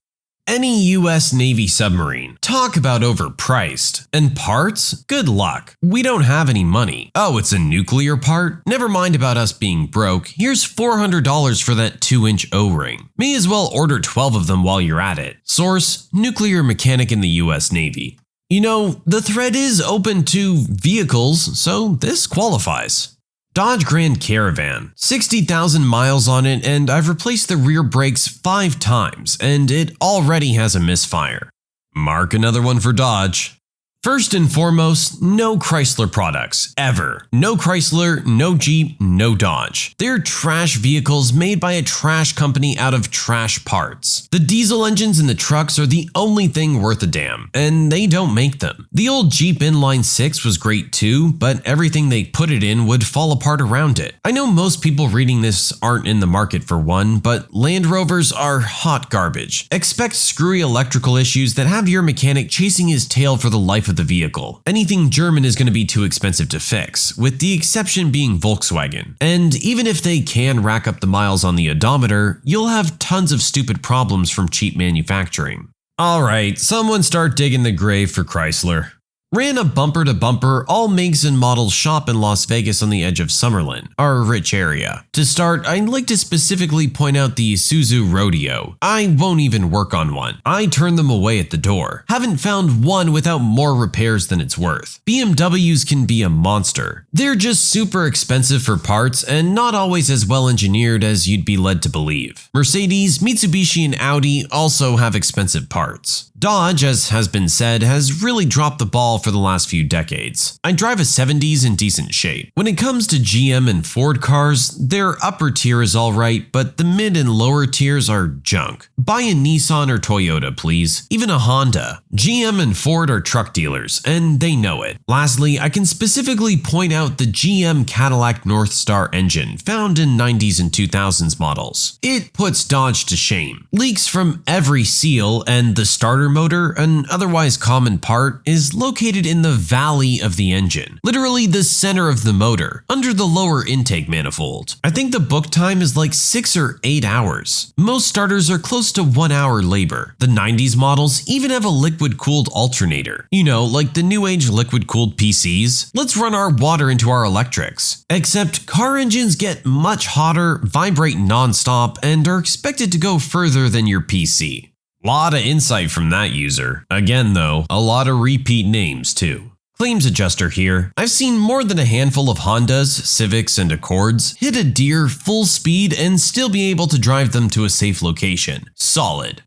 Any US Navy submarine. Talk about overpriced. And parts? Good luck. We don't have any money. Oh, it's a nuclear part? Never mind about us being broke. Here's $400 for that 2-inch O-ring. May as well order 12 of them while you're at it. Source: nuclear mechanic in the US Navy. You know, the thread is open to vehicles, so this qualifies. Dodge Grand Caravan, 60,000 miles on it, and I've replaced the rear brakes 5 times, and it already has a misfire. Mark another one for Dodge. First and foremost, no Chrysler products, ever. No Chrysler, no Jeep, no Dodge. They're trash vehicles made by a trash company out of trash parts. The diesel engines in the trucks are the only thing worth a damn, and they don't make them. The old Jeep Inline 6 was great too, but everything they put it in would fall apart around it. I know most people reading this aren't in the market for one, but Land Rovers are hot garbage. Expect screwy electrical issues that have your mechanic chasing his tail for the life of the vehicle. Anything German is going to be too expensive to fix, with the exception being Volkswagen. And even if they can rack up the miles on the odometer, you'll have tons of stupid problems from cheap manufacturing. Alright, someone start digging the grave for Chrysler. Ran a bumper-to-bumper, all makes and models shop in Las Vegas on the edge of Summerlin, our rich area. To start, I'd like to specifically point out the Isuzu Rodeo. I won't even work on one. I turn them away at the door. Haven't found one without more repairs than it's worth. BMWs can be a monster. They're just super expensive for parts and not always as well engineered as you'd be led to believe. Mercedes, Mitsubishi, and Audi also have expensive parts. Dodge, as has been said, has really dropped the ball for the last few decades. I drive a 70s in decent shape. When it comes to GM and Ford cars, their upper tier is alright, but the mid and lower tiers are junk. Buy a Nissan or Toyota, please. Even a Honda. GM and Ford are truck dealers, and they know it. Lastly, I can specifically point out the GM Cadillac Northstar engine found in 90s and 2000s models. It puts Dodge to shame. Leaks from every seal, and the starter starter motor, an otherwise common part, is located in the valley of the engine, literally the center of the motor, under the lower intake manifold. I think the book time is like 6 or 8 hours. Most starters are close to 1 hour labor. The 90s models even have a liquid-cooled alternator. You know, like the new age liquid-cooled PCs. Let's run our water into our electrics. Except car engines get much hotter, vibrate non-stop, and are expected to go further than your PC. Lot of insight from that user. Again though, a lot of repeat names too. Claims adjuster here. I've seen more than a handful of Hondas, Civics, and Accords hit a deer full speed and still be able to drive them to a safe location. Solid.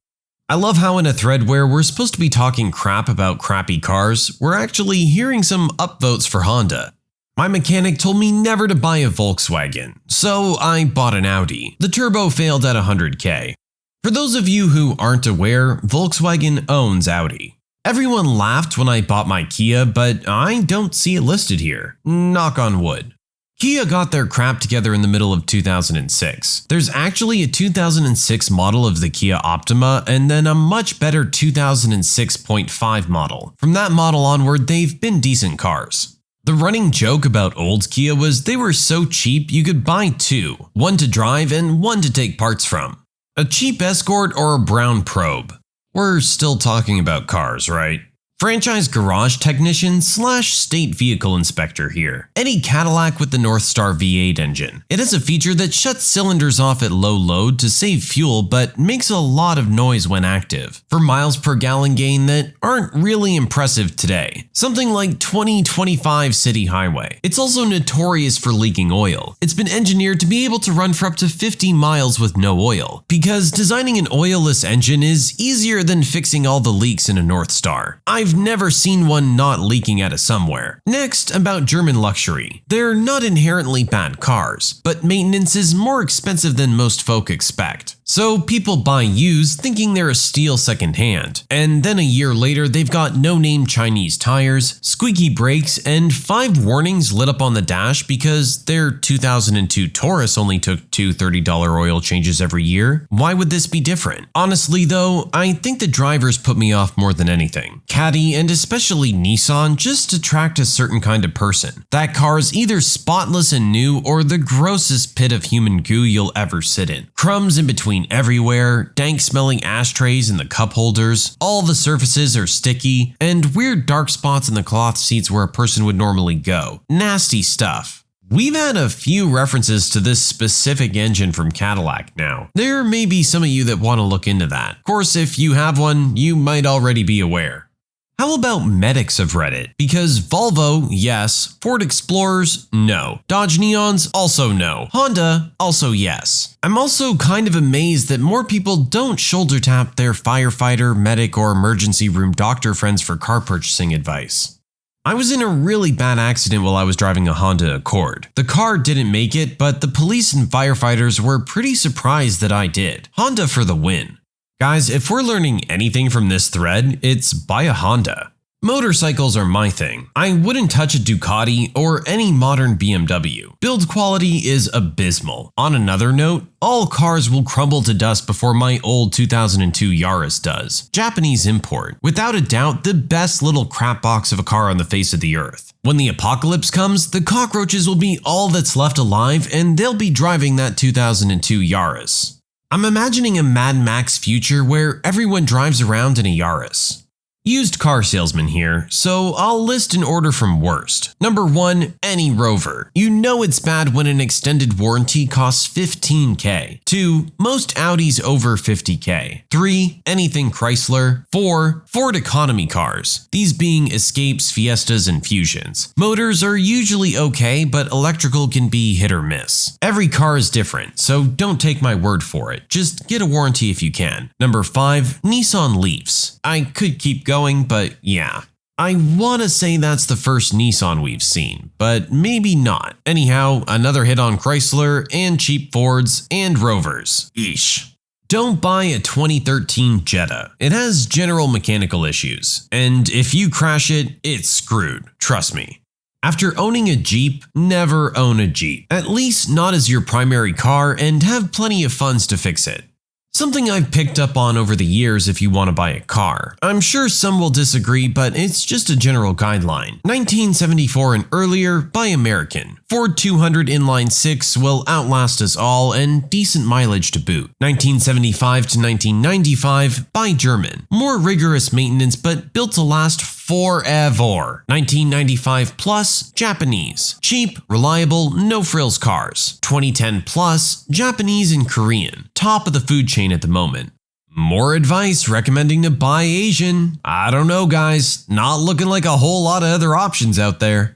I love how in a thread where we're supposed to be talking crap about crappy cars, we're actually hearing some upvotes for Honda. My mechanic told me never to buy a Volkswagen, so I bought an Audi. The turbo failed at 100K. For those of you who aren't aware, Volkswagen owns Audi. Everyone laughed when I bought my Kia, but I don't see it listed here. Knock on wood. Kia got their crap together in the middle of 2006. There's actually a 2006 model of the Kia Optima and then a much better 2006.5 model. From that model onward, they've been decent cars. The running joke about old Kia was they were so cheap you could buy two, one to drive and one to take parts from. A cheap Escort or a brown Probe. We're still talking about cars, right? Franchise garage technician / state vehicle inspector here. Any Cadillac with the Northstar V8 engine. It has a feature that shuts cylinders off at low load to save fuel but makes a lot of noise when active. For miles per gallon gain that aren't really impressive today. Something like 20-25 city highway. It's also notorious for leaking oil. It's been engineered to be able to run for up to 50 miles with no oil. Because designing an oilless engine is easier than fixing all the leaks in a Northstar. I've never seen one not leaking out of somewhere. Next, about German luxury. They're not inherently bad cars, but maintenance is more expensive than most folk expect. So people buy used thinking they're a steal secondhand, and then a year later they've got no-name Chinese tires, squeaky brakes, and 5 warnings lit up on the dash because their 2002 Taurus only took 2 $30 oil changes every year. Why would this be different? Honestly though, I think the drivers put me off more than anything. Caddy and especially Nissan just attract a certain kind of person. That car's either spotless and new or the grossest pit of human goo you'll ever sit in. Crumbs in between everywhere, dank smelling ashtrays in the cup holders, all the surfaces are sticky, and weird dark spots in the cloth seats where a person would normally go. Nasty stuff. We've had a few references to this specific engine from Cadillac now. There may be some of you that want to look into that. Of course, if you have one, you might already be aware. How about medics of Reddit? Because Volvo, yes. Ford Explorers, no. Dodge Neons, also no. Honda, also yes. I'm also kind of amazed that more people don't shoulder tap their firefighter, medic, or emergency room doctor friends for car purchasing advice. I was in a really bad accident while I was driving a Honda Accord. The car didn't make it, but the police and firefighters were pretty surprised that I did. Honda for the win. Guys, if we're learning anything from this thread, it's buy a Honda. Motorcycles are my thing. I wouldn't touch a Ducati or any modern BMW. Build quality is abysmal. On another note, all cars will crumble to dust before my old 2002 Yaris does. Japanese import. Without a doubt, the best little crap box of a car on the face of the earth. When the apocalypse comes, the cockroaches will be all that's left alive and they'll be driving that 2002 Yaris. I'm imagining a Mad Max future where everyone drives around in a Yaris. Used car salesman here, so I'll list an order from worst. Number 1, any Rover. You know it's bad when an extended warranty costs $15K. 2, most Audis over $50K. 3, anything Chrysler. 4, Ford economy cars. These being Escapes, Fiestas, and Fusions. Motors are usually okay, but electrical can be hit or miss. Every car is different, so don't take my word for it. Just get a warranty if you can. Number 5, Nissan Leafs. I could keep going, but yeah. I want to say that's the first Nissan we've seen, but maybe not. Anyhow, another hit on Chrysler and cheap Fords and Rovers. Eesh. Don't buy a 2013 Jetta. It has general mechanical issues, and if you crash it, it's screwed. Trust me. After owning a Jeep, never own a Jeep. At least not as your primary car and have plenty of funds to fix it. Something I've picked up on over the years if you want to buy a car. I'm sure some will disagree, but it's just a general guideline. 1974 and earlier, buy American. Ford 200 inline 6 will outlast us all and decent mileage to boot. 1975 to 1995, buy German. More rigorous maintenance but built to last forever. 1995 plus, Japanese. Cheap, reliable, no frills cars. 2010 plus, Japanese and Korean. Top of the food chain at the moment. More advice recommending to buy Asian. I don't know guys, not looking like a whole lot of other options out there.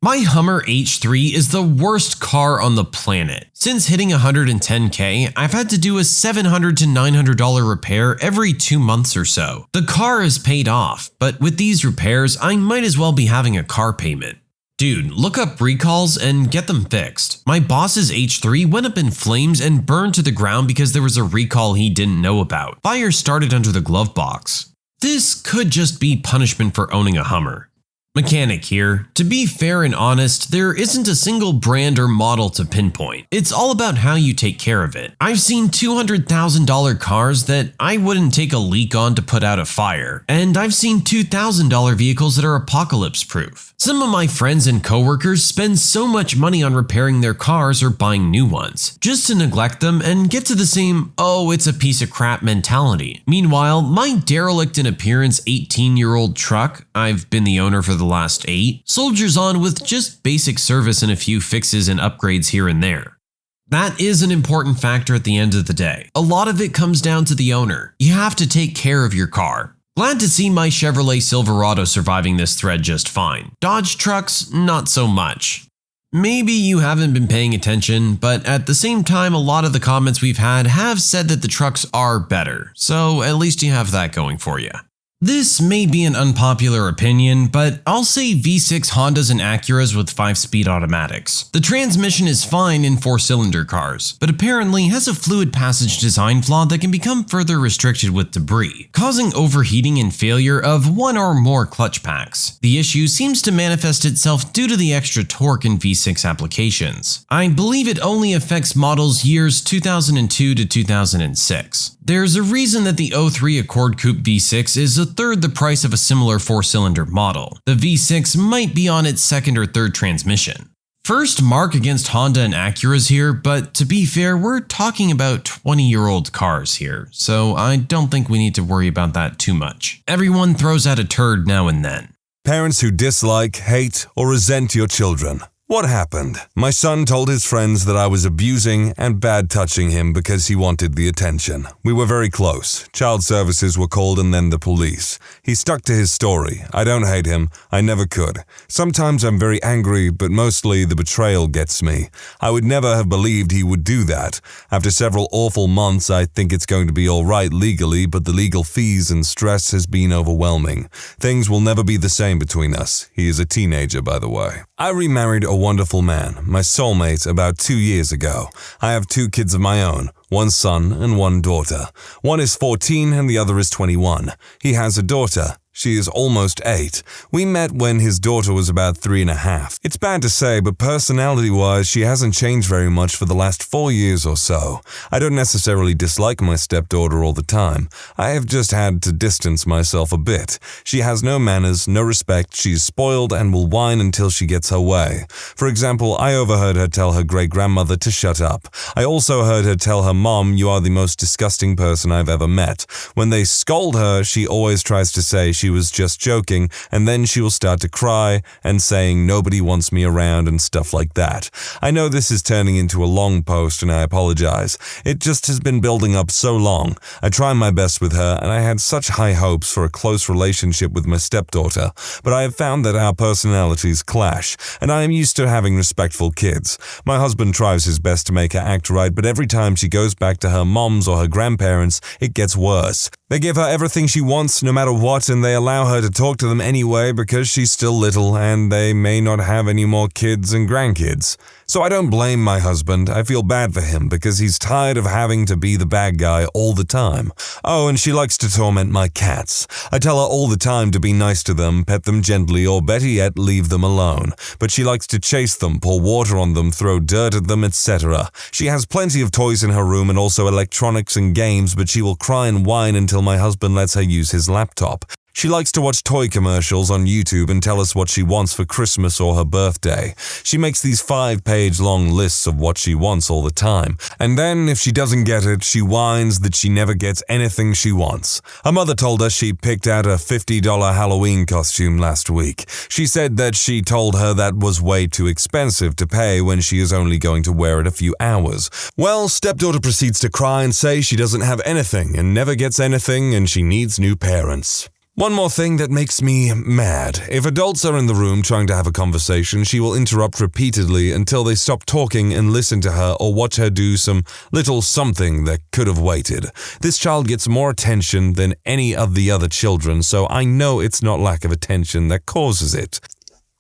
My Hummer H3 is the worst car on the planet. Since hitting 110K, I've had to do a $700 to $900 repair every 2 months or so. The car is paid off, but with these repairs, I might as well be having a car payment. Dude, look up recalls and get them fixed. My boss's H3 went up in flames and burned to the ground because there was a recall he didn't know about. Fire started under the glove box. This could just be punishment for owning a Hummer. Mechanic here. To be fair and honest, there isn't a single brand or model to pinpoint. It's all about how you take care of it. I've seen $200,000 cars that I wouldn't take a leak on to put out a fire, and I've seen $2,000 vehicles that are apocalypse proof. Some of my friends and coworkers spend so much money on repairing their cars or buying new ones, just to neglect them and get to the same, oh, it's a piece of crap mentality. Meanwhile, my derelict in appearance 18-year-old truck, I've been the owner for the last 8, soldiers on with just basic service and a few fixes and upgrades here and there. That is an important factor at the end of the day. A lot of it comes down to the owner. You have to take care of your car. Glad to see my Chevrolet Silverado surviving this thread just fine. Dodge trucks, not so much. Maybe you haven't been paying attention, but at the same time, a lot of the comments we've had have said that the trucks are better, so at least you have that going for you. This may be an unpopular opinion, but I'll say V6 Hondas and Acuras with 5-speed automatics. The transmission is fine in 4-cylinder cars, but apparently has a fluid passage design flaw that can become further restricted with debris, causing overheating and failure of one or more clutch packs. The issue seems to manifest itself due to the extra torque in V6 applications. I believe it only affects models years 2002 to 2006. There's a reason that the 03 Accord Coupe V6 is a third the price of a similar 4-cylinder model. The V6 might be on its second or third transmission. First mark against Honda and Acuras here, but to be fair, we're talking about 20-year-old cars here, so I don't think we need to worry about that too much. Everyone throws out a turd now and then. Parents who dislike, hate, or resent your children. What happened? My son told his friends that I was abusing and bad-touching him because he wanted the attention. We were very close. Child services were called and then the police. He stuck to his story. I don't hate him. I never could. Sometimes I'm very angry, but mostly the betrayal gets me. I would never have believed he would do that. After several awful months, I think it's going to be all right legally, but the legal fees and stress has been overwhelming. Things will never be the same between us. He is a teenager, by the way. I remarried a wonderful man, my soulmate, about 2 years ago. I have 2 kids of my own, one son and one daughter. One is 14 and the other is 21. He has a daughter. She is almost 8. We met when his daughter was about 3.5. It's bad to say, but personality-wise, she hasn't changed very much for the last 4 years or so. I don't necessarily dislike my stepdaughter all the time. I have just had to distance myself a bit. She has no manners, no respect, she's spoiled and will whine until she gets her way. For example, I overheard her tell her great-grandmother to shut up. I also heard her tell her mom, "You are the most disgusting person I've ever met." When they scold her, she always tries to say she was just joking, and then she will start to cry and saying nobody wants me around and stuff like that. I know this is turning into a long post and I apologize. It just has been building up so long. I try my best with her and I had such high hopes for a close relationship with my stepdaughter, but I have found that our personalities clash, and I am used to having respectful kids. My husband tries his best to make her act right, but every time she goes back to her mom's or her grandparents, it gets worse. They give her everything she wants no matter what, and they allow her to talk to them anyway because she's still little and they may not have any more kids and grandkids. So I don't blame my husband. I feel bad for him because he's tired of having to be the bad guy all the time. Oh, and she likes to torment my cats. I tell her all the time to be nice to them, pet them gently, or better yet, leave them alone. But she likes to chase them, pour water on them, throw dirt at them, etc. She has plenty of toys in her room and also electronics and games, but she will cry and whine until my husband lets her use his laptop. She likes to watch toy commercials on YouTube and tell us what she wants for Christmas or her birthday. She makes these 5-page long lists of what she wants all the time. And then, if she doesn't get it, she whines that she never gets anything she wants. Her mother told us she picked out a $50 Halloween costume last week. She said that she told her that was way too expensive to pay when she is only going to wear it a few hours. Well, stepdaughter proceeds to cry and say she doesn't have anything and never gets anything and she needs new parents. One more thing that makes me mad. If adults are in the room trying to have a conversation, she will interrupt repeatedly until they stop talking and listen to her or watch her do some little something that could have waited. This child gets more attention than any of the other children, so I know it's not lack of attention that causes it.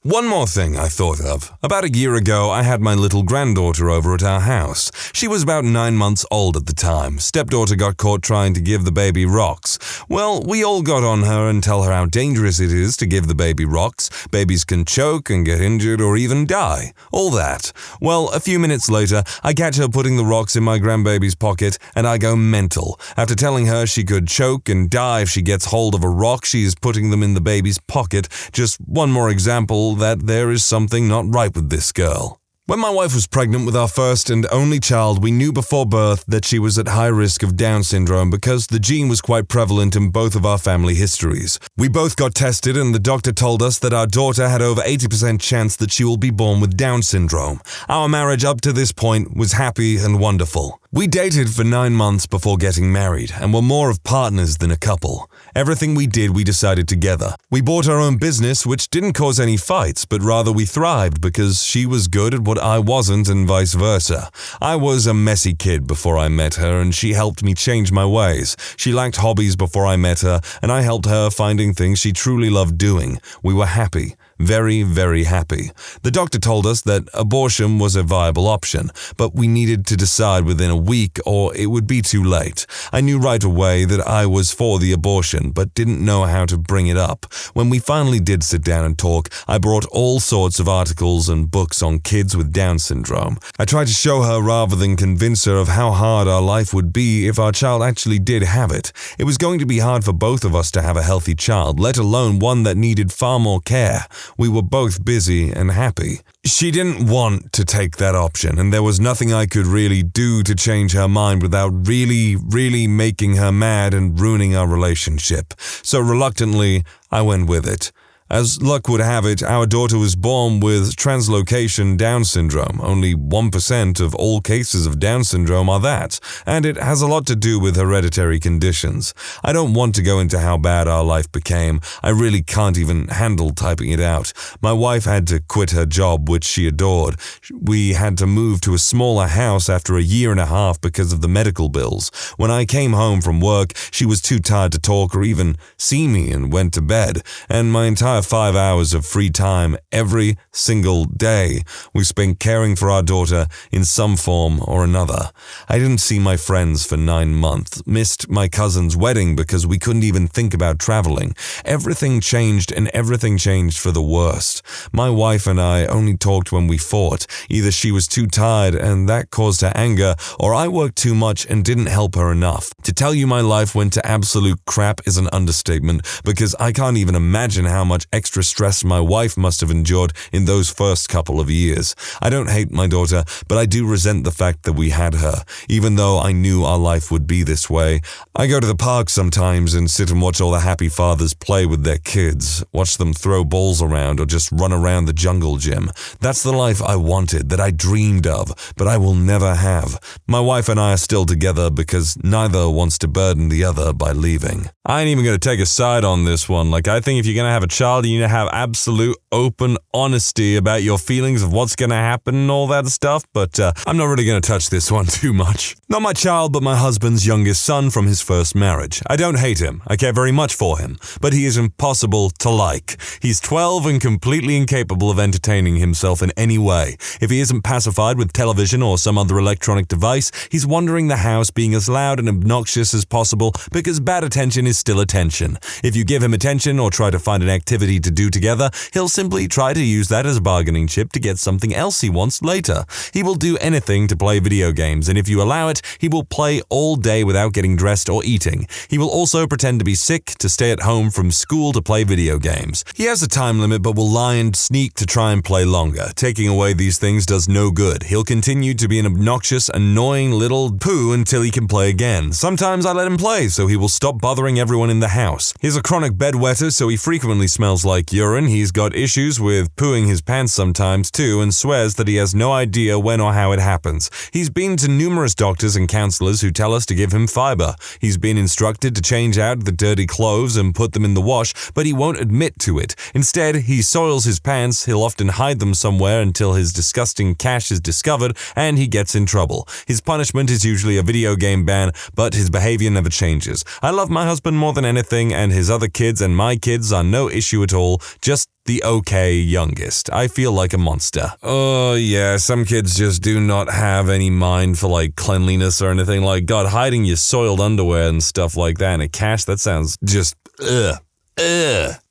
One more thing I thought of. About a year ago, I had my little granddaughter over at our house. She was about 9 months old at the time. Stepdaughter got caught trying to give the baby rocks. Well, we all got on her and tell her how dangerous it is to give the baby rocks. Babies can choke and get injured or even die. All that. Well, a few minutes later, I catch her putting the rocks in my grandbaby's pocket and I go mental. After telling her she could choke and die if she gets hold of a rock, she is putting them in the baby's pocket. Just one more example that there is something not right with this girl. When my wife was pregnant with our first and only child, we knew before birth that she was at high risk of Down syndrome because the gene was quite prevalent in both of our family histories. We both got tested and the doctor told us that our daughter had over 80% chance that she will be born with Down syndrome. Our marriage up to this point was happy and wonderful. We dated for 9 months before getting married and were more of partners than a couple. Everything we did, we decided together. We bought our own business, which didn't cause any fights, but rather we thrived because she was good at what I wasn't and vice versa. I was a messy kid before I met her and she helped me change my ways. She lacked hobbies before I met her and I helped her finding things she truly loved doing. We were happy. Very, very happy. The doctor told us that abortion was a viable option, but we needed to decide within a week or it would be too late. I knew right away that I was for the abortion, but didn't know how to bring it up. When we finally did sit down and talk, I brought all sorts of articles and books on kids with Down syndrome. I tried to show her rather than convince her of how hard our life would be if our child actually did have it. It was going to be hard for both of us to have a healthy child, let alone one that needed far more care. We were both busy and happy. She didn't want to take that option, and there was nothing I could really do to change her mind without really making her mad and ruining our relationship. So reluctantly, I went with it. As luck would have it, our daughter was born with translocation Down syndrome. Only 1% of all cases of Down syndrome are that, and it has a lot to do with hereditary conditions. I don't want to go into how bad our life became. I really can't even handle typing it out. My wife had to quit her job, which she adored. We had to move to a smaller house after a year and a half because of the medical bills. When I came home from work, she was too tired to talk or even see me and went to bed, and my entire 5 hours of free time every single day we spent caring for our daughter in some form or another. I didn't see my friends for 9 months, missed my cousin's wedding because we couldn't even think about traveling. Everything changed and everything changed for the worst. My wife and I only talked when we fought. Either she was too tired and that caused her anger, or I worked too much and didn't help her enough. To tell you my life went to absolute crap is an understatement because I can't even imagine how much extra stress my wife must have endured in those first couple of years. I don't hate my daughter, but I do resent the fact that we had her, even though I knew our life would be this way. I go to the park sometimes and sit and watch all the happy fathers play with their kids, watch them throw balls around or just run around the jungle gym. That's the life I wanted, that I dreamed of, but I will never have. My wife and I are still together because neither wants to burden the other by leaving. I ain't even going to take a side on this one. I think if you're going to have a child, you need to have absolute open honesty about your feelings of what's going to happen and all that stuff, but I'm not really going to touch this one too much. Not my child, but my husband's youngest son from his first marriage. I don't hate him. I care very much for him, but he is impossible to like. He's 12 and completely incapable of entertaining himself in any way. If he isn't pacified with television or some other electronic device, he's wandering the house being as loud and obnoxious as possible because bad attention is still attention. If you give him attention or try to find an activity to do together, he'll simply try to use that as a bargaining chip to get something else he wants later. He will do anything to play video games, and if you allow it, he will play all day without getting dressed or eating. He will also pretend to be sick to stay at home from school to play video games. He has a time limit but will lie and sneak to try and play longer. Taking away these things does no good. He'll continue to be an obnoxious, annoying little poo until he can play again. Sometimes I let him play so he will stop bothering everyone in the house. He's a chronic bedwetter, so he frequently smells like urine. He's got issues with pooing his pants sometimes too, and swears that he has no idea when or how it happens. He's been to numerous doctors and counselors who tell us to give him fiber. He's been instructed to change out the dirty clothes and put them in the wash, but he won't admit to it. Instead, he soils his pants. He'll often hide them somewhere until his disgusting cache is discovered and he gets in trouble. His punishment is usually a video game ban, but his behavior never changes. I love my husband more than anything, and his other kids and my kids are no issue at all, just the okay youngest. I feel like a monster. Oh yeah, some kids just do not have any mind for cleanliness or anything. God, hiding your soiled underwear and stuff like that in a cache, that sounds just ugh.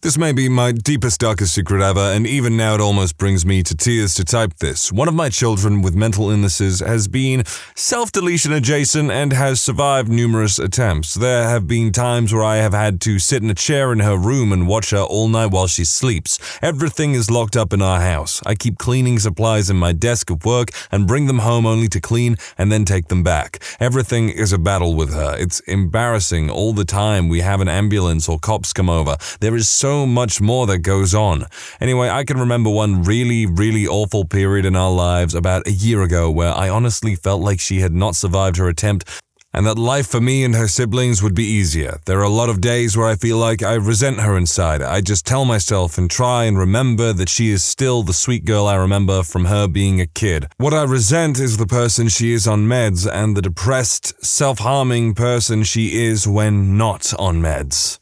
This may be my deepest, darkest secret ever, and even now it almost brings me to tears to type this. One of my children with mental illnesses has been self-deletion adjacent and has survived numerous attempts. There have been times where I have had to sit in a chair in her room and watch her all night while she sleeps. Everything is locked up in our house. I keep cleaning supplies in my desk at work and bring them home only to clean and then take them back. Everything is a battle with her. It's embarrassing all the time we have an ambulance or cops come over. There is so much more that goes on. Anyway, I can remember one really, really awful period in our lives about a year ago where I honestly felt like she had not survived her attempt and that life for me and her siblings would be easier. There are a lot of days where I feel like I resent her inside. I just tell myself and try and remember that she is still the sweet girl I remember from her being a kid. What I resent is the person she is on meds and the depressed, self-harming person she is when not on meds.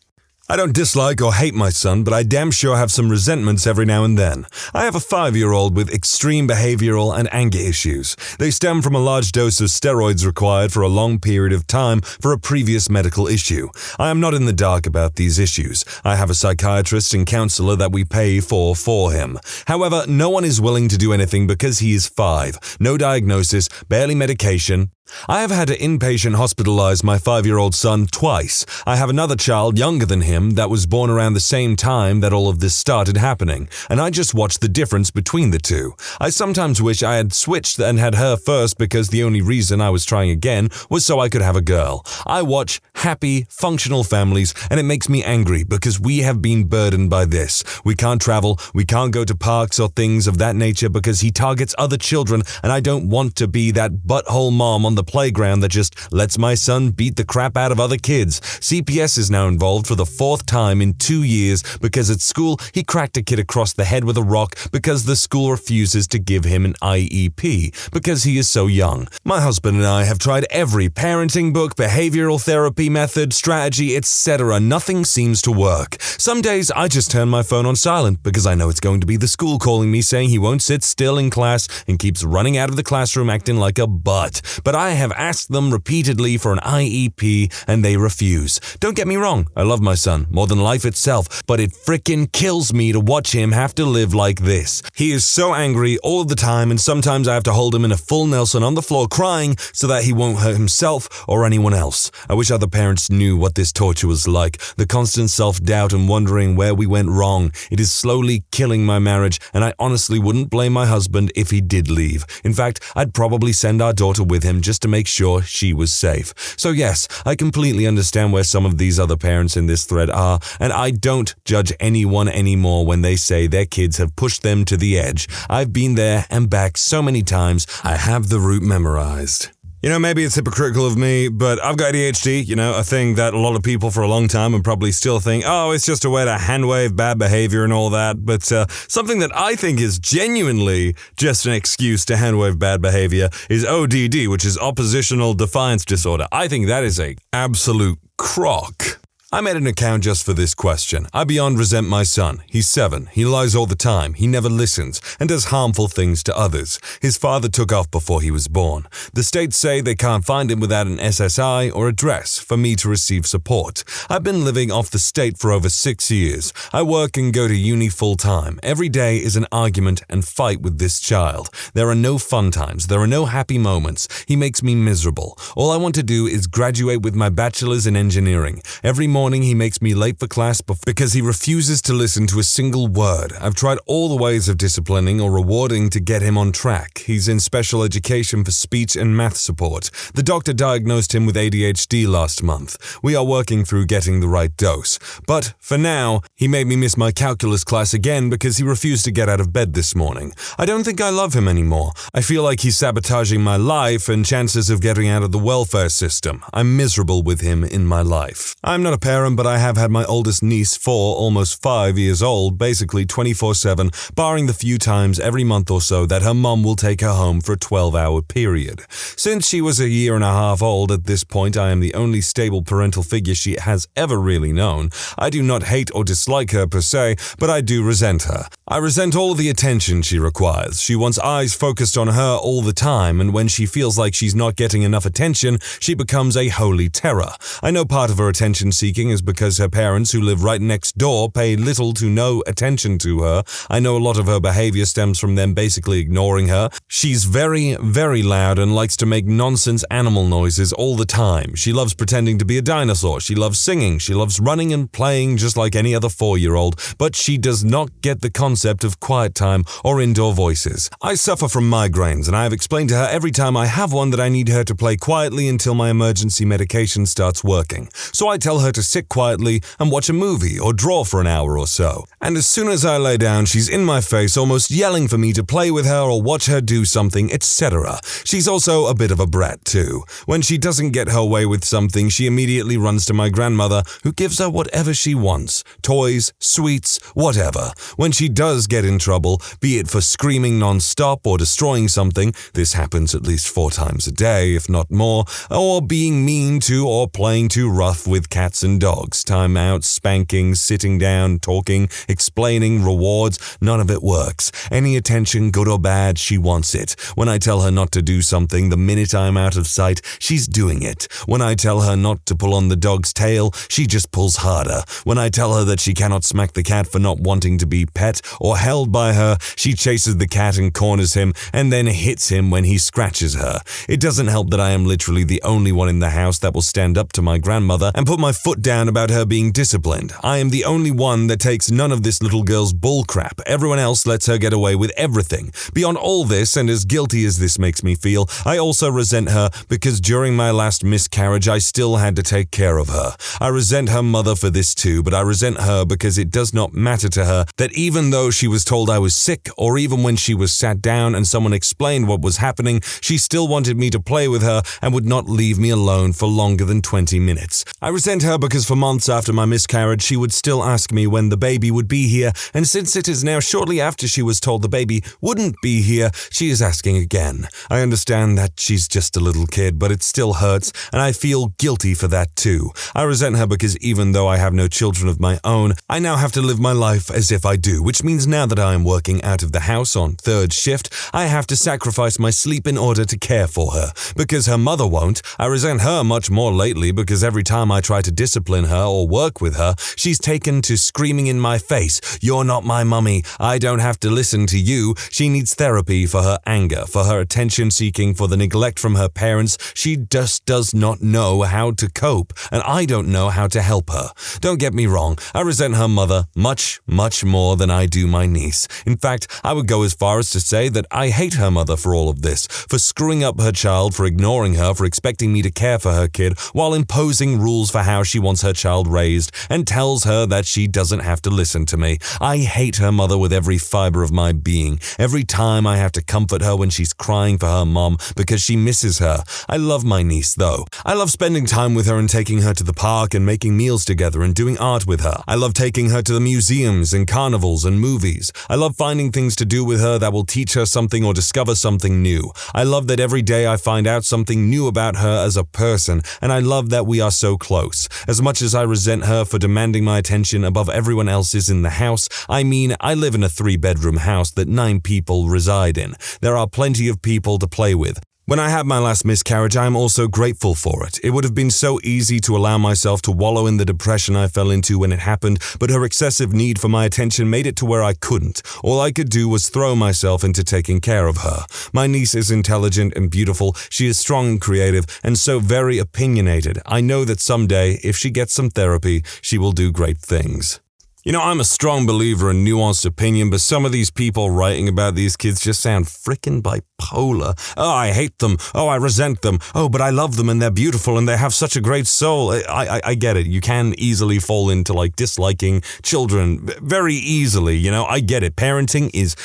I don't dislike or hate my son, but I damn sure have some resentments every now and then. I have a 5-year-old with extreme behavioral and anger issues. They stem from a large dose of steroids required for a long period of time for a previous medical issue. I am not in the dark about these issues. I have a psychiatrist and counselor that we pay for him. However, no one is willing to do anything because he is 5. No diagnosis, barely medication. I have had to inpatient hospitalize my 5-year-old son twice. I have another child younger than him that was born around the same time that all of this started happening, and I just watched the difference between the two. I sometimes wish I had switched and had her first because the only reason I was trying again was so I could have a girl. I watch happy, functional families, and it makes me angry because we have been burdened by this. We can't travel, we can't go to parks or things of that nature because he targets other children, and I don't want to be that butthole mom on the playground that just lets my son beat the crap out of other kids. CPS is now involved for the 4th time in 2 years because at school he cracked a kid across the head with a rock because the school refuses to give him an IEP because he is so young. My husband and I have tried every parenting book, behavioral therapy method, strategy, etc. Nothing seems to work. Some days I just turn my phone on silent because I know it's going to be the school calling me saying he won't sit still in class and keeps running out of the classroom acting like a butt. But I have asked them repeatedly for an IEP and they refuse. Don't get me wrong, I love my son more than life itself, but it frickin' kills me to watch him have to live like this. He is so angry all of the time, and sometimes I have to hold him in a full Nelson on the floor crying so that he won't hurt himself or anyone else. I wish other parents knew what this torture was like, the constant self-doubt and wondering where we went wrong. It is slowly killing my marriage, and I honestly wouldn't blame my husband if he did leave. In fact, I'd probably send our daughter with him just to make sure she was safe. So yes, I completely understand where some of these other parents in this thread are, and I don't judge anyone anymore when they say their kids have pushed them to the edge. I've been there and back so many times, I have the route memorized. Maybe it's hypocritical of me, but I've got ADHD, a thing that a lot of people for a long time would probably still think, oh, it's just a way to handwave bad behavior and all that. But something that I think is genuinely just an excuse to handwave bad behavior is ODD, which is oppositional defiance disorder. I think that is a absolute crock. I made an account just for this question. I beyond resent my son. He's 7. He lies all the time. He never listens and does harmful things to others. His father took off before he was born. The states say they can't find him without an SSI or address for me to receive support. I've been living off the state for over 6 years. I work and go to uni full time. Every day is an argument and fight with this child. There are no fun times. There are no happy moments. He makes me miserable. All I want to do is graduate with my bachelor's in engineering. Every morning he makes me late for class because he refuses to listen to a single word. I've tried all the ways of disciplining or rewarding to get him on track. He's in special education for speech and math support. The doctor diagnosed him with ADHD last month. We are working through getting the right dose. But for now, he made me miss my calculus class again because he refused to get out of bed this morning. I don't think I love him anymore. I feel like he's sabotaging my life and chances of getting out of the welfare system. I'm miserable with him in my life. I'm not a parent, but I have had my oldest niece, 4, almost 5 years old, basically 24/7, barring the few times every month or so that her mum will take her home for a 12-hour period. Since she was a year and a half old, at this point I am the only stable parental figure she has ever really known. I do not hate or dislike her per se, but I do resent her. I resent all the attention she requires. She wants eyes focused on her all the time, and when she feels like she's not getting enough attention, she becomes a holy terror. I know part of her attention seeking is because her parents, who live right next door, pay little to no attention to her. I know a lot of her behavior stems from them basically ignoring her. She's very, very loud and likes to make nonsense animal noises all the time. She loves pretending to be a dinosaur. She loves singing. She loves running and playing just like any other 4-year-old, but she does not get the concept of quiet time or indoor voices. I suffer from migraines, and I have explained to her every time I have one that I need her to play quietly until my emergency medication starts working. So I tell her to sit quietly and watch a movie or draw for an hour or so. And as soon as I lay down, she's in my face, almost yelling for me to play with her or watch her do something, etc. She's also a bit of a brat too. When she doesn't get her way with something, she immediately runs to my grandmother, who gives her whatever she wants. Toys, sweets, whatever. When she does get in trouble, be it for screaming non-stop or destroying something, this happens at least 4 times a day, if not more, or being mean to or playing too rough with cats and dogs. Timeouts, spankings, sitting down, talking, explaining, rewards, none of it works. Any attention, good or bad, she wants it. When I tell her not to do something, the minute I'm out of sight, she's doing it. When I tell her not to pull on the dog's tail, she just pulls harder. When I tell her that she cannot smack the cat for not wanting to be pet or held by her, she chases the cat and corners him and then hits him when he scratches her. It doesn't help that I am literally the only one in the house that will stand up to my grandmother and put my foot down about her being disciplined. I am the only one that takes none of this little girl's bullcrap. Everyone else lets her get away with everything. Beyond all this, and as guilty as this makes me feel, I also resent her because during my last miscarriage I still had to take care of her. I resent her mother for this too, but I resent her because it does not matter to her that even though she was told I was sick, or even when she was sat down and someone explained what was happening, she still wanted me to play with her and would not leave me alone for longer than 20 minutes. I resent her because for months after my miscarriage she would still ask me when the baby would be here, and since it is now shortly after she was told the baby wouldn't be here, she is asking again. I understand that she's just a little kid, but it still hurts, and I feel guilty for that too. I resent her because even though I have no children of my own, I now have to live my life as if I do, which means now that I am working out of the house on 3rd shift, I have to sacrifice my sleep in order to care for her. Because her mother won't, I resent her much more lately because every time I try to discipline her or work with her, she's taken to screaming in my face, "You're not my mummy, I don't have to listen to you." She needs therapy for her anger, for her attention seeking, for the neglect from her parents. She just does not know how to cope, and I don't know how to help her. Don't get me wrong, I resent her mother much, much more than I do my niece. In fact, I would go as far as to say that I hate her mother for all of this, for screwing up her child, for ignoring her, for expecting me to care for her kid, while imposing rules for how she wants wants her child raised and tells her that she doesn't have to listen to me. I hate her mother with every fiber of my being. Every time I have to comfort her when she's crying for her mom because she misses her. I love my niece, though. I love spending time with her and taking her to the park and making meals together and doing art with her. I love taking her to the museums and carnivals and movies. I love finding things to do with her that will teach her something or discover something new. I love that every day I find out something new about her as a person, and I love that we are so close. As much as I resent her for demanding my attention above everyone else's in the house, I mean, I live in a 3-bedroom house that 9 people reside in. There are plenty of people to play with. When I had my last miscarriage, I am also grateful for it. It would have been so easy to allow myself to wallow in the depression I fell into when it happened, but her excessive need for my attention made it to where I couldn't. All I could do was throw myself into taking care of her. My niece is intelligent and beautiful, she is strong and creative, and so very opinionated. I know that someday, if she gets some therapy, she will do great things. You know, I'm a strong believer in nuanced opinion, but some of these people writing about these kids just sound frickin' bipolar. Oh, I hate them. Oh, I resent them. Oh, but I love them and they're beautiful and they have such a great soul. I get it. You can easily fall into disliking children very easily, you know. I get it. Parenting is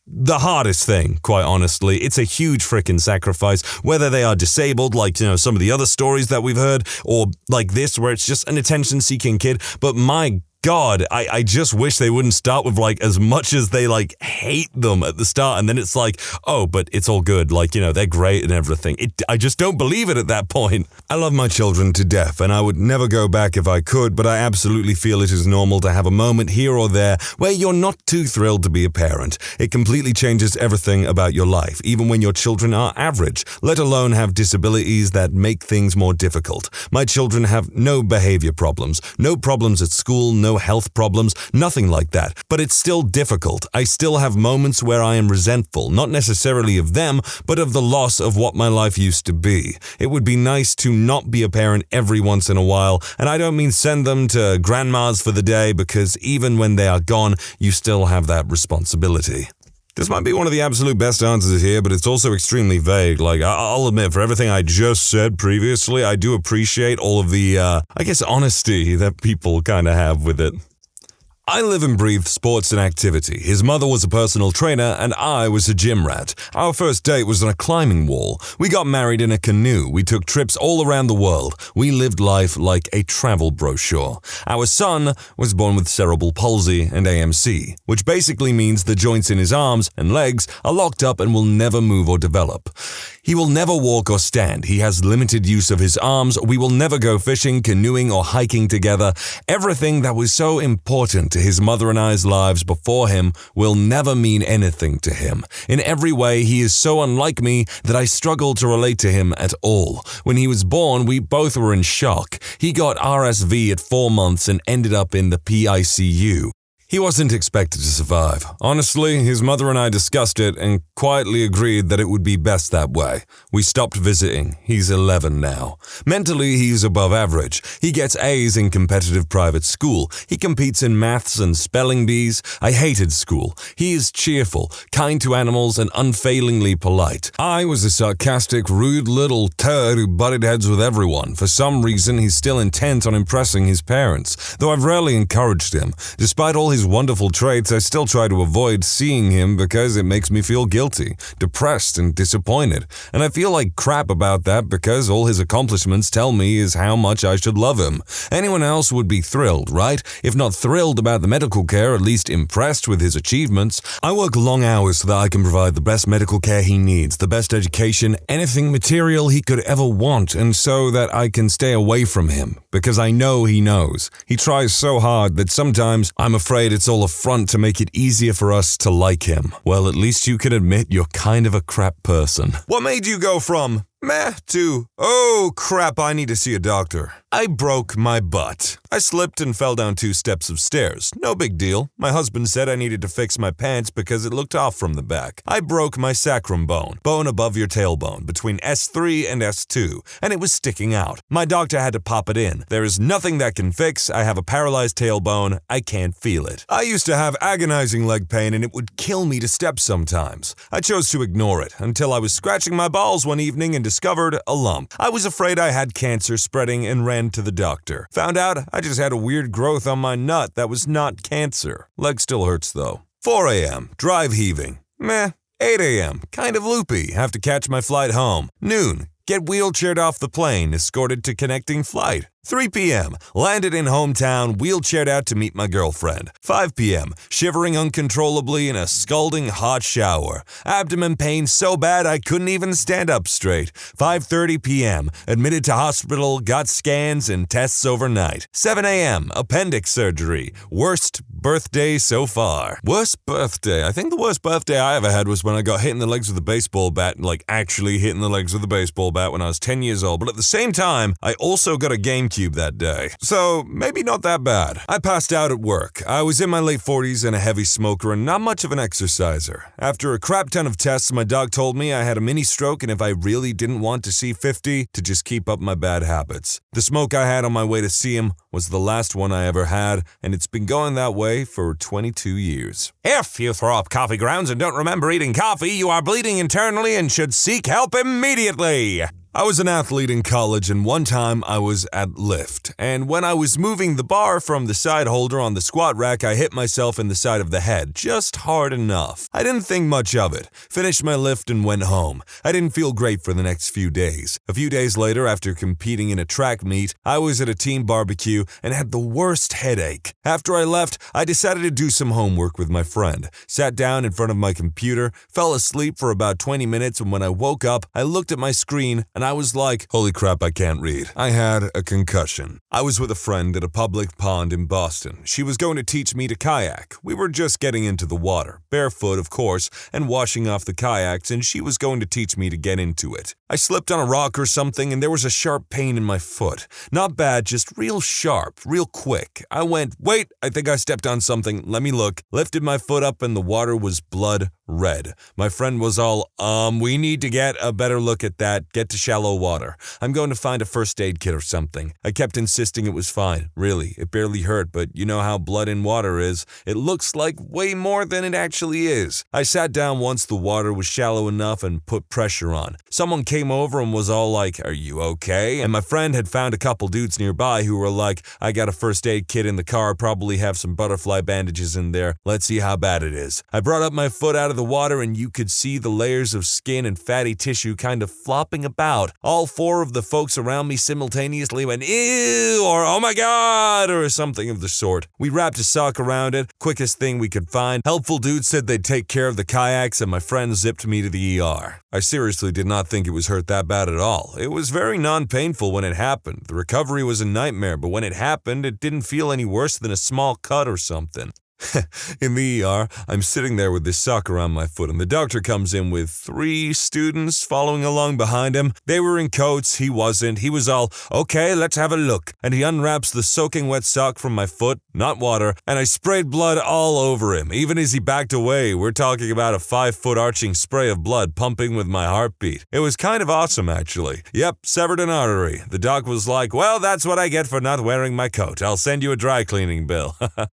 the hardest thing, quite honestly. It's a huge frickin' sacrifice, whether they are disabled, some of the other stories that we've heard, or like this, where it's just an attention-seeking kid. But my God, I just wish they wouldn't start with as much as they hate them at the start, and then it's oh, but it's all good, they're great and everything. I just don't believe it at that point. I love my children to death, and I would never go back if I could, but I absolutely feel it is normal to have a moment here or there where you're not too thrilled to be a parent. It completely changes everything about your life, even when your children are average, let alone have disabilities that make things more difficult. My children have no behavior problems, no problems at school, no health problems, nothing like that. But it's still difficult. I still have moments where I am resentful, not necessarily of them, but of the loss of what my life used to be. It would be nice to not be a parent every once in a while, and I don't mean send them to grandma's for the day, because even when they are gone, you still have that responsibility. This might be one of the absolute best answers here, but it's also extremely vague. I'll admit, for everything I just said previously, I do appreciate all of the, honesty that people kind of have with it. I live and breathe sports and activity. His mother was a personal trainer and I was a gym rat. Our first date was on a climbing wall. We got married in a canoe. We took trips all around the world. We lived life like a travel brochure. Our son was born with cerebral palsy and AMC, which basically means the joints in his arms and legs are locked up and will never move or develop. He will never walk or stand. He has limited use of his arms. We will never go fishing, canoeing, or hiking together. Everything that was so important to his mother and I's lives before him will never mean anything to him. In every way, he is so unlike me that I struggle to relate to him at all. When he was born, we both were in shock. He got RSV at 4 months and ended up in the PICU. He wasn't expected to survive. Honestly, his mother and I discussed it and quietly agreed that it would be best that way. We stopped visiting. He's 11 now. Mentally, he's above average. He gets A's in competitive private school. He competes in maths and spelling bees. I hated school. He is cheerful, kind to animals, and unfailingly polite. I was a sarcastic, rude little turd who butted heads with everyone. For some reason, he's still intent on impressing his parents, though I've rarely encouraged him. Despite all his wonderful traits, I still try to avoid seeing him because it makes me feel guilty, depressed, and disappointed. And I feel like crap about that because all his accomplishments tell me is how much I should love him. Anyone else would be thrilled, right? If not thrilled about the medical care, at least impressed with his achievements. I work long hours so that I can provide the best medical care he needs, the best education, anything material he could ever want, and so that I can stay away from him, because I know he knows. He tries so hard that sometimes I'm afraid it's all a front to make it easier for us to like him. Well, at least you can admit you're kind of a crap person. What made you go from meh to, oh crap, I need to see a doctor? I broke my butt. I slipped and fell down 2 steps of stairs. No big deal. My husband said I needed to fix my pants because it looked off from the back. I broke my sacrum bone above your tailbone, between S3 and S2, and it was sticking out. My doctor had to pop it in. There is nothing that can fix. I have a paralyzed tailbone. I can't feel it. I used to have agonizing leg pain and it would kill me to step sometimes. I chose to ignore it until I was scratching my balls one evening and discovered a lump. I was afraid I had cancer spreading and ran ran to the doctor. Found out I just had a weird growth on my nut that was not cancer. Leg still hurts though. 4 a.m., drive heaving. Meh. 8 a.m., kind of loopy, have to catch my flight home. Noon, get wheelchaired off the plane, escorted to connecting flight. 3 p.m., landed in hometown, wheelchaired out to meet my girlfriend. 5 p.m., shivering uncontrollably in a scalding hot shower. Abdomen pain so bad I couldn't even stand up straight. 5:30 p.m., admitted to hospital, got scans and tests overnight. 7 a.m., appendix surgery. Worst birthday so far. Worst birthday? I think the worst birthday I ever had was when I got hit in the legs with a baseball bat, like actually hit in the legs with a baseball bat when I was 10 years old. But at the same time, I also got a GameCube that day. So, maybe not that bad. I passed out at work. I was in my late 40s and a heavy smoker and not much of an exerciser. After a crap ton of tests, my doc told me I had a mini stroke and if I really didn't want to see 50, to just keep up my bad habits. The smoke I had on my way to see him was the last one I ever had, and it's been going that way for 22 years. If you throw up coffee grounds and don't remember eating coffee, you are bleeding internally and should seek help immediately. I was an athlete in college, and one time I was at lift, and when I was moving the bar from the side holder on the squat rack, I hit myself in the side of the head, just hard enough. I didn't think much of it, finished my lift and went home. I didn't feel great for the next few days. A few days later, after competing in a track meet, I was at a team barbecue and had the worst headache. After I left, I decided to do some homework with my friend, sat down in front of my computer, fell asleep for about 20 minutes, and when I woke up, I looked at my screen and I was like, holy crap, I can't read. I had a concussion. I was with a friend at a public pond in Boston. She was going to teach me to kayak. We were just getting into the water, barefoot of course, and washing off the kayaks, and she was going to teach me to get into it. I slipped on a rock or something and there was a sharp pain in my foot. Not bad, just real sharp, real quick. I went, wait, I think I stepped on something. Let me look. Lifted my foot up and the water was blood red. My friend was all, we need to get a better look at that. Get to shallow water. I'm going to find a first aid kit or something. I kept insisting it was fine. Really, it barely hurt, but you know how blood in water is. It looks like way more than it actually is. I sat down once the water was shallow enough and put pressure on. Someone came over and was all like, are you okay? And my friend had found a couple dudes nearby who were like, I got a first aid kit in the car, probably have some butterfly bandages in there. Let's see how bad it is. I brought up my foot out of the water and you could see the layers of skin and fatty tissue kind of flopping about. All four of the folks around me simultaneously went, ew, or oh my god, or something of the sort. We wrapped a sock around it, quickest thing we could find. Helpful dudes said they'd take care of the kayaks and my friend zipped me to the ER. I seriously did not think it was hurt that bad at all. It was very non-painful when it happened. The recovery was a nightmare, but when it happened, it didn't feel any worse than a small cut or something. In the ER, I'm sitting there with this sock around my foot, and the doctor comes in with 3 students following along behind him. They were in coats, he wasn't. He was all, okay, let's have a look. And he unwraps the soaking wet sock from my foot, not water, and I sprayed blood all over him. Even as he backed away, we're talking about a 5-foot arching spray of blood pumping with my heartbeat. It was kind of awesome, actually. Yep, severed an artery. The doc was like, well, that's what I get for not wearing my coat. I'll send you a dry cleaning bill.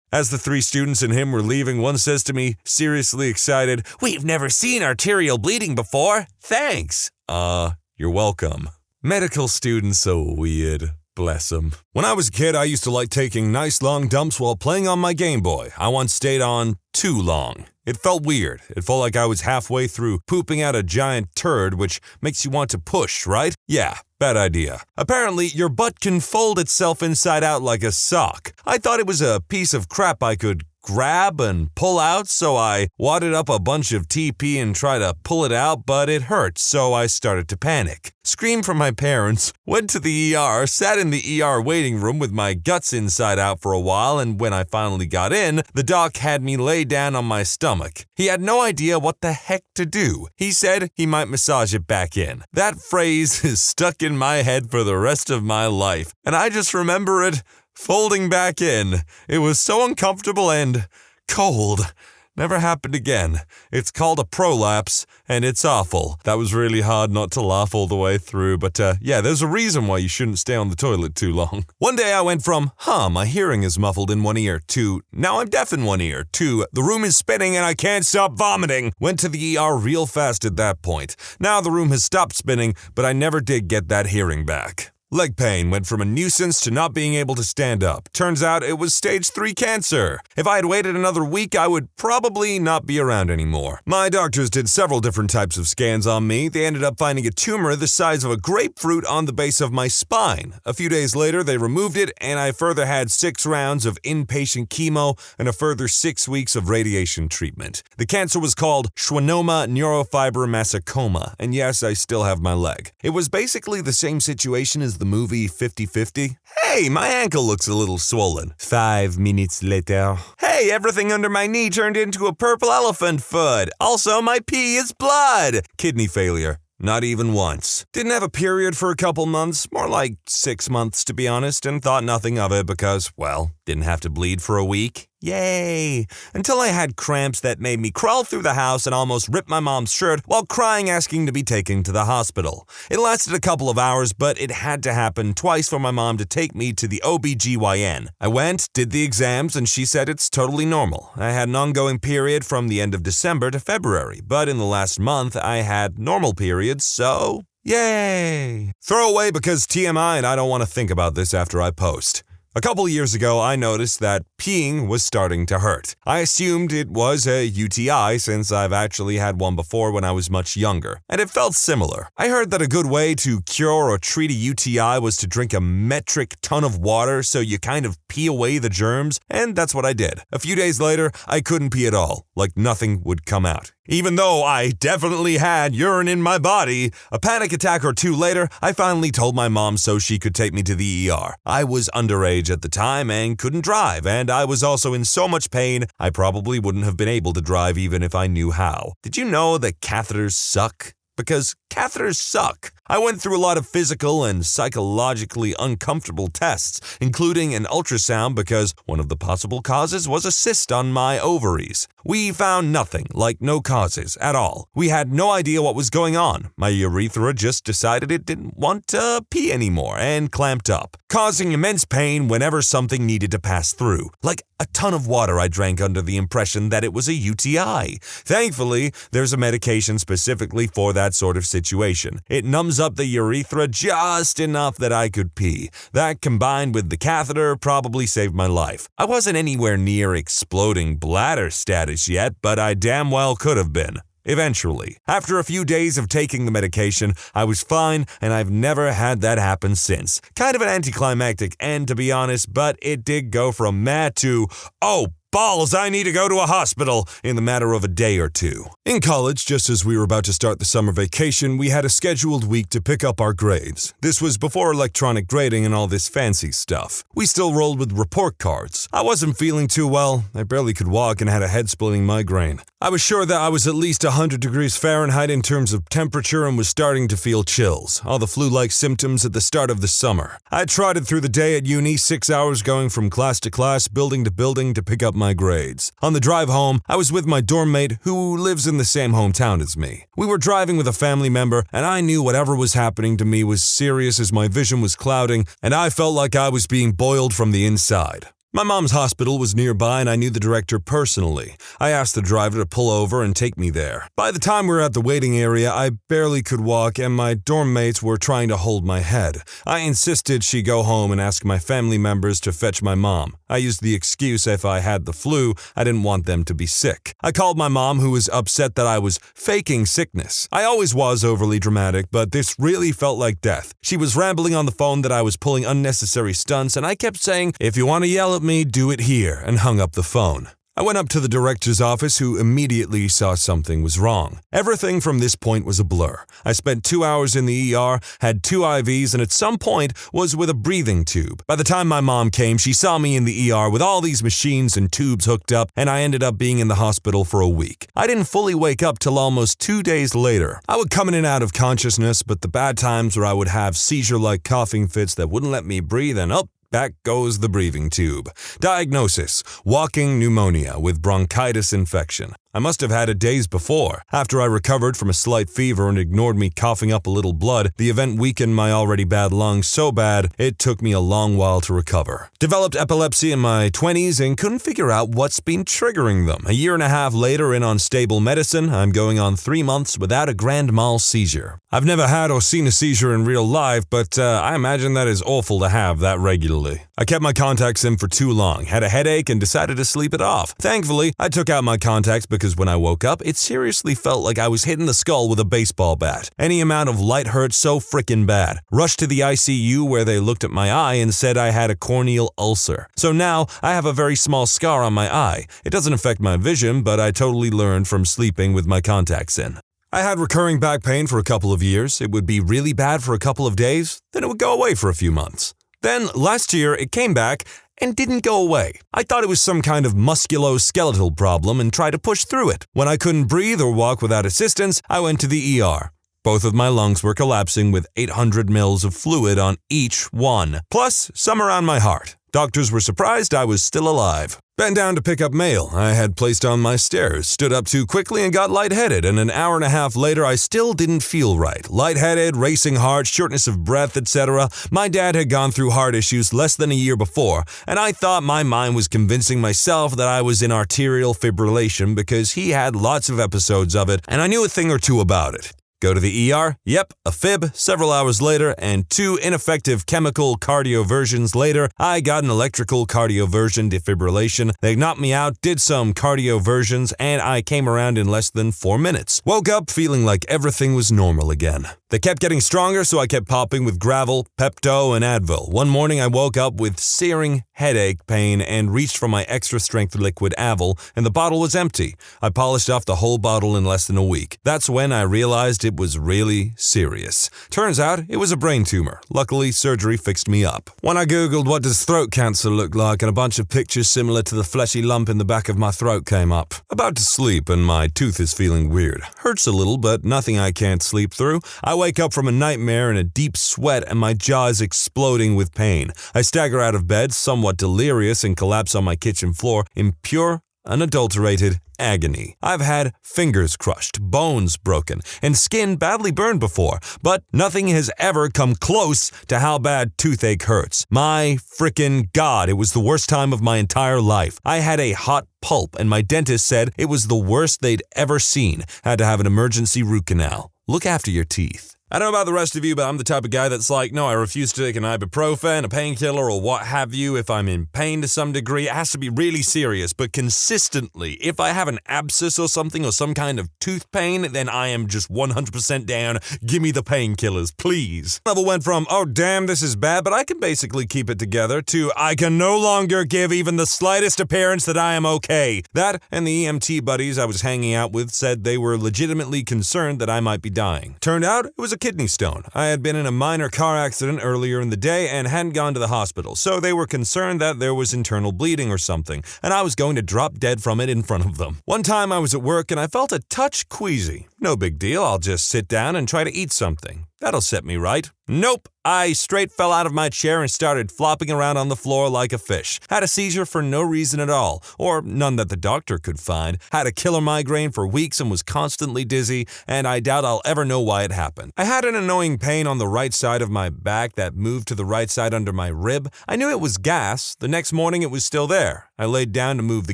As the 3 students and him were leaving, one says to me, seriously excited, we've never seen arterial bleeding before. Thanks. You're welcome. Medical students so weird. Bless them. When I was a kid, I used to like taking nice long dumps while playing on my Game Boy. I once stayed on too long. It felt weird. It felt like I was halfway through pooping out a giant turd, which makes you want to push, right? Yeah, bad idea. Apparently, your butt can fold itself inside out like a sock. I thought it was a piece of crap I could grab and pull out, so I wadded up a bunch of TP and tried to pull it out, but it hurt, so I started to panic. Screamed for my parents, went to the ER, sat in the ER waiting room with my guts inside out for a while, and when I finally got in, the doc had me lay down on my stomach. He had no idea what the heck to do. He said he might massage it back in. That phrase is stuck in my head for the rest of my life, and I just remember it folding back in. It was so uncomfortable and cold. Never happened again. It's called a prolapse, and it's awful. That was really hard not to laugh all the way through, but yeah, there's a reason why you shouldn't stay on the toilet too long. One day I went from, my hearing is muffled in one ear, to, now I'm deaf in one ear, to, the room is spinning and I can't stop vomiting. Went to the ER real fast at that point. Now the room has stopped spinning, but I never did get that hearing back. Leg pain went from a nuisance to not being able to stand up. Turns out it was stage 3 cancer. If I had waited another week, I would probably not be around anymore. My doctors did several different types of scans on me. They ended up finding a tumor the size of a grapefruit on the base of my spine. A few days later, they removed it, and I further had 6 rounds of inpatient chemo and a further 6 weeks of radiation treatment. The cancer was called schwannoma neurofibromatocytoma, and yes, I still have my leg. It was basically the same situation as the movie 50-50. Hey, my ankle looks a little swollen. 5 minutes later. Hey, everything under my knee turned into a purple elephant foot. Also, my pee is blood. Kidney failure. Not even once. Didn't have a period for a couple months, more like 6 months to be honest, and thought nothing of it because, well, didn't have to bleed for a week. Yay! Until I had cramps that made me crawl through the house and almost rip my mom's shirt while crying asking to be taken to the hospital. It lasted a couple of hours, but it had to happen twice for my mom to take me to the OBGYN. I went, did the exams, and she said it's totally normal. I had an ongoing period from the end of December to February, but in the last month I had normal periods, so yay! Throw away because TMI and I don't want to think about this after I post. A couple years ago, I noticed that peeing was starting to hurt. I assumed it was a UTI since I've actually had one before when I was much younger, and it felt similar. I heard that a good way to cure or treat a UTI was to drink a metric ton of water so you kind of pee away the germs, and that's what I did. A few days later, I couldn't pee at all, like nothing would come out. Even though I definitely had urine in my body, a panic attack or two later, I finally told my mom so she could take me to the ER. I was underage at the time and couldn't drive, and I was also in so much pain, I probably wouldn't have been able to drive even if I knew how. Did you know that catheters suck? Because catheters suck. I went through a lot of physical and psychologically uncomfortable tests, including an ultrasound because one of the possible causes was a cyst on my ovaries. We found nothing, like no causes at all. We had no idea what was going on. My urethra just decided it didn't want to pee anymore and clamped up, causing immense pain whenever something needed to pass through. Like a ton of water I drank under the impression that it was a UTI. Thankfully, there's a medication specifically for that sort of situation. It numbs up the urethra just enough that I could pee. That combined with the catheter probably saved my life. I wasn't anywhere near exploding bladder status yet, but I damn well could have been. Eventually. After a few days of taking the medication, I was fine, and I've never had that happen since. Kind of an anticlimactic end, to be honest, but it did go from meh to, oh, balls, I need to go to a hospital in the matter of a day or two. In college, just as we were about to start the summer vacation, we had a scheduled week to pick up our grades. This was before electronic grading and all this fancy stuff. We still rolled with report cards. I wasn't feeling too well. I barely could walk and had a head-splitting migraine. I was sure that I was at least 100 degrees Fahrenheit in terms of temperature and was starting to feel chills, all the flu-like symptoms at the start of the summer. I trotted through the day at uni, 6 hours going from class to class, building to pick up my grades. On the drive home, I was with my dorm mate who lives in the same hometown as me. We were driving with a family member, and I knew whatever was happening to me was serious as my vision was clouding, and I felt like I was being boiled from the inside. My mom's hospital was nearby and I knew the director personally. I asked the driver to pull over and take me there. By the time we were at the waiting area, I barely could walk and my dorm mates were trying to hold my head. I insisted she go home and ask my family members to fetch my mom. I used the excuse if I had the flu, I didn't want them to be sick. I called my mom, who was upset that I was faking sickness. I always was overly dramatic, but this really felt like death. She was rambling on the phone that I was pulling unnecessary stunts, and I kept saying, "If you want to yell at me, do it here," and hung up the phone. I went up to the director's office, who immediately saw something was wrong. Everything from this point was a blur. I spent 2 hours in the ER, had 2 IVs, and at some point was with a breathing tube. By the time my mom came, she saw me in the ER with all these machines and tubes hooked up, and I ended up being in the hospital for a week. I didn't fully wake up till almost 2 days later. I would come in and out of consciousness, but the bad times where I would have seizure-like coughing fits that wouldn't let me breathe, and back goes the breathing tube. Diagnosis: walking pneumonia with bronchitis infection. I must have had it days before. After I recovered from a slight fever and ignored me coughing up a little blood, the event weakened my already bad lungs so bad it took me a long while to recover. Developed epilepsy in my 20s and couldn't figure out what's been triggering them. A year and a half later in on stable medicine, I'm going on 3 months without a grand mal seizure. I've never had or seen a seizure in real life, but I imagine that is awful to have that regularly. I kept my contacts in for too long, had a headache, and decided to sleep it off. Thankfully, I took out my contacts because when I woke up, it seriously felt like I was hitting the skull with a baseball bat. Any amount of light hurt so frickin' bad. Rushed to the ICU where they looked at my eye and said I had a corneal ulcer. So now, I have a very small scar on my eye. It doesn't affect my vision, but I totally learned from sleeping with my contacts in. I had recurring back pain for a couple of years. It would be really bad for a couple of days, then it would go away for a few months. Then, last year, it came back and didn't go away. I thought it was some kind of musculoskeletal problem and tried to push through it. When I couldn't breathe or walk without assistance, I went to the ER. Both of my lungs were collapsing with 800 mils of fluid on each one, plus some around my heart. Doctors were surprised I was still alive. Bent down to pick up mail I had placed on my stairs, stood up too quickly and got lightheaded, and an hour and a half later I still didn't feel right. Lightheaded, racing heart, shortness of breath, etc. My dad had gone through heart issues less than a year before, and I thought my mind was convincing myself that I was in arterial fibrillation because he had lots of episodes of it, and I knew a thing or two about it. Go to the ER? Yep, a fib. Several hours later, and 2 ineffective chemical cardioversions later, I got an electrical cardioversion defibrillation. They knocked me out, did some cardioversions, and I came around in less than 4 minutes. Woke up feeling like everything was normal again. They kept getting stronger, so I kept popping with Gravel, Pepto, and Advil. One morning, I woke up with searing headache pain and reached for my extra-strength liquid Advil, and the bottle was empty. I polished off the whole bottle in less than a week. That's when I realized it was really serious. Turns out, it was a brain tumor. Luckily, surgery fixed me up. When I googled what does throat cancer look like, and a bunch of pictures similar to the fleshy lump in the back of my throat came up. About to sleep, and my tooth is feeling weird. Hurts a little, but nothing I can't sleep through. I wake up from a nightmare in a deep sweat, and my jaw is exploding with pain. I stagger out of bed, somewhat delirious, and collapse on my kitchen floor in pure, unadulterated agony. I've had fingers crushed, bones broken, and skin badly burned before, but nothing has ever come close to how bad toothache hurts. My frickin' God, it was the worst time of my entire life. I had a hot pulp, and my dentist said it was the worst they'd ever seen. Had to have an emergency root canal. Look after your teeth. I don't know about the rest of you, but I'm the type of guy that's like, no, I refuse to take an ibuprofen, a painkiller, or what have you if I'm in pain to some degree. It has to be really serious, but consistently, if I have an abscess or something or some kind of tooth pain, then I am just 100% down. Give me the painkillers, please. Level went from, oh damn, this is bad, but I can basically keep it together, to I can no longer give even the slightest appearance that I am okay. That and the EMT buddies I was hanging out with said they were legitimately concerned that I might be dying. Turned out, it was a kidney stone. I had been in a minor car accident earlier in the day and hadn't gone to the hospital, so they were concerned that there was internal bleeding or something, and I was going to drop dead from it in front of them. One time I was at work and I felt a touch queasy. No big deal, I'll just sit down and try to eat something. That'll set me right. Nope. I straight fell out of my chair and started flopping around on the floor like a fish. Had a seizure for no reason at all, or none that the doctor could find. Had a killer migraine for weeks and was constantly dizzy, and I doubt I'll ever know why it happened. I had an annoying pain on the right side of my back that moved to the right side under my rib. I knew it was gas. The next morning it was still there. I laid down to move the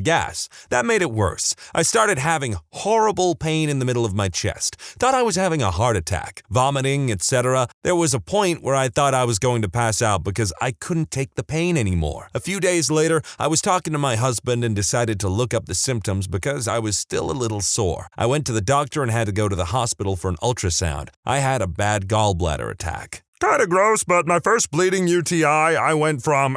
gas. That made it worse. I started having horrible pain in the middle of my chest. Thought I was having a heart attack. Vomiting, etc. There was a point where I thought I was going to pass out because I couldn't take the pain anymore. A few days later, I was talking to my husband and decided to look up the symptoms because I was still a little sore. I went to the doctor and had to go to the hospital for an ultrasound. I had a bad gallbladder attack. Kinda gross, but my first bleeding UTI, I went from,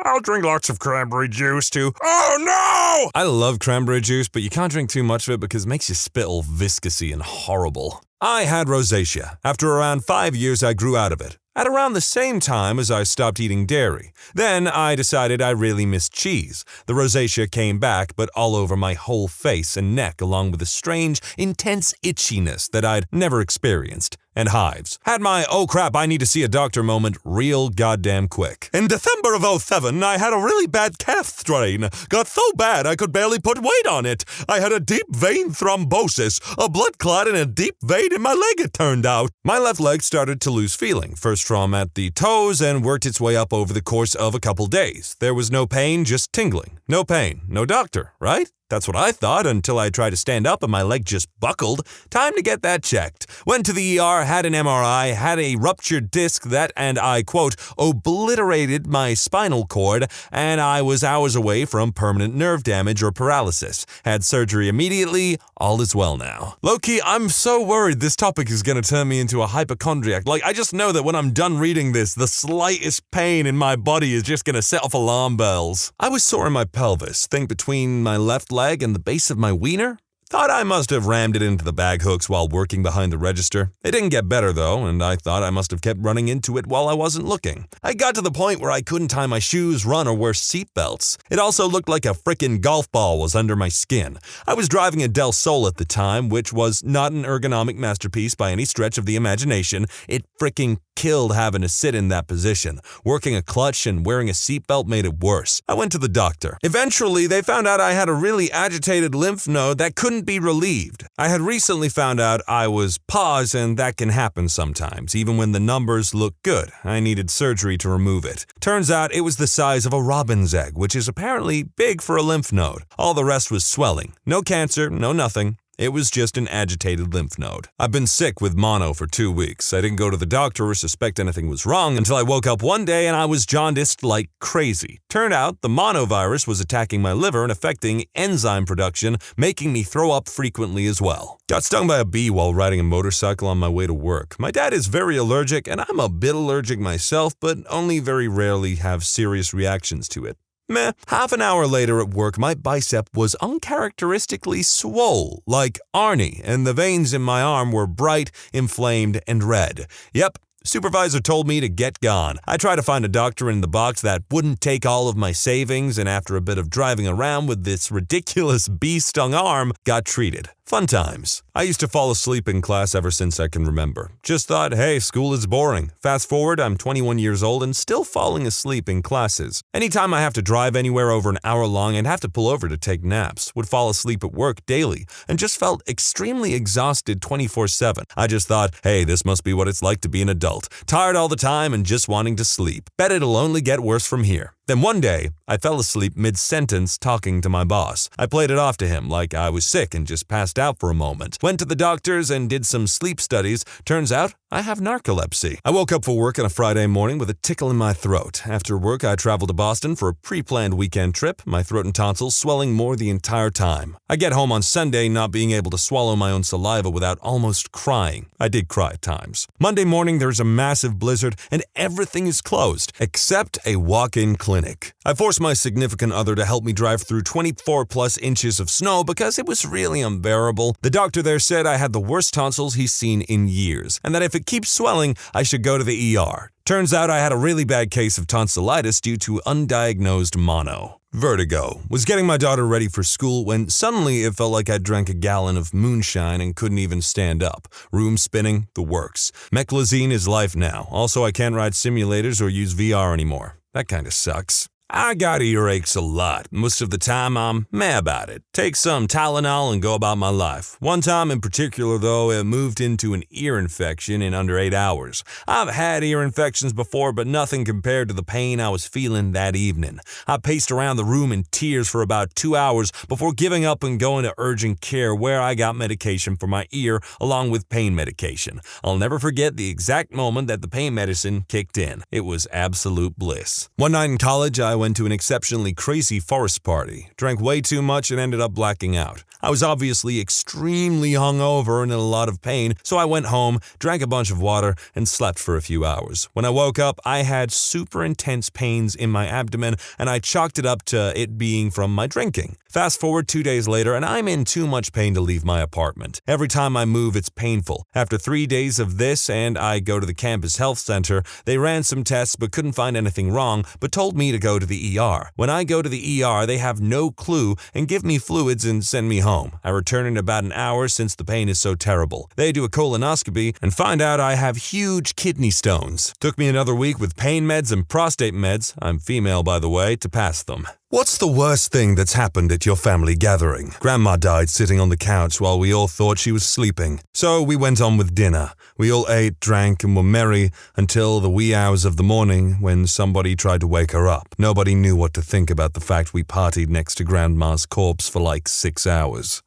I'll drink lots of cranberry juice to, oh no! I love cranberry juice, but you can't drink too much of it because it makes you spit all viscousy and horrible. I had rosacea. After around 5 years, I grew out of it. At around the same time as I stopped eating dairy. Then I decided I really missed cheese. The rosacea came back, but all over my whole face and neck, along with a strange, intense itchiness that I'd never experienced. and hives. Had my oh crap I need to see a doctor moment real goddamn quick. In December of 2007, I had a really bad calf strain. Got so bad I could barely put weight on it. I had a deep vein thrombosis, a blood clot in a deep vein in my leg it turned out. My left leg started to lose feeling, first from at the toes and worked its way up over the course of a couple days. There was no pain, just tingling. No pain, no doctor, right? That's what I thought until I tried to stand up and my leg just buckled. Time to get that checked. Went to the ER, had an MRI, had a ruptured disc that, and I quote, obliterated my spinal cord, and I was hours away from permanent nerve damage or paralysis. Had surgery immediately, all is well now. Low-key, I'm so worried this topic is going to turn me into a hypochondriac. I just know that when I'm done reading this, the slightest pain in my body is just going to set off alarm bells. I was sore in my pelvis, think between my left leg and the base of my wiener. Thought I must have rammed it into the bag hooks while working behind the register. It didn't get better though, and I thought I must have kept running into it while I wasn't looking. I got to the point where I couldn't tie my shoes, run, or wear seatbelts. It also looked like a frickin' golf ball was under my skin. I was driving a Del Sol at the time, which was not an ergonomic masterpiece by any stretch of the imagination. It frickin' killed having to sit in that position. Working a clutch and wearing a seatbelt made it worse. I went to the doctor. Eventually, they found out I had a really agitated lymph node that couldn't be relieved. I had recently found out I was PAWS, and that can happen sometimes, even when the numbers look good. I needed surgery to remove it. Turns out it was the size of a robin's egg, which is apparently big for a lymph node. All the rest was swelling. No cancer, no nothing. It was just an agitated lymph node. I've been sick with mono for 2 weeks. I didn't go to the doctor or suspect anything was wrong until I woke up one day and I was jaundiced like crazy. Turned out the monovirus was attacking my liver and affecting enzyme production, making me throw up frequently as well. Got stung by a bee while riding a motorcycle on my way to work. My dad is very allergic and I'm a bit allergic myself, but only very rarely have serious reactions to it. Meh. Half an hour later at work, my bicep was uncharacteristically swole, like Arnie, and the veins in my arm were bright, inflamed, and red. Yep. Supervisor told me to get gone. I tried to find a doctor in the box that wouldn't take all of my savings, and after a bit of driving around with this ridiculous bee-stung arm, got treated. Fun times. I used to fall asleep in class ever since I can remember. Just thought, hey, school is boring. Fast forward, I'm 21 years old and still falling asleep in classes. Anytime I have to drive anywhere over an hour long and have to pull over to take naps, would fall asleep at work daily, and just felt extremely exhausted 24/7. I just thought, hey, this must be what it's like to be an adult. Tired all the time and just wanting to sleep. Bet it'll only get worse from here. Then one day, I fell asleep mid-sentence talking to my boss. I played it off to him like I was sick and just passed out for a moment. Went to the doctors and did some sleep studies. Turns out, I have narcolepsy. I woke up for work on a Friday morning with a tickle in my throat. After work, I traveled to Boston for a pre-planned weekend trip, my throat and tonsils swelling more the entire time. I get home on Sunday not being able to swallow my own saliva without almost crying. I did cry at times. Monday morning, there's a massive blizzard and everything is closed, except a walk-in clinic. I forced my significant other to help me drive through 24-plus inches of snow because it was really unbearable. The doctor there said I had the worst tonsils he's seen in years, and that if it keeps swelling, I should go to the ER. Turns out I had a really bad case of tonsillitis due to undiagnosed mono. Vertigo. Was getting my daughter ready for school when suddenly it felt like I drank a gallon of moonshine and couldn't even stand up. Room spinning, the works. Meclizine is life now. Also, I can't ride simulators or use VR anymore. That kinda sucks. I got earaches a lot. Most of the time, I'm meh about it. Take some Tylenol and go about my life. One time in particular, though, it moved into an ear infection in under 8 hours. I've had ear infections before, but nothing compared to the pain I was feeling that evening. I paced around the room in tears for about 2 hours before giving up and going to urgent care, where I got medication for my ear along with pain medication. I'll never forget the exact moment that the pain medicine kicked in. It was absolute bliss. One night in college, I went to an exceptionally crazy forest party, drank way too much and ended up blacking out. I was obviously extremely hungover and in a lot of pain, so I went home, drank a bunch of water, and slept for a few hours. When I woke up, I had super intense pains in my abdomen, and I chalked it up to it being from my drinking. Fast forward 2 days later, and I'm in too much pain to leave my apartment. Every time I move, it's painful. After 3 days of this, and I go to the campus health center, they ran some tests but couldn't find anything wrong, but told me to go to the ER. When I go to the ER, they have no clue and give me fluids and send me home. home. I return in about an hour since the pain is so terrible. They do a colonoscopy and find out I have huge kidney stones. Took me another week with pain meds and prostate meds, I'm female by the way, to pass them. What's the worst thing that's happened at your family gathering? Grandma died sitting on the couch while we all thought she was sleeping. So we went on with dinner. We all ate, drank, and were merry until the wee hours of the morning when somebody tried to wake her up. Nobody knew what to think about the fact we partied next to Grandma's corpse for like 6 hours.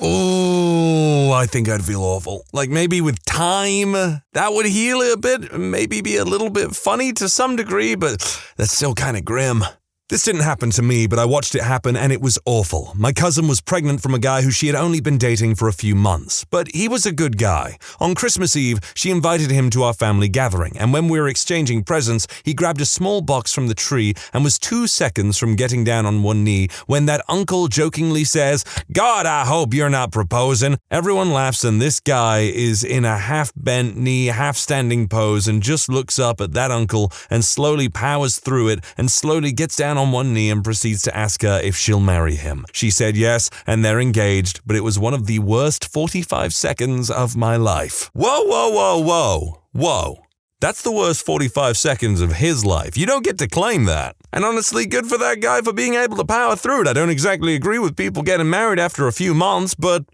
Oh, I think I'd feel awful. Like maybe with time, that would heal it a bit, maybe be a little bit funny to some degree, but that's still kind of grim. This didn't happen to me, but I watched it happen and it was awful. My cousin was pregnant from a guy who she had only been dating for a few months, but he was a good guy. On Christmas Eve, she invited him to our family gathering, and when we were exchanging presents, he grabbed a small box from the tree and was 2 seconds from getting down on one knee when that uncle jokingly says, "God, I hope you're not proposing." Everyone laughs and this guy is in a half-bent knee, half-standing pose and just looks up at that uncle and slowly powers through it and slowly gets down on one knee and proceeds to ask her if she'll marry him. She said yes, and they're engaged, but it was one of the worst 45 seconds of my life. Whoa, whoa, whoa, whoa, whoa. That's the worst 45 seconds of his life. You don't get to claim that. And honestly, good for that guy for being able to power through it. I don't exactly agree with people getting married after a few months, but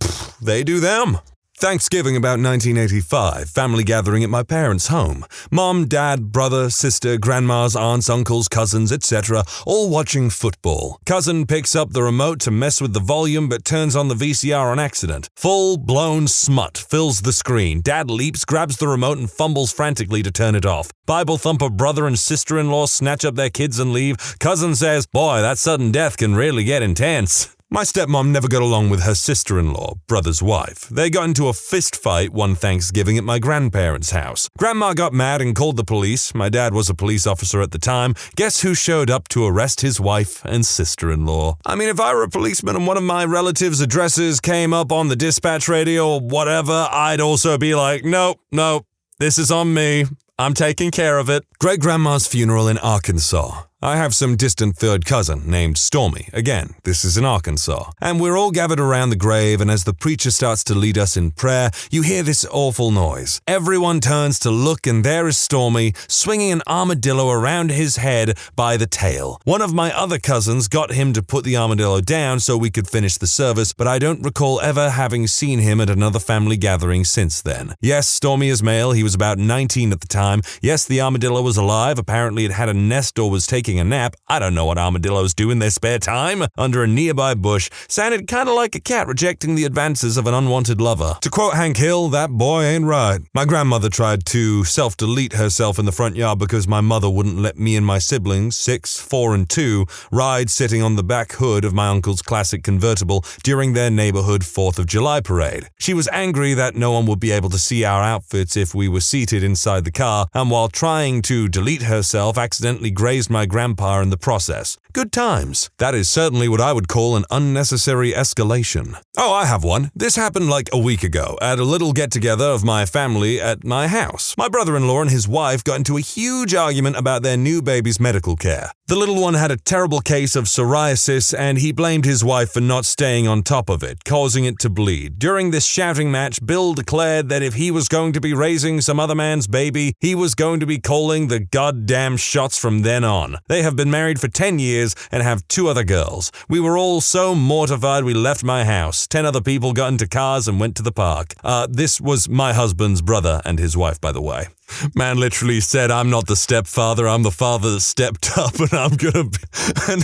they do them. Thanksgiving about 1985, family gathering at my parents' home. Mom, dad, brother, sister, grandmas, aunts, uncles, cousins, etc., all watching football. Cousin picks up the remote to mess with the volume but turns on the VCR on accident. Full-blown smut fills the screen. Dad leaps, grabs the remote and fumbles frantically to turn it off. Bible thumper brother and sister-in-law snatch up their kids and leave. Cousin says, "Boy, that sudden death can really get intense." My stepmom never got along with her sister-in-law, brother's wife. They got into a fist fight one Thanksgiving at my grandparents' house. Grandma got mad and called the police. My dad was a police officer at the time. Guess who showed up to arrest his wife and sister-in-law? I mean, if I were a policeman and one of my relatives' addresses came up on the dispatch radio or whatever, I'd also be like, nope, this is on me. I'm taking care of it. Great-grandma's funeral in Arkansas. I have some distant third cousin named Stormy. Again, this is in Arkansas. And we're all gathered around the grave, and as the preacher starts to lead us in prayer, you hear this awful noise. Everyone turns to look, and there is Stormy, swinging an armadillo around his head by the tail. One of my other cousins got him to put the armadillo down so we could finish the service, but I don't recall ever having seen him at another family gathering since then. Yes, Stormy is male. He was about 19 at the time. Yes, the armadillo was alive. Apparently it had a nest or was taking a nap. I don't know what armadillos do in their spare time. Under a nearby bush, sounded kind of like a cat rejecting the advances of an unwanted lover. To quote Hank Hill, that boy ain't right. My grandmother tried to self-delete herself in the front yard because my mother wouldn't let me and my siblings, 6, 4, and 2, ride sitting on the back hood of my uncle's classic convertible during their neighborhood 4th of July parade. She was angry that no one would be able to see our outfits if we were seated inside the car, and while trying to delete herself, accidentally grazed my grandpa in the process. Good times. That is certainly what I would call an unnecessary escalation. Oh, I have one. This happened like a week ago at a little get-together of my family at my house. My brother-in-law and his wife got into a huge argument about their new baby's medical care. The little one had a terrible case of psoriasis, and he blamed his wife for not staying on top of it, causing it to bleed. During this shouting match, Bill declared that if he was going to be raising some other man's baby, he was going to be calling the goddamn shots from then on. They have been married for 10 years and have 2 other girls. We were all so mortified we left my house. 10 other people got into cars and went to the park. This was my husband's brother and his wife, by the way. Man literally said, "I'm not the stepfather, I'm the father that stepped up, and I'm gonna be..." And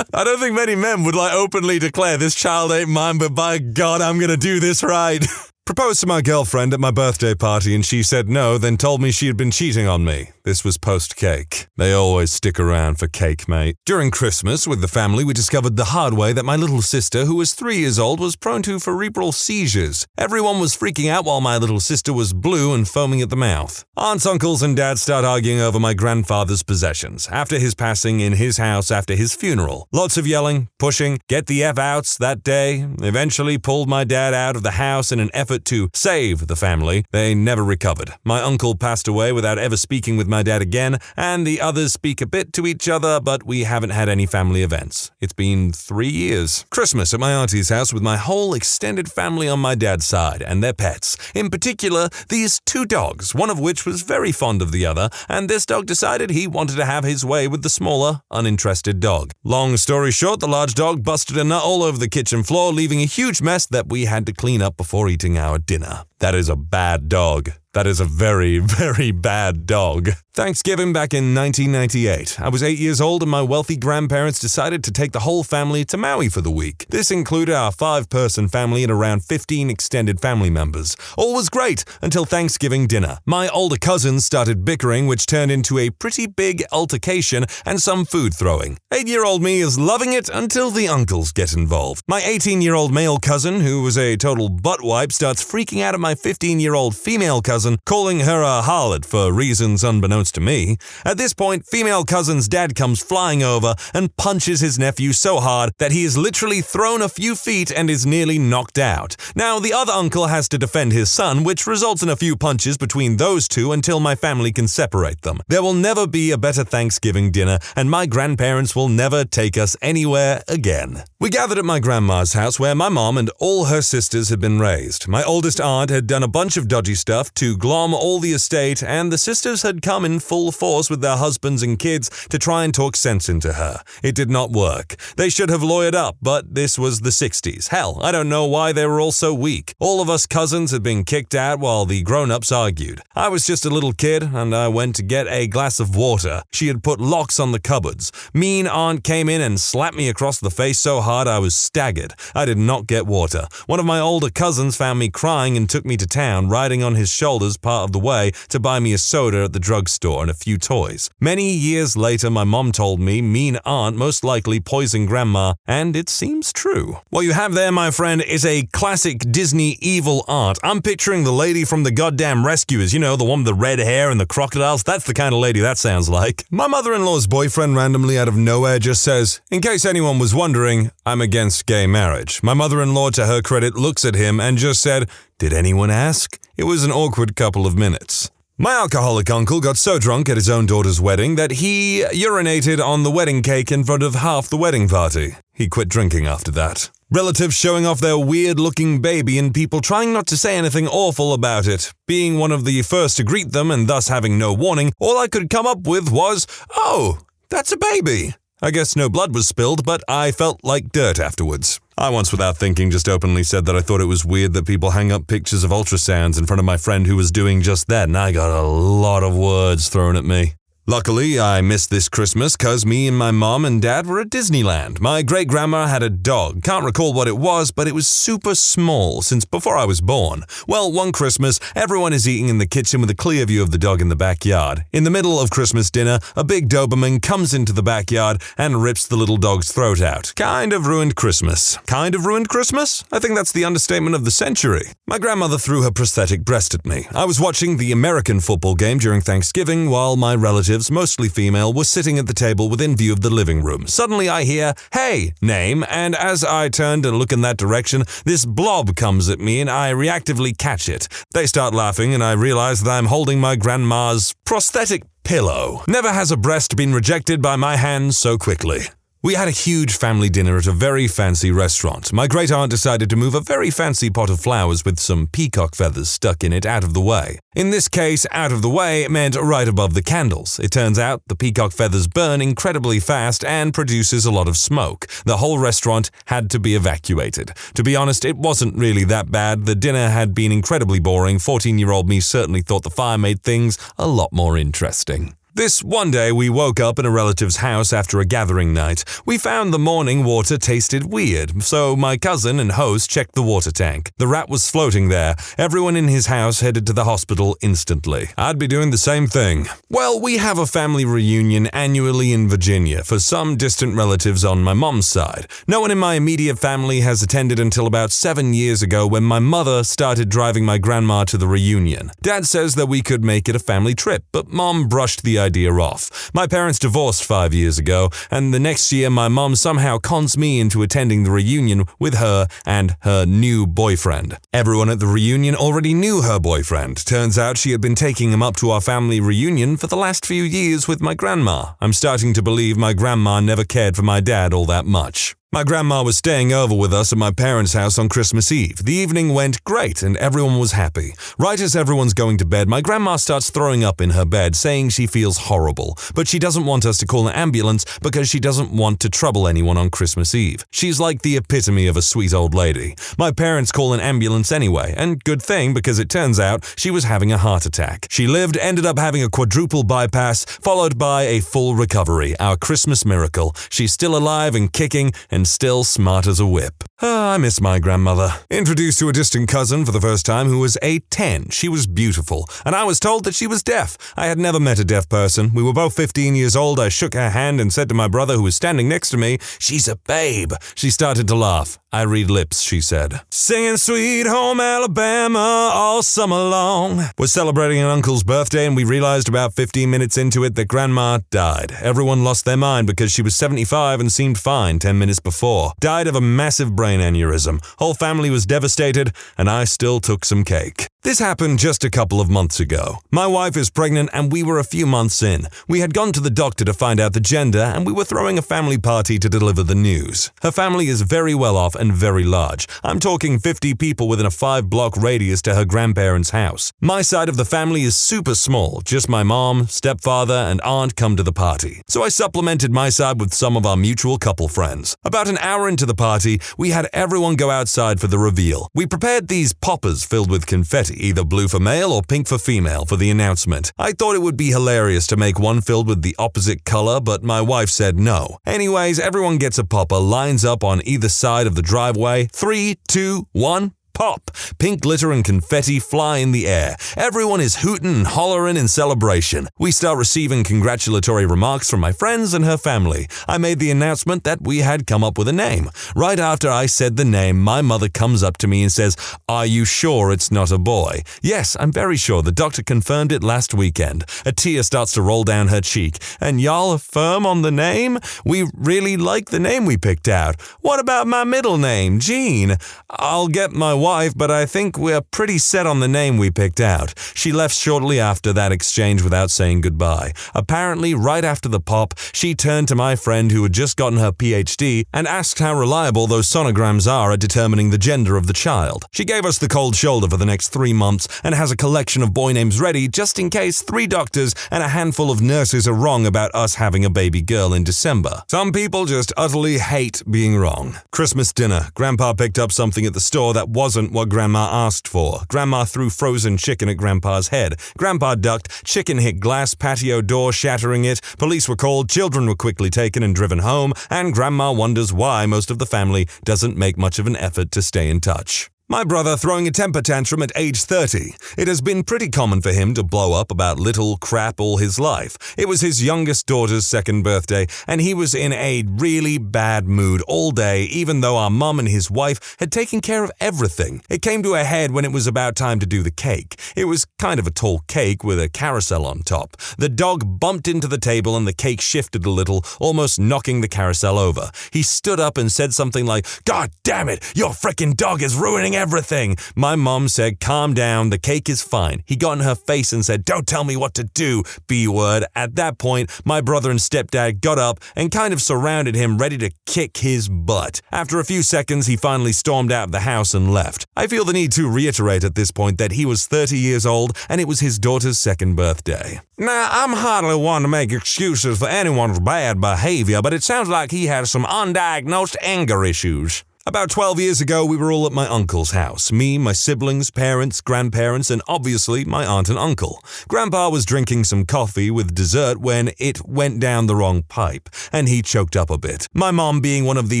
I don't think many men would openly declare, "This child ain't mine, but by God, I'm gonna do this right." Proposed to my girlfriend at my birthday party and she said no, then told me she had been cheating on me. This was post-cake. They always stick around for cake, mate. During Christmas, with the family, we discovered the hard way that my little sister, who was 3 years old, was prone to cerebral seizures. Everyone was freaking out while my little sister was blue and foaming at the mouth. Aunts, uncles, and dads start arguing over my grandfather's possessions after his passing in his house after his funeral. Lots of yelling, pushing, get the F outs that day eventually pulled my dad out of the house in an effort to save the family. They never recovered. My uncle passed away without ever speaking with my dad again, and the others speak a bit to each other, but we haven't had any family events. It's been 3 years. Christmas at my auntie's house with my whole extended family on my dad's side, and their pets. In particular, these 2 dogs, one of which was very fond of the other, and this dog decided he wanted to have his way with the smaller, uninterested dog. Long story short, the large dog busted a nut all over the kitchen floor, leaving a huge mess that we had to clean up before eating our dinner. That is a bad dog. That is a very, very bad dog. Thanksgiving back in 1998. I was 8 years old and my wealthy grandparents decided to take the whole family to Maui for the week. This included our 5-person family and around 15 extended family members. All was great until Thanksgiving dinner. My older cousins started bickering, which turned into a pretty big altercation and some food throwing. 8-year-old me is loving it until the uncles get involved. My 18-year-old male cousin, who was a total butt wipe, starts freaking out at my 15-year-old female cousin, calling her a harlot for reasons unbeknownst to me. At this point, female cousin's dad comes flying over and punches his nephew so hard that he is literally thrown a few feet and is nearly knocked out. Now, the other uncle has to defend his son, which results in a few punches between those two until my family can separate them. There will never be a better Thanksgiving dinner, and my grandparents will never take us anywhere again. We gathered at my grandma's house where my mom and all her sisters had been raised. My oldest aunt had done a bunch of dodgy stuff to glom all the estate, and the sisters had come in full force with their husbands and kids to try and talk sense into her. It did not work. They should have lawyered up, but this was the 60s. Hell, I don't know why they were all so weak. All of us cousins had been kicked out while the grown-ups argued. I was just a little kid, and I went to get a glass of water. She had put locks on the cupboards. Mean aunt came in and slapped me across the face so hard I was staggered. I did not get water. One of my older cousins found me crying and took me to town, riding on his shoulders part of the way to buy me a soda at the drugstore and a few toys. Many years later, my mom told me mean aunt most likely poisoned grandma, and it seems true. What you have there, my friend, is a classic Disney evil aunt. I'm picturing the lady from the goddamn Rescuers, you know, the one with the red hair and the crocodiles. That's the kind of lady that sounds like. My mother-in-law's boyfriend randomly out of nowhere just says, "In case anyone was wondering, I'm against gay marriage." My mother-in-law, to her credit, looks at him and just said, "Did anyone ask?" It was an awkward couple of minutes. My alcoholic uncle got so drunk at his own daughter's wedding that he urinated on the wedding cake in front of half the wedding party. He quit drinking after that. Relatives showing off their weird-looking baby and people trying not to say anything awful about it. Being one of the first to greet them and thus having no warning, all I could come up with was, "Oh, that's a baby." I guess no blood was spilled, but I felt like dirt afterwards. I once, without thinking, just openly said that I thought it was weird that people hang up pictures of ultrasounds in front of my friend who was doing just that, and I got a lot of words thrown at me. Luckily, I missed this Christmas cause me and my mom and dad were at Disneyland. My great-grandma had a dog. Can't recall what it was, but it was super small since before I was born. Well, one Christmas, everyone is eating in the kitchen with a clear view of the dog in the backyard. In the middle of Christmas dinner, a big Doberman comes into the backyard and rips the little dog's throat out. Kind of ruined Christmas. Kind of ruined Christmas? I think that's the understatement of the century. My grandmother threw her prosthetic breast at me. I was watching the American football game during Thanksgiving while my relatives, mostly female, were sitting at the table within view of the living room. Suddenly I hear, "Hey, name," and as I turn to look in that direction, this blob comes at me and I reactively catch it. They start laughing and I realize that I'm holding my grandma's prosthetic pillow. Never has a breast been rejected by my hands so quickly. We had a huge family dinner at a very fancy restaurant. My great-aunt decided to move a very fancy pot of flowers with some peacock feathers stuck in it out of the way. In this case, out of the way meant right above the candles. It turns out the peacock feathers burn incredibly fast and produces a lot of smoke. The whole restaurant had to be evacuated. To be honest, it wasn't really that bad. The dinner had been incredibly boring. 14-year-old me certainly thought the fire made things a lot more interesting. This one day we woke up in a relative's house after a gathering night. We found the morning water tasted weird, so my cousin and host checked the water tank. The rat was floating there. Everyone in his house headed to the hospital instantly. I'd be doing the same thing. Well, we have a family reunion annually in Virginia for some distant relatives on my mom's side. No one in my immediate family has attended until about 7 years ago when my mother started driving my grandma to the reunion. Dad says that we could make it a family trip, but Mom brushed the idea off. My parents divorced 5 years ago, and the next year my mom somehow cons me into attending the reunion with her and her new boyfriend. Everyone at the reunion already knew her boyfriend. Turns out she had been taking him up to our family reunion for the last few years with my grandma. I'm starting to believe my grandma never cared for my dad all that much. My grandma was staying over with us at my parents' house on Christmas Eve. The evening went great and everyone was happy. Right as everyone's going to bed, my grandma starts throwing up in her bed, saying she feels horrible, but she doesn't want us to call an ambulance because she doesn't want to trouble anyone on Christmas Eve. She's like the epitome of a sweet old lady. My parents call an ambulance anyway, and good thing because it turns out she was having a heart attack. She lived, ended up having a quadruple bypass, followed by a full recovery, our Christmas miracle. She's still alive and kicking and still smart as a whip. I miss my grandmother. Introduced to a distant cousin for the first time who was a 10. She was beautiful, and I was told that she was deaf. I had never met a deaf person. We were both 15 years old. I shook her hand and said to my brother who was standing next to me, "She's a babe." She started to laugh. "I read lips," she said. Singing Sweet Home Alabama all summer long. We're celebrating an uncle's birthday and we realized about 15 minutes into it that grandma died. Everyone lost their mind because she was 75 and seemed fine 10 minutes before. Died of a massive brain aneurysm. Whole family was devastated and I still took some cake. This happened just a couple of months ago. My wife is pregnant and we were a few months in. We had gone to the doctor to find out the gender and we were throwing a family party to deliver the news. Her family is very well off and very large. I'm talking 50 people within a 5-block radius to her grandparents' house. My side of the family is super small. Just my mom, stepfather, and aunt come to the party. So I supplemented my side with some of our mutual couple friends. About an hour into the party, we had everyone go outside for the reveal. We prepared these poppers filled with confetti, either blue for male or pink for female, for the announcement. I thought it would be hilarious to make one filled with the opposite color, but my wife said no. Anyways, everyone gets a popper, lines up on either side of the driveway. 3, 2, 1. Pop! Pink glitter and confetti fly in the air. Everyone is hooting and hollering in celebration. We start receiving congratulatory remarks from my friends and her family. I made the announcement that we had come up with a name. Right after I said the name, my mother comes up to me and says, "Are you sure it's not a boy?" "Yes, I'm very sure. The doctor confirmed it last weekend." A tear starts to roll down her cheek. "And y'all are firm on the name? We really like the name we picked out. What about my middle name, Jean?" "I'll get my wife, but I think we're pretty set on the name we picked out." She left shortly after that exchange without saying goodbye. Apparently, right after the pop, she turned to my friend who had just gotten her PhD and asked how reliable those sonograms are at determining the gender of the child. She gave us the cold shoulder for the next 3 months and has a collection of boy names ready just in case 3 doctors and a handful of nurses are wrong about us having a baby girl in December. Some people just utterly hate being wrong. Christmas dinner. Grandpa picked up something at the store that wasn't what Grandma asked for. Grandma threw frozen chicken at Grandpa's head. Grandpa ducked. Chicken hit glass patio door, shattering it. Police were called. Children were quickly taken and driven home. And Grandma wonders why most of the family doesn't make much of an effort to stay in touch. My brother throwing a temper tantrum at age 30. It has been pretty common for him to blow up about little crap all his life. It was his youngest daughter's 2nd birthday, and he was in a really bad mood all day, even though our mum and his wife had taken care of everything. It came to a head when it was about time to do the cake. It was kind of a tall cake with a carousel on top. The dog bumped into the table and the cake shifted a little, almost knocking the carousel over. He stood up and said something like, "God damn it, your frickin' dog is ruining everything." My mom said, "Calm down, the cake is fine." He got in her face and said, "Don't tell me what to do, B-word." At that point, my brother and stepdad got up and kind of surrounded him, ready to kick his butt. After a few seconds, he finally stormed out of the house and left. I feel the need to reiterate at this point that he was 30 years old and it was his daughter's 2nd birthday. Now, I'm hardly one to make excuses for anyone's bad behavior, but it sounds like he has some undiagnosed anger issues. About 12 years ago, we were all at my uncle's house. Me, my siblings, parents, grandparents, and obviously my aunt and uncle. Grandpa was drinking some coffee with dessert when it went down the wrong pipe, and he choked up a bit. My mom, being one of the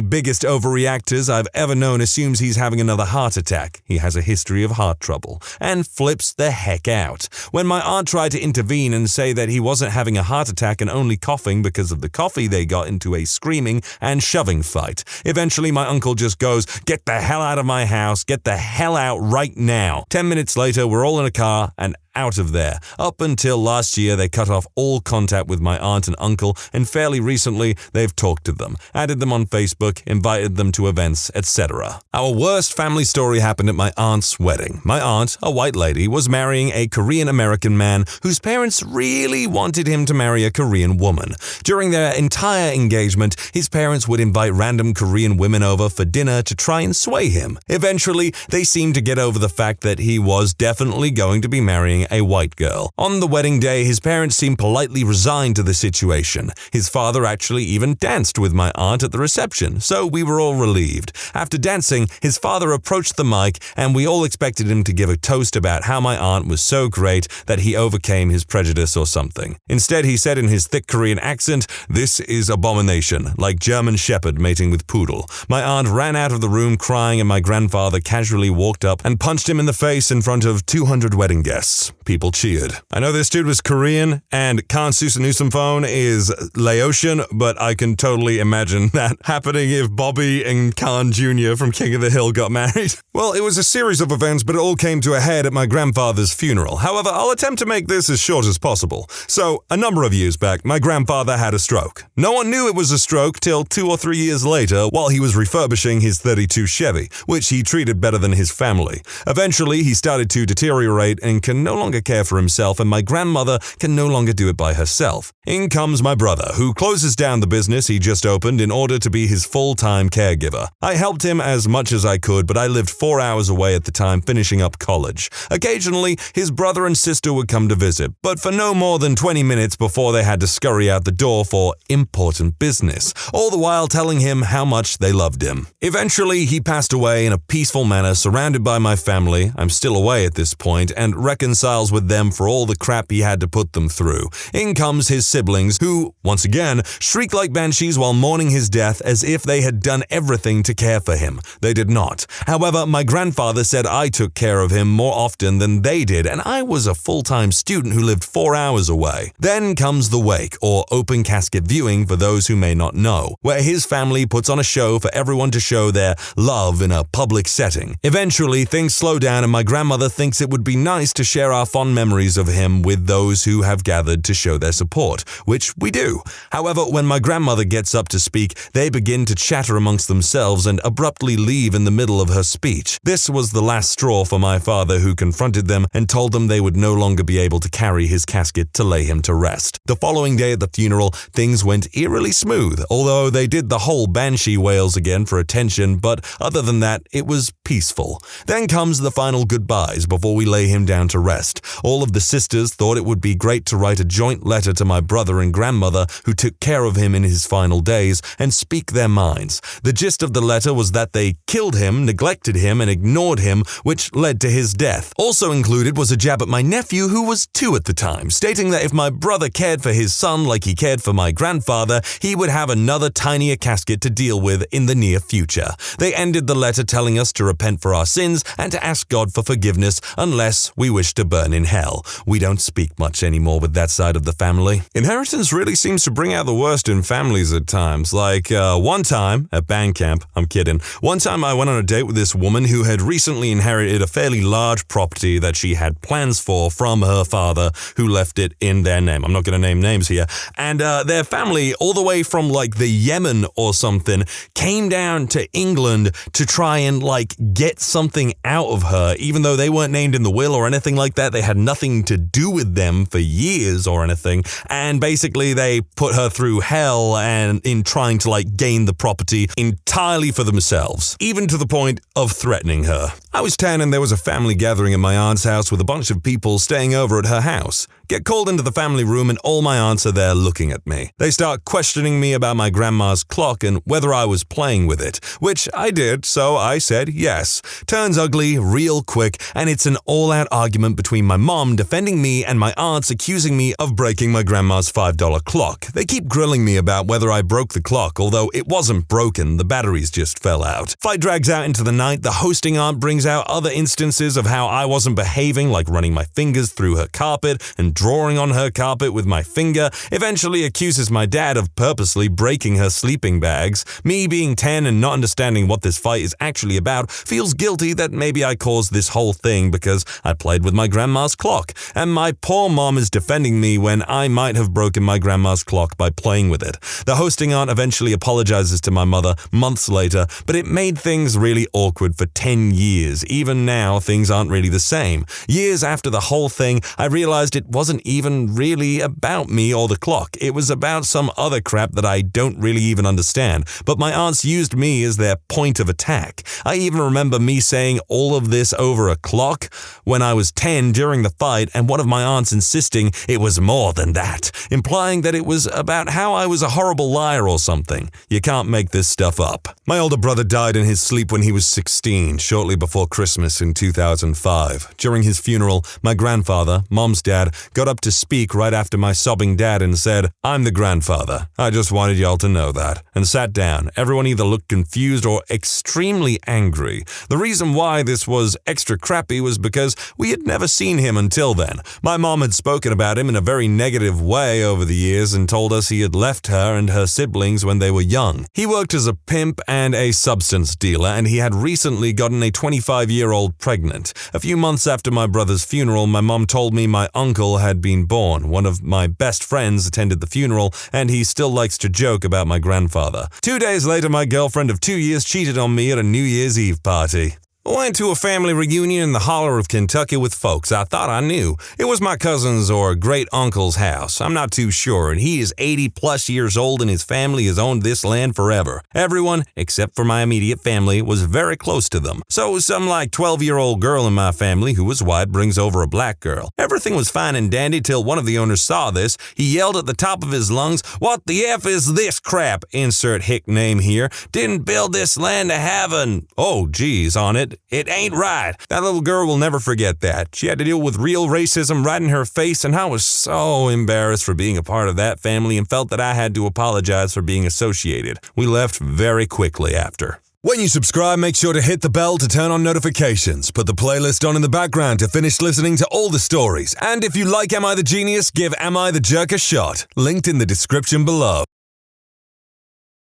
biggest overreactors I've ever known, assumes he's having another heart attack. He has a history of heart trouble, and flips the heck out. When my aunt tried to intervene and say that he wasn't having a heart attack and only coughing because of the coffee, they got into a screaming and shoving fight. Eventually, my uncle just goes, "Get the hell out of my house, get the hell out right now." 10 minutes later, we're all in a car and out of there. Up until last year, they cut off all contact with my aunt and uncle, and fairly recently, they've talked to them, added them on Facebook, invited them to events, etc. Our worst family story happened at my aunt's wedding. My aunt, a white lady, was marrying a Korean-American man whose parents really wanted him to marry a Korean woman. During their entire engagement, his parents would invite random Korean women over for dinner to try and sway him. Eventually, they seemed to get over the fact that he was definitely going to be marrying a white girl. On the wedding day, his parents seemed politely resigned to the situation. His father actually even danced with my aunt at the reception, so we were all relieved. After dancing, his father approached the mic, and we all expected him to give a toast about how my aunt was so great that he overcame his prejudice or something. Instead, he said in his thick Korean accent, "This is abomination, like German shepherd mating with poodle." My aunt ran out of the room crying, and my grandfather casually walked up and punched him in the face in front of 200 wedding guests. People cheered. I know this dude was Korean, and Khan Susanusun phone is Laotian, but I can totally imagine that happening if Bobby and Khan Jr. from King of the Hill got married. Well, it was a series of events, but it all came to a head at my grandfather's funeral. However, I'll attempt to make this as short as possible. So, a number of years back, my grandfather had a stroke. No one knew it was a stroke till 2 or 3 years later while he was refurbishing his 32 Chevy, which he treated better than his family. Eventually, he started to deteriorate and can no longer care for himself, and my grandmother can no longer do it by herself. In comes my brother, who closes down the business he just opened in order to be his full-time caregiver. I helped him as much as I could, but I lived 4 hours away at the time finishing up college. Occasionally, his brother and sister would come to visit, but for no more than 20 minutes before they had to scurry out the door for important business, all the while telling him how much they loved him. Eventually, he passed away in a peaceful manner, surrounded by my family. I'm still away at this point, and reconciles with them for all the crap he had to put them through. In comes his siblings, who, once again, shriek like banshees while mourning his death as if they had done everything to care for him. They did not. However, my grandfather said I took care of him more often than they did, and I was a full-time student who lived 4 hours away. Then comes the wake, or open casket viewing for those who may not know, where his family puts on a show for everyone to show their love in a public setting. Eventually, things slow down, and my grandmother thinks it would be nice to share our fond memories of him with those who have gathered to show their support, which we do. However, when my grandmother gets up to speak, they begin to chatter amongst themselves and abruptly leave in the middle of her speech. This was the last straw for my father, who confronted them and told them they would no longer be able to carry his casket to lay him to rest. The following day at the funeral, things went eerily smooth, although they did the whole banshee wails again for attention, but other than that, it was peaceful. Then comes the final goodbyes before we lay him down to rest. All of the sisters thought it would be great to write a joint letter to my brother and grandmother, who took care of him in his final days, and speak their minds. The gist of the letter was that they killed him, neglected him, and ignored him, which led to his death. Also included was a jab at my nephew, who was 2 at the time, stating that if my brother cared for his son like he cared for my grandfather, he would have another tinier casket to deal with in the near future. They ended the letter telling us to repent for our sins and to ask God for forgiveness unless we wish to burn in hell. We don't speak much anymore with that side of the family. Inheritance really seems to bring out the worst in families at times. Like, one time at band camp, I'm kidding, one time I went on a date with this woman who had recently inherited a fairly large property that she had plans for from her father, who left it in their name. I'm not going to name names here. And their family, all the way from like the Yemen or something, came down to England to try and like get something out of her, even though they weren't named in the will or anything like that. They had nothing to do with them for years or anything. And basically they put her through hell and in trying to like gain the property entirely for themselves, even to the point of threatening her. I was 10 and there was a family gathering at my aunt's house with a bunch of people staying over at her house. Get called into the family room and all my aunts are there looking at me. They start questioning me about my grandma's clock and whether I was playing with it, which I did, so I said yes. Turns ugly real quick, and it's an all-out argument between my mom defending me and my aunts accusing me of breaking my grandma's $5 clock. They keep grilling me about whether I broke the clock, although it wasn't broken, the batteries just fell out. Fight drags out into the night. The hosting aunt brings out other instances of how I wasn't behaving, like running my fingers through her carpet and drawing on her carpet with my finger, eventually accuses my dad of purposely breaking her sleeping bags. Me being 10 and not understanding what this fight is actually about, feels guilty that maybe I caused this whole thing because I played with my grandma's clock, and my poor mom is defending me when I might have broken my grandma's clock by playing with it. The hosting aunt eventually apologizes to my mother months later, but it made things really awkward for 10 years. Even now, things aren't really the same. Years after the whole thing, I realized it wasn't even really about me or the clock. It was about some other crap that I don't really even understand, but my aunts used me as their point of attack. I even remember me saying all of this over a clock when I was 10 during the fight, and one of my aunts insisting it was more than that, implying that it was about how I was a horrible liar or something. You can't make this stuff up. My older brother died in his sleep when he was 16, shortly before Christmas in 2005. During his funeral, my grandfather, Mom's dad, got up to speak right after my sobbing dad and said, "I'm the grandfather. I just wanted y'all to know that," and sat down. Everyone either looked confused or extremely angry. The reason why this was extra crappy was because we had never seen him until then. My mom had spoken about him in a very negative way over the years and told us he had left her and her siblings when they were young. He worked as a pimp and a substance dealer, and he had recently gotten a 25-year-old pregnant. A few months after my brother's funeral, my mom told me my uncle had been born. One of my best friends attended the funeral, and he still likes to joke about my grandfather. 2 days later, my girlfriend of 2 years cheated on me at a New Year's Eve party. I went to a family reunion in the holler of Kentucky with folks I thought I knew. It was my cousin's or great-uncle's house. I'm not too sure, and he is 80-plus years old and his family has owned this land forever. Everyone, except for my immediate family, was very close to them. So some 12-year-old girl in my family who was white brings over a black girl. Everything was fine and dandy till one of the owners saw this. He yelled at the top of his lungs, "What the F is this crap?" Insert hick name here. "Didn't build this land to have an, oh geez, on it. It ain't right." That little girl will never forget that. She had to deal with real racism right in her face, and I was so embarrassed for being a part of that family and felt that I had to apologize for being associated. We left very quickly after. When you subscribe, make sure to hit the bell to turn on notifications. Put the playlist on in the background to finish listening to all the stories. And if you like Am I the Genius, give Am I the Jerk a shot. Linked in the description below.